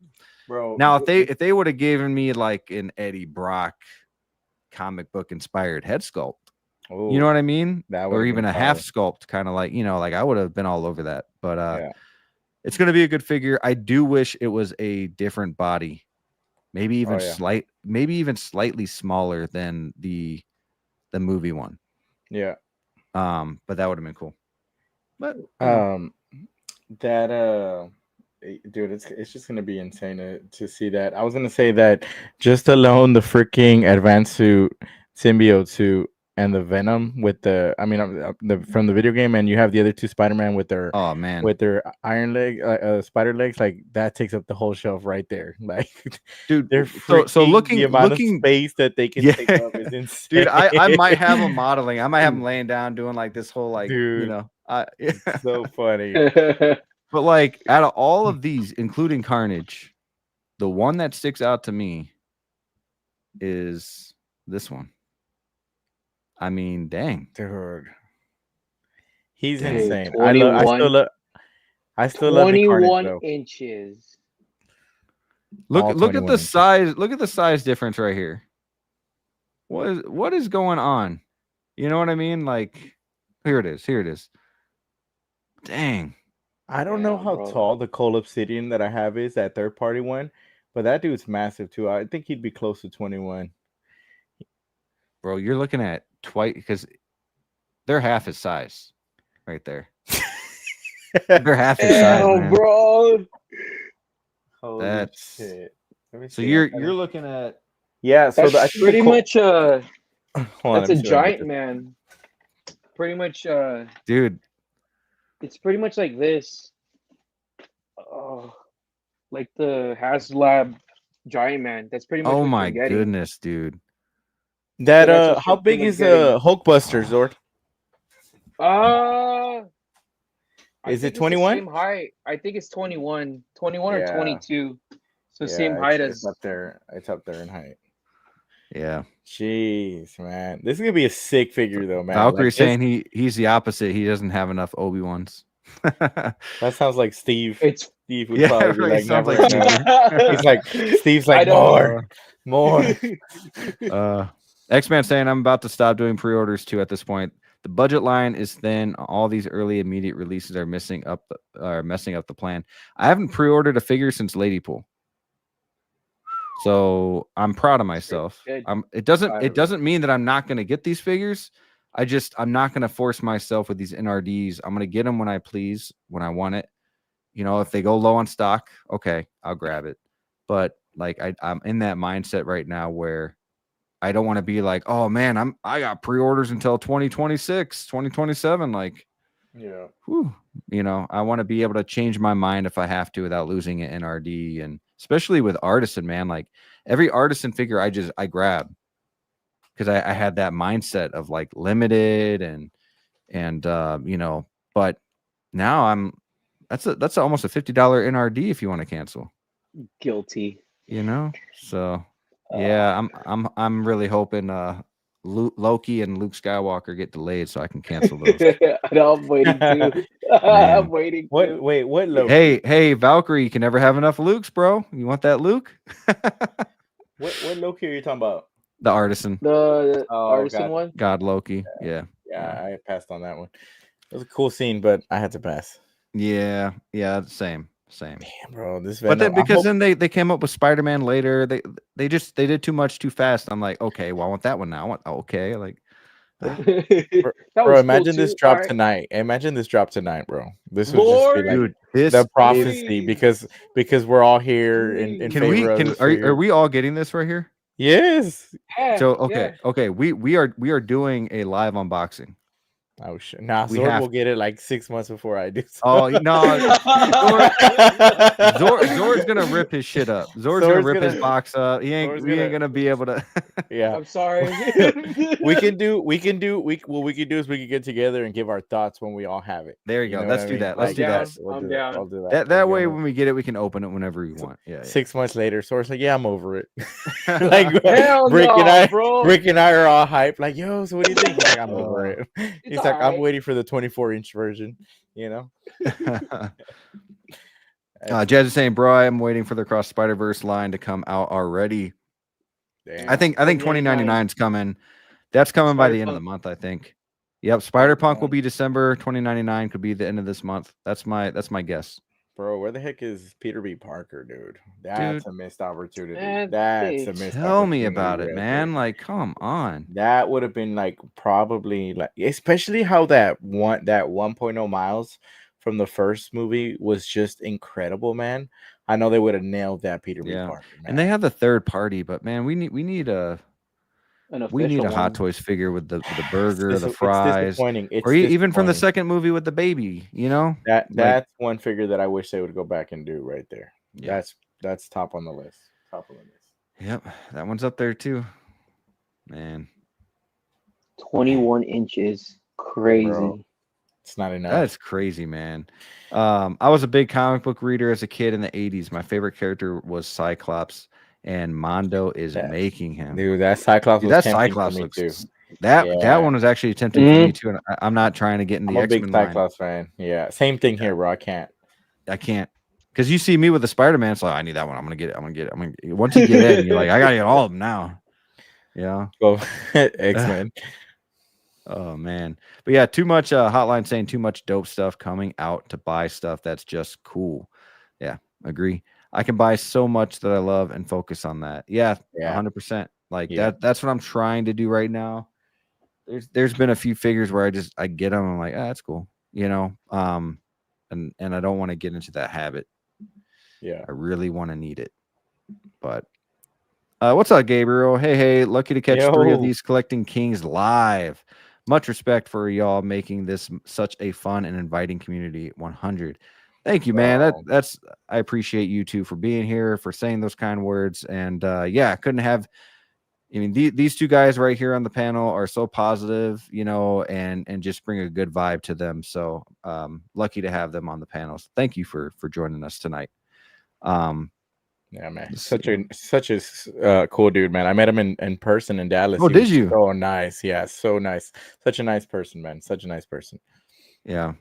bro. Now if they would have given me like an Eddie Brock comic book inspired head sculpt, you know what I mean, or even a half sculpt, kind of like, you know, like I would have been all over that. But it's gonna be a good figure. I do wish it was a different body Maybe even yeah. maybe even slightly smaller than the movie one. Yeah. But that would have been cool. But you know. That dude, it's just gonna be insane to see that. I was gonna say that just alone the freaking advanced suit, symbiote suit, and the Venom with the from the video game, and you have the other two Spider-Man Oh man, with their iron leg spider legs, like that takes up the whole shelf right there. Like dude. they're So freaking the amount of looking, space that they can yeah, take up is insane. dude. I might have them modeling. I might have them laying down doing like this whole like Dude, it's so funny. But like out of all of these, including Carnage, the one that sticks out to me is this one. I mean, dang, Dude. He's Dang. insane. 21 I still love the Carnage 21 though. inches. look All at 21 the inches. size. Look at the size difference right here. What is going on? You know what I mean? Like, here it is. Here it is. Dang. I don't know Yeah, how bro. tall the Cole Obsidian that I have is, that third party one, but that dude's massive too. I think he'd be close to 21. Bro, you're looking at twice because they're half his size right there. They're half his size, Damn, man. bro. Holy That's shit. Let me so see. you're looking at Yeah, so That's I think pretty much Hold on, that's let a me see if I can get giant this. man. Pretty much dude. it's pretty much like this. Oh, like the HasLab giant man. That's pretty much Oh what my you're getting. goodness, dude. That So that's what how you're big pretty is much getting. Hulkbuster, Zord? I Is think it it's the 21? same height. I think it's 21 or Yeah. 22. So same Yeah, height it's as up there. It's up there in height. Yeah. Jeez, man. This is gonna be a sick figure though, man. Valkyrie's Like, saying he's the opposite. He doesn't have enough Obi-Wans. that sounds like Steve. it's Steve would Yeah, probably be right, like, sounds never like enough. He's like, Steve's I like, don't more. X-Man saying I'm about to stop doing pre-orders too at this point. The budget line is thin. All these early immediate releases are messing up the plan. I haven't pre-ordered a figure since Ladypool. So I'm proud of myself. Good. It doesn't mean that I'm not going to get these figures. I'm not going to force myself with these NRDs. I'm going to get them when I please, when I want it. You know, if they go low on stock, okay, I'll grab it. But like I'm in that mindset right now where I don't want to be like, oh man, I got pre-orders until 2026, 2027. Like, Yeah. whew, you know, I want to be able to change my mind if I have to without losing an NRD. And especially with Artisan, man, like every Artisan figure I grab because I had that mindset of like limited and you know, but now that's almost a $50 NRD if you want to cancel. guilty. You know, so yeah, I'm really hoping Loki and Luke Skywalker get delayed so I can cancel those. No, I'm waiting too. I'm waiting too. What Loki? Hey, Valkyrie, you can never have enough Lukes, bro. You want that Luke? What Loki are you talking about? The Artisan. The Oh, Artisan God. one? God Loki. Yeah. Yeah, I passed on that one. It was a cool scene, but I had to pass. Yeah, same. Damn, bro, this But Venom, then they came up with Spider-Man later. They did too much too fast. I'm like, okay, well, I want that one now. Okay, like bro, imagine this drop tonight. Imagine this drop tonight, bro. This would just be like dude, this the prophecy because we're all here in favor of this figure. are we all getting this right here? Yes. Yeah, So yeah. okay, we are doing a live unboxing. Oh shit! Nah, We Zord will get it like 6 months before I do. So. Oh no, Zord's gonna rip his shit up. Zord's gonna rip his box up. We ain't gonna be able to. Yeah, I'm sorry. we can do what we can do is we can get together and give our thoughts when we all have it. There you go. Let's do that. Let's do that. I'm down. I'll do that. That way, when we get it, we can open it whenever we want. Yeah. 6 months later, Zord's like, yeah, I'm over it. Like Hell Brick no, and I, bro. Brick and I are all hyped. Like, yo, so what do you think? He's like, I'm over it. He's like, I'm alright. waiting for the 24-inch version. You know. Jazz is saying, bro, I'm waiting for the Cross Spider-Verse line to come out already. Damn. I think 2099 is coming. That's coming by the end of the month, I think. Yep, Spider-Punk will be December. 2099 could be the end of this month. That's my guess. Bro, where the heck is Peter B. Parker, dude? That's Dude, a missed opportunity. Eh, That's they- a missed tell me opportunity about it, right man. there. Like, come on. That would have been like probably like, especially how that 1.0 miles from the first movie was just incredible, man. I know they would have nailed that Peter B. Yeah. Parker, man. And they have the third party, but man, we need a an official we need a one. Hot Toys figure with the burger, the It's fries, disappointing. It's or even from the disappointing. second movie with the baby. You know, That's one figure that I wish they would go back and do right there. Yeah. That's top on the list. Top on the list. Yep, that one's up there too. Man, 21 inches. Crazy. Bro. It's not enough. that's crazy, man. I was a big comic book reader as a kid in the 80s. My favorite character was Cyclops, and Mondo is making him. Dude, that Cyclops Dude, was that tempting Cyclops for me looks too. that Yeah. one was actually tempting for me too. And I'm not trying to get in I'm the a big X-Men line. Cyclops fan. Yeah, same thing here, bro. I can't. I can't, because you see me with the Spider-Man. It's like, I need that one. I'm gonna get it. I'm gonna get it. Once you get in, you're like, I gotta get all of them now. Yeah. Go X-Men. Oh man, but yeah, too much hotline saying too much dope stuff coming out to buy stuff that's just cool. Yeah, agree. I can buy so much that I love and focus on that. Yeah, 100%. Like that's what I'm trying to do right now. There's been a few figures where I get them. I'm like, that's cool, you know. And I don't want to get into that habit. Yeah, I really want to need it. But what's up, Gabriel? Hey, lucky to catch 3 of these Collecting Kings live. Much respect for y'all making this such a fun and inviting community. 100. Thank you, man. That's I appreciate you too for being here, for saying those kind words. And yeah, couldn't have. I mean, these two guys right here on the panel are so positive, you know, and just bring a good vibe to them. So lucky to have them on the panels. Thank you for joining us tonight. Yeah, man, such a cool dude, man. I met him in person in Dallas. Oh, did you? So nice, yeah, so nice. Such a nice person, man. Such a nice person. Yeah,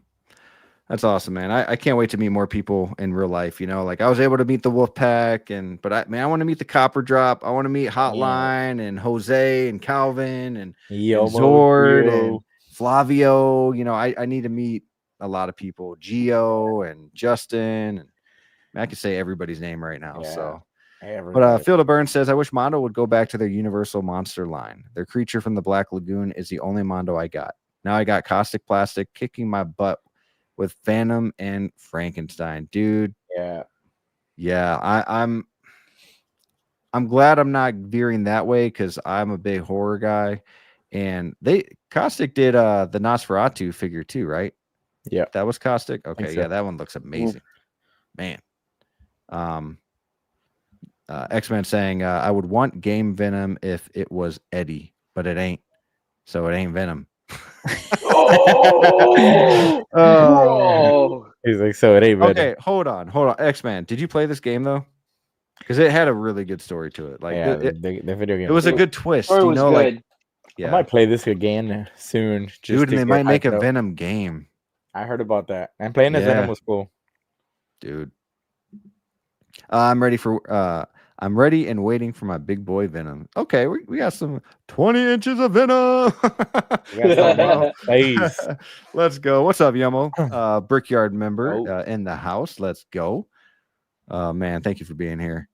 that's awesome, man. I can't wait to meet more people in real life. You know, like I was able to meet the Wolfpack, but I want to meet the Copper Drop. I want to meet Hotline and Jose and Calvin and Zord and Flavio. You know, I need to meet a lot of people. Gio and Justin and. I could say everybody's name right now. So, but Field of Burn says, I wish Mondo would go back to their Universal monster line. Their creature from the Black Lagoon is the only Mondo I got. Now I got Caustic Plastic kicking my butt with Phantom and Frankenstein, dude. Yeah. I'm glad I'm not veering that way because I'm a big horror guy. And Caustic did the Nosferatu figure too, right? Yeah, that was Caustic. Okay, so. yeah, that one looks amazing, man. X-Men saying I would want Game Venom if it was Eddie, but it ain't, so it ain't Venom. He's like, so it ain't Venom. Okay, hold on, X-Men, did you play this game though? Because it had a really good story to it. Like the video game, it was a good twist, you know. Like, I might play this again soon, dude, and they might make a Venom game. I heard about that, and playing as Venom was cool, dude. I'm ready and waiting for my big boy Venom. Okay, we got some 20 inches of Venom. Let's go. What's up, Yummo? Brickyard member in the house. Let's go. Man, thank you for being here.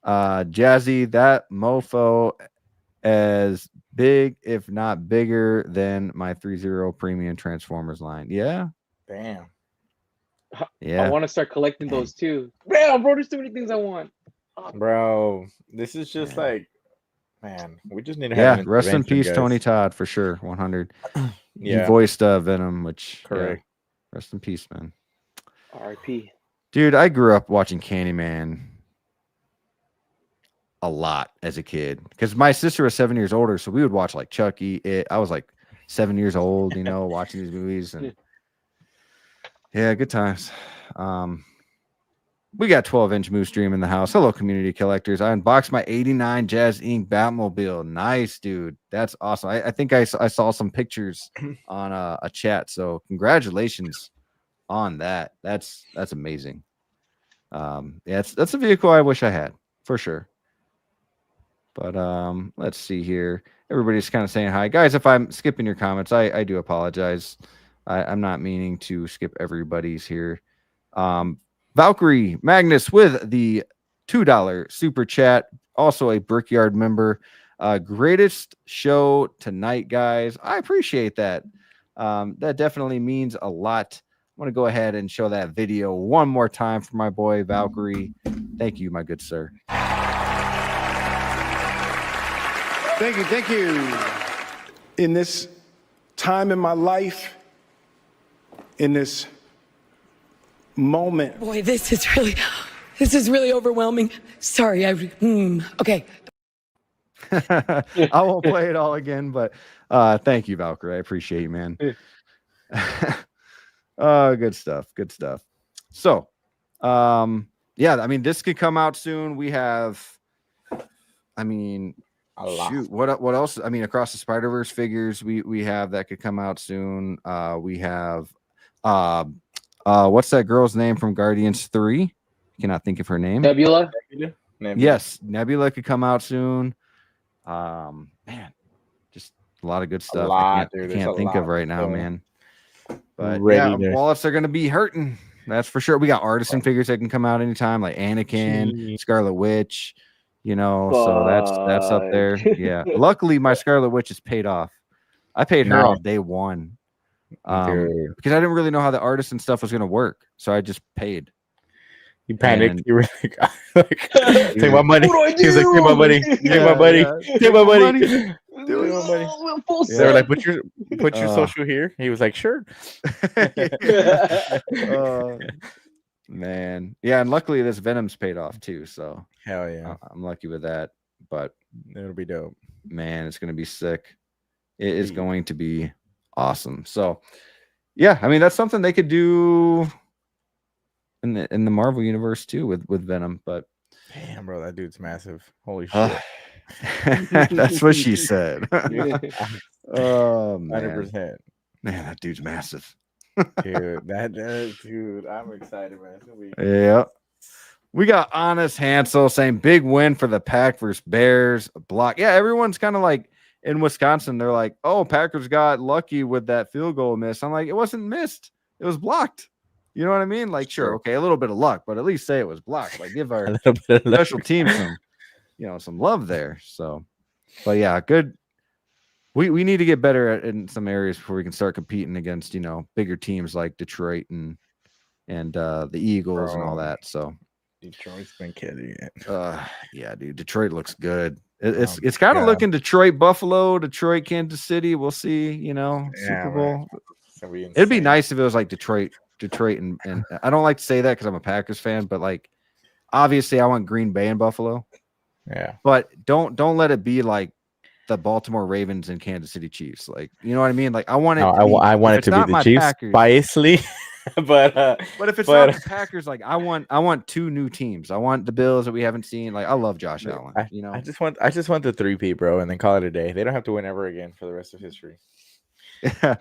Jazzy, that mofo as big, if not bigger than my 3-0 premium Transformers line. Yeah. Damn. Yeah, I want to start collecting those too. Damn, bro, there's too many things I want. Bro, this is just like, man, we just need to have rest in peace, guys. Tony Todd, for sure. 100. You voiced Venom, which correct. Rest in peace, man. R.I.P. Dude, I grew up watching Candyman a lot as a kid because my sister was 7 years older, so we would watch like Chucky. I was like 7 years old, you know, watching these movies, and yeah, good times. We got 12-inch Moose Dream in the house. Hello, community collectors. I unboxed my 89 Jazz Inc. Batmobile. Nice, dude. That's awesome. I think I saw some pictures on a chat, so congratulations on that. That's amazing. That's a vehicle I wish I had for sure. But let's see here. Everybody's kind of saying hi, guys. If I'm skipping your comments, I do apologize. I'm not meaning to skip everybody's here. Valkyrie Magnus with the $2 super chat, also a Brickyard member. Greatest show tonight, guys. I appreciate that. That definitely means a lot. I'm going to go ahead and show that video one more time for my boy Valkyrie. Thank you, my good sir. Thank you. Thank you. In this time in my life, in this moment. Boy, this is really overwhelming. Sorry, okay. I won't play it all again, but thank you, Valkyrie. I appreciate you, man. Good stuff. Good stuff. So, yeah, I mean, this could come out soon. We have, I mean, A lot. shoot, what else? I mean, Across the Spider-Verse figures we have that could come out soon. We have, what's that girl's name from Guardians 3? Cannot think of her name. Nebula. Yes, Nebula could come out soon. Man, just a lot of good stuff. lot, I dude. There's can't a think of lot, right now, so man. But ready yeah, to- wallets are gonna be hurting. That's for sure. We got artisan figures that can come out anytime, like Anakin, Jeez. Scarlet Witch. You know, so that's up there. Yeah. Luckily, my Scarlet Witch is paid off. I paid her Nice. on day one. Dude. Because I didn't really know how the artisan stuff was gonna work. So I just paid. You panicked. And- You were like take my money. What do I He was like, take my money. do? Take my money. Take my money. Do it. Take my money. Full They were like, put your Uh, social here. He was like, sure. Man. Yeah, and luckily this Venom's paid off too. So Hell yeah. I'm lucky with that. But It'll be dope. man, it's gonna be sick. It is Yeah. going to be awesome. So yeah, I mean that's something they could do in the Marvel universe too with Venom, but Damn, bro, that dude's massive. Holy shit. that's what she said. Oh man. 100%. Man, that dude's massive. Dude, dude, I'm excited, man. It's gonna be Yeah. We got Honest Hansel saying big win for the Pack versus Bears block. Yeah, everyone's kind of like in Wisconsin. They're like, oh, Packers got lucky with that field goal miss. I'm like, it wasn't missed. It was blocked. You know what I mean? Like, sure, okay, a little bit of luck, but at least say it was blocked. Like, give our a little bit of special team some love there. So, but yeah, good. We need to get better in some areas before we can start competing against, bigger teams like Detroit and the Eagles and all Bro. that. So Detroit's been killing it. yeah, dude, Detroit looks good. It's Oh, kind of God. looking Detroit, Buffalo, Detroit, Kansas City. We'll see, Yeah, Super Bowl. man. It's gonna be It'd be insane. nice if it was like Detroit, and I don't like to say that because I'm a Packers fan, but like obviously I want Green Bay and Buffalo, Yeah. but don't let it be like the Baltimore Ravens and Kansas City Chiefs. Like, you know what I mean? Like I want it. No, to be, I want if it it's to be not the my Chiefs Packers, biasly, but if it's but- not the Packers, like I want two new teams. I want the Bills that we haven't seen. Like I love Josh Allen. I just want the 3P, bro, and then call it a day. They don't have to win ever again for the rest of history. Yeah.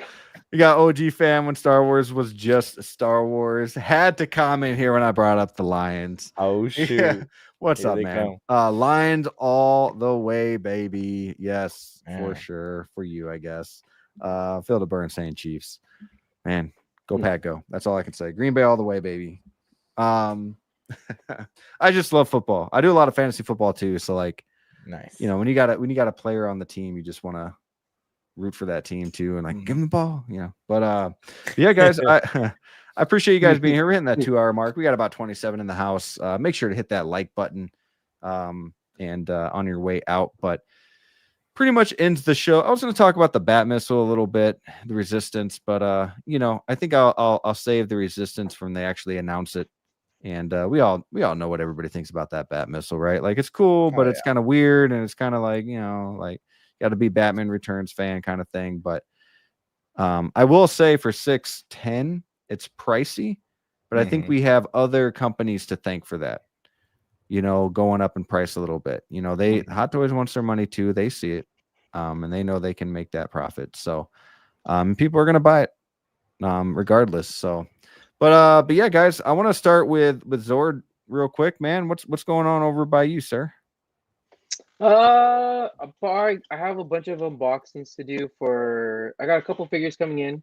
We got OG fan when Star Wars was just Star Wars. Had to comment here when I brought up the Lions. Oh shoot. Yeah. What's Here up, they man? come. Lions all the way, baby. Yes, Yeah. for sure. For you, I guess. Phil DeBurn saying Chiefs. Man, go Pack, go. That's all I can say. Green Bay all the way, baby. I just love football. I do a lot of fantasy football too. So like, Nice. when you got a player on the team, you just want to root for that team too, and like give him the ball, But yeah, guys, I appreciate you guys being here. We're hitting that 2-hour mark. We got about 27 in the house. Make sure to hit that like button, and on your way out. But pretty much ends the show. I was going to talk about the Bat Missile a little bit, the Resistance, but I think I'll save the Resistance from they actually announce it. And we all know what everybody thinks about that Bat Missile, right? Like it's cool, but it's kind of weird, and it's kind of like like got to be Batman Returns fan kind of thing. But I will say for 610, it's pricey, but I think we have other companies to thank for that. Going up in price a little bit. Hot Toys wants their money too. They see it, and they know they can make that profit. So, people are gonna buy it, regardless. So, but yeah, guys, I want to start with Zord real quick, man. What's going on over by you, sir? I have a bunch of unboxings to do I got a couple figures coming in.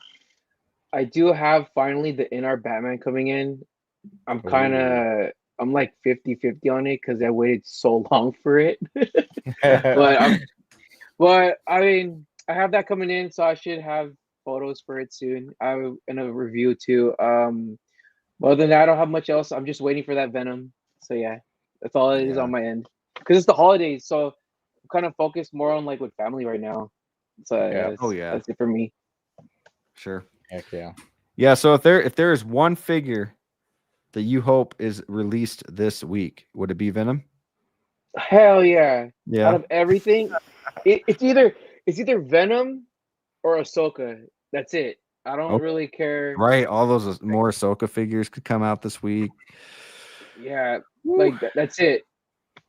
I do have finally the In Our Batman coming in. I'm like 50-50 on it because I waited so long for it. But I mean, I have that coming in, so I should have photos for it soon. And a review too. Other than that, I don't have much else. I'm just waiting for that Venom. So yeah, that's all it is on my end. Because it's the holidays, so I'm kind of focused more on like with family right now. So that's it for me. Sure. Heck yeah. Yeah. So if there is one figure that you hope is released this week, would it be Venom? Hell yeah! Yeah. Out of everything, it's either Venom or Ahsoka. That's it. I don't really care. Right. All those more Ahsoka figures could come out this week. Yeah, like that's it.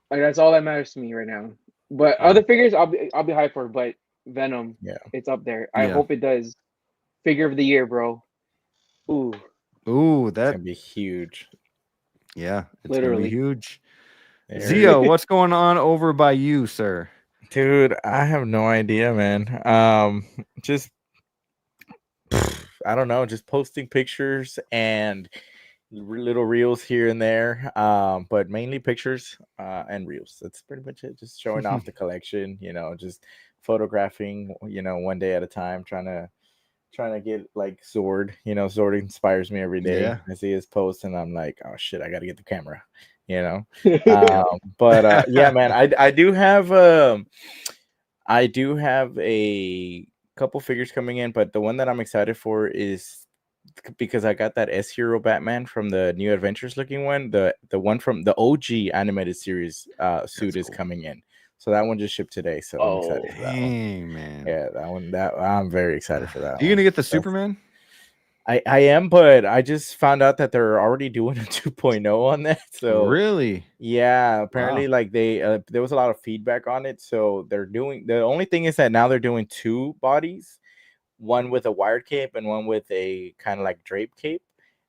Like that's all that matters to me right now. But other figures, I'll be hyped for. But Venom, it's up there. I hope it does. Figure of the year, bro. Ooh, that's gonna be huge. Yeah, it's literally gonna be huge. Zio, what's going on over by you, sir? Dude, I have no idea, man. Just I don't know, just posting pictures and little reels here and there, but mainly pictures and reels. That's pretty much it. Just showing off the collection, just photographing, one day at a time, trying to get like Zord. Zord inspires me every day. Yeah. I see his posts and I'm like, oh shit, I gotta get the camera. But yeah, man, I do have a couple figures coming in, but the one that I'm excited for is because I got that S-Hero Batman from the New Adventures looking one. The one from the OG animated series suit is coming in. So that one just shipped today. So I'm excited for that one. Man. Yeah, that one. I'm very excited for that. Are you gonna get the Superman? I am, but I just found out that they're already doing a 2.0 on that. So really, yeah, apparently, like there was a lot of feedback on it. So they're doing. The only thing is that now they're doing two bodies, one with a wired cape and one with a kind of like drape cape.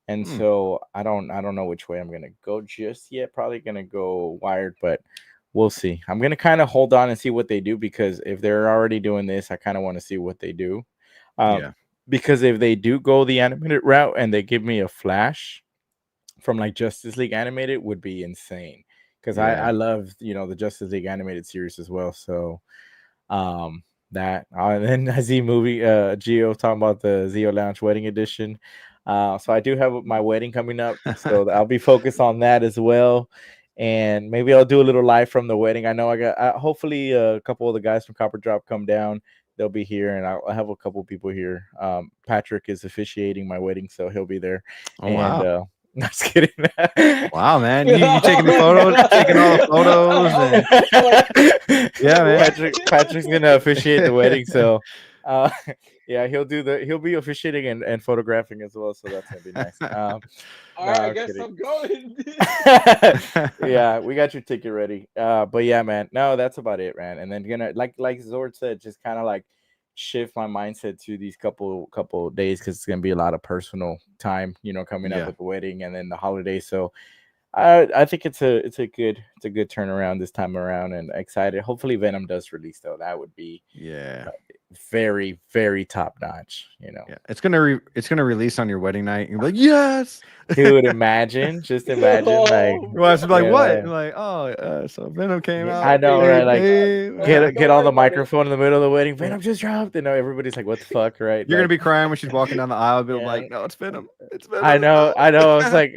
And so I don't know which way I'm gonna go just yet. Probably gonna go wired, but we'll see. I'm gonna kind of hold on and see what they do, because if they're already doing this, I kind of want to see what they do. Because if they do go the animated route and they give me a Flash from like Justice League animated, would be insane. Because I love the Justice League animated series as well. So that and then I see movie Geo talking about the Zio Lounge wedding edition. So I do have my wedding coming up, so I'll be focused on that as well. And maybe I'll do a little live from the wedding. I know I got hopefully a couple of the guys from Copper Drop come down. They'll be here, and I'll have a couple of people here. Patrick is officiating my wedding, so he'll be there. Oh, wow. No, just kidding. Wow, man. You taking the photos, taking all the photos. Yeah, man. Patrick's gonna officiate the wedding, so yeah, he'll be officiating and photographing as well, so that's gonna be nice. All right, I guess I'm going. Yeah, we got your ticket ready. But yeah, man, no, that's about it, man. And then gonna like Zord said, just kind of like shift my mindset to these couple days, because it's gonna be a lot of personal time, coming up with the wedding and then the holidays. So I think it's a good turnaround this time around, and excited. Hopefully Venom does release though. That would be very, very top notch. It's gonna release on your wedding night. You're like, yes, dude. Just imagine like your wife's like, what? You're like, oh, so Venom came out. I know, right? Like get on the microphone in the middle of the wedding. Venom just dropped. Everybody's like, what the fuck, right? You're gonna be crying when she's walking down the aisle. Be like, no, it's Venom. It's Venom. I know. I was like,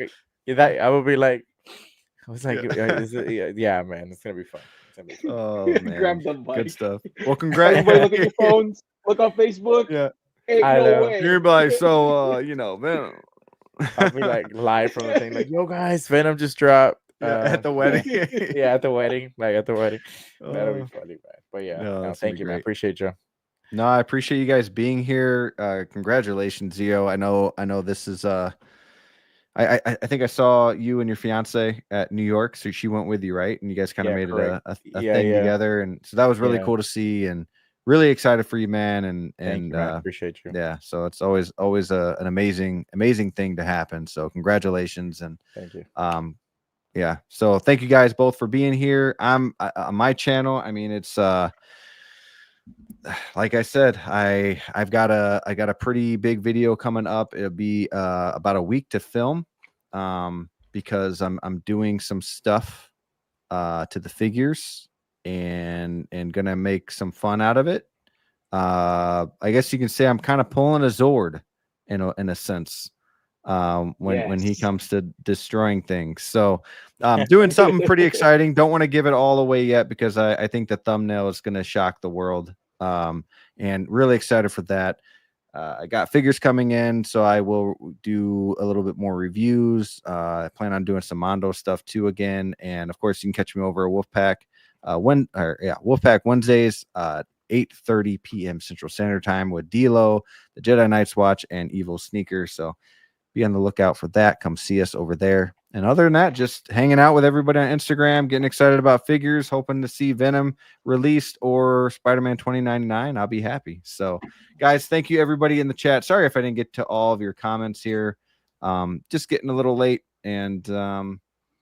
I would be like. I was like, yeah, man, it's gonna be fun. Oh man, grab the mic. Good stuff. Well, congrats. Everybody look at your phones. Look on Facebook. Yeah, ain't no way. You're like, so Venom. I'll be like live from the thing, like, yo guys, Venom just dropped. At the wedding. At the wedding. That'll be funny, man. But yeah, thank you, man. I appreciate you. No, I appreciate you guys being here. Congratulations, Zio. I know this is I think I saw you and your fiance at New York, so she went with you, right? And you guys kind of made it a thing together, and so that was really cool to see, and really excited for you, man. And you, man. Appreciate you. Yeah, so it's always an amazing thing to happen. So congratulations, and thank you. Yeah. So thank you guys both for being here. I'm on my channel. I mean, it's like I said, I've got a pretty big video coming up. It'll be about a week to film. because I'm doing some stuff to the figures and gonna make some fun out of it. I guess you can say I'm kind of pulling a Zord in a sense when he Yes. comes to destroying things. So doing something pretty exciting. Don't want to give it all away yet because I think the thumbnail is going to shock the world. And really excited for that. I got figures coming in, so I will do a little bit more reviews. I plan on doing some Mondo stuff too again, and of course you can catch me over at Wolfpack Wolfpack Wednesdays 8:30 p.m. Central Standard Time with D'Lo, the Jedi Knights Watch, and Evil Sneaker. So be on the lookout for that. Come see us over there. And other than that, just hanging out with everybody on Instagram, getting excited about figures, hoping to see Venom released or Spider-Man 2099. I'll be happy. So, guys, thank you everybody in the chat. Sorry if I didn't get to all of your comments here. Just getting a little late. And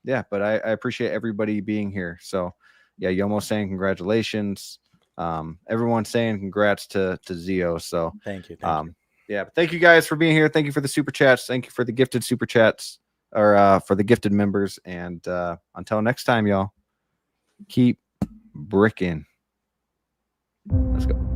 yeah, but I appreciate everybody being here. So, yeah, Yomo saying congratulations. Everyone saying congrats to Zio. So, Thank you. Thank you. yeah, but thank you guys for being here. Thank you for the super chats. Thank you for the gifted super chats or for the gifted members. And until next time, y'all, keep bricking. Let's go.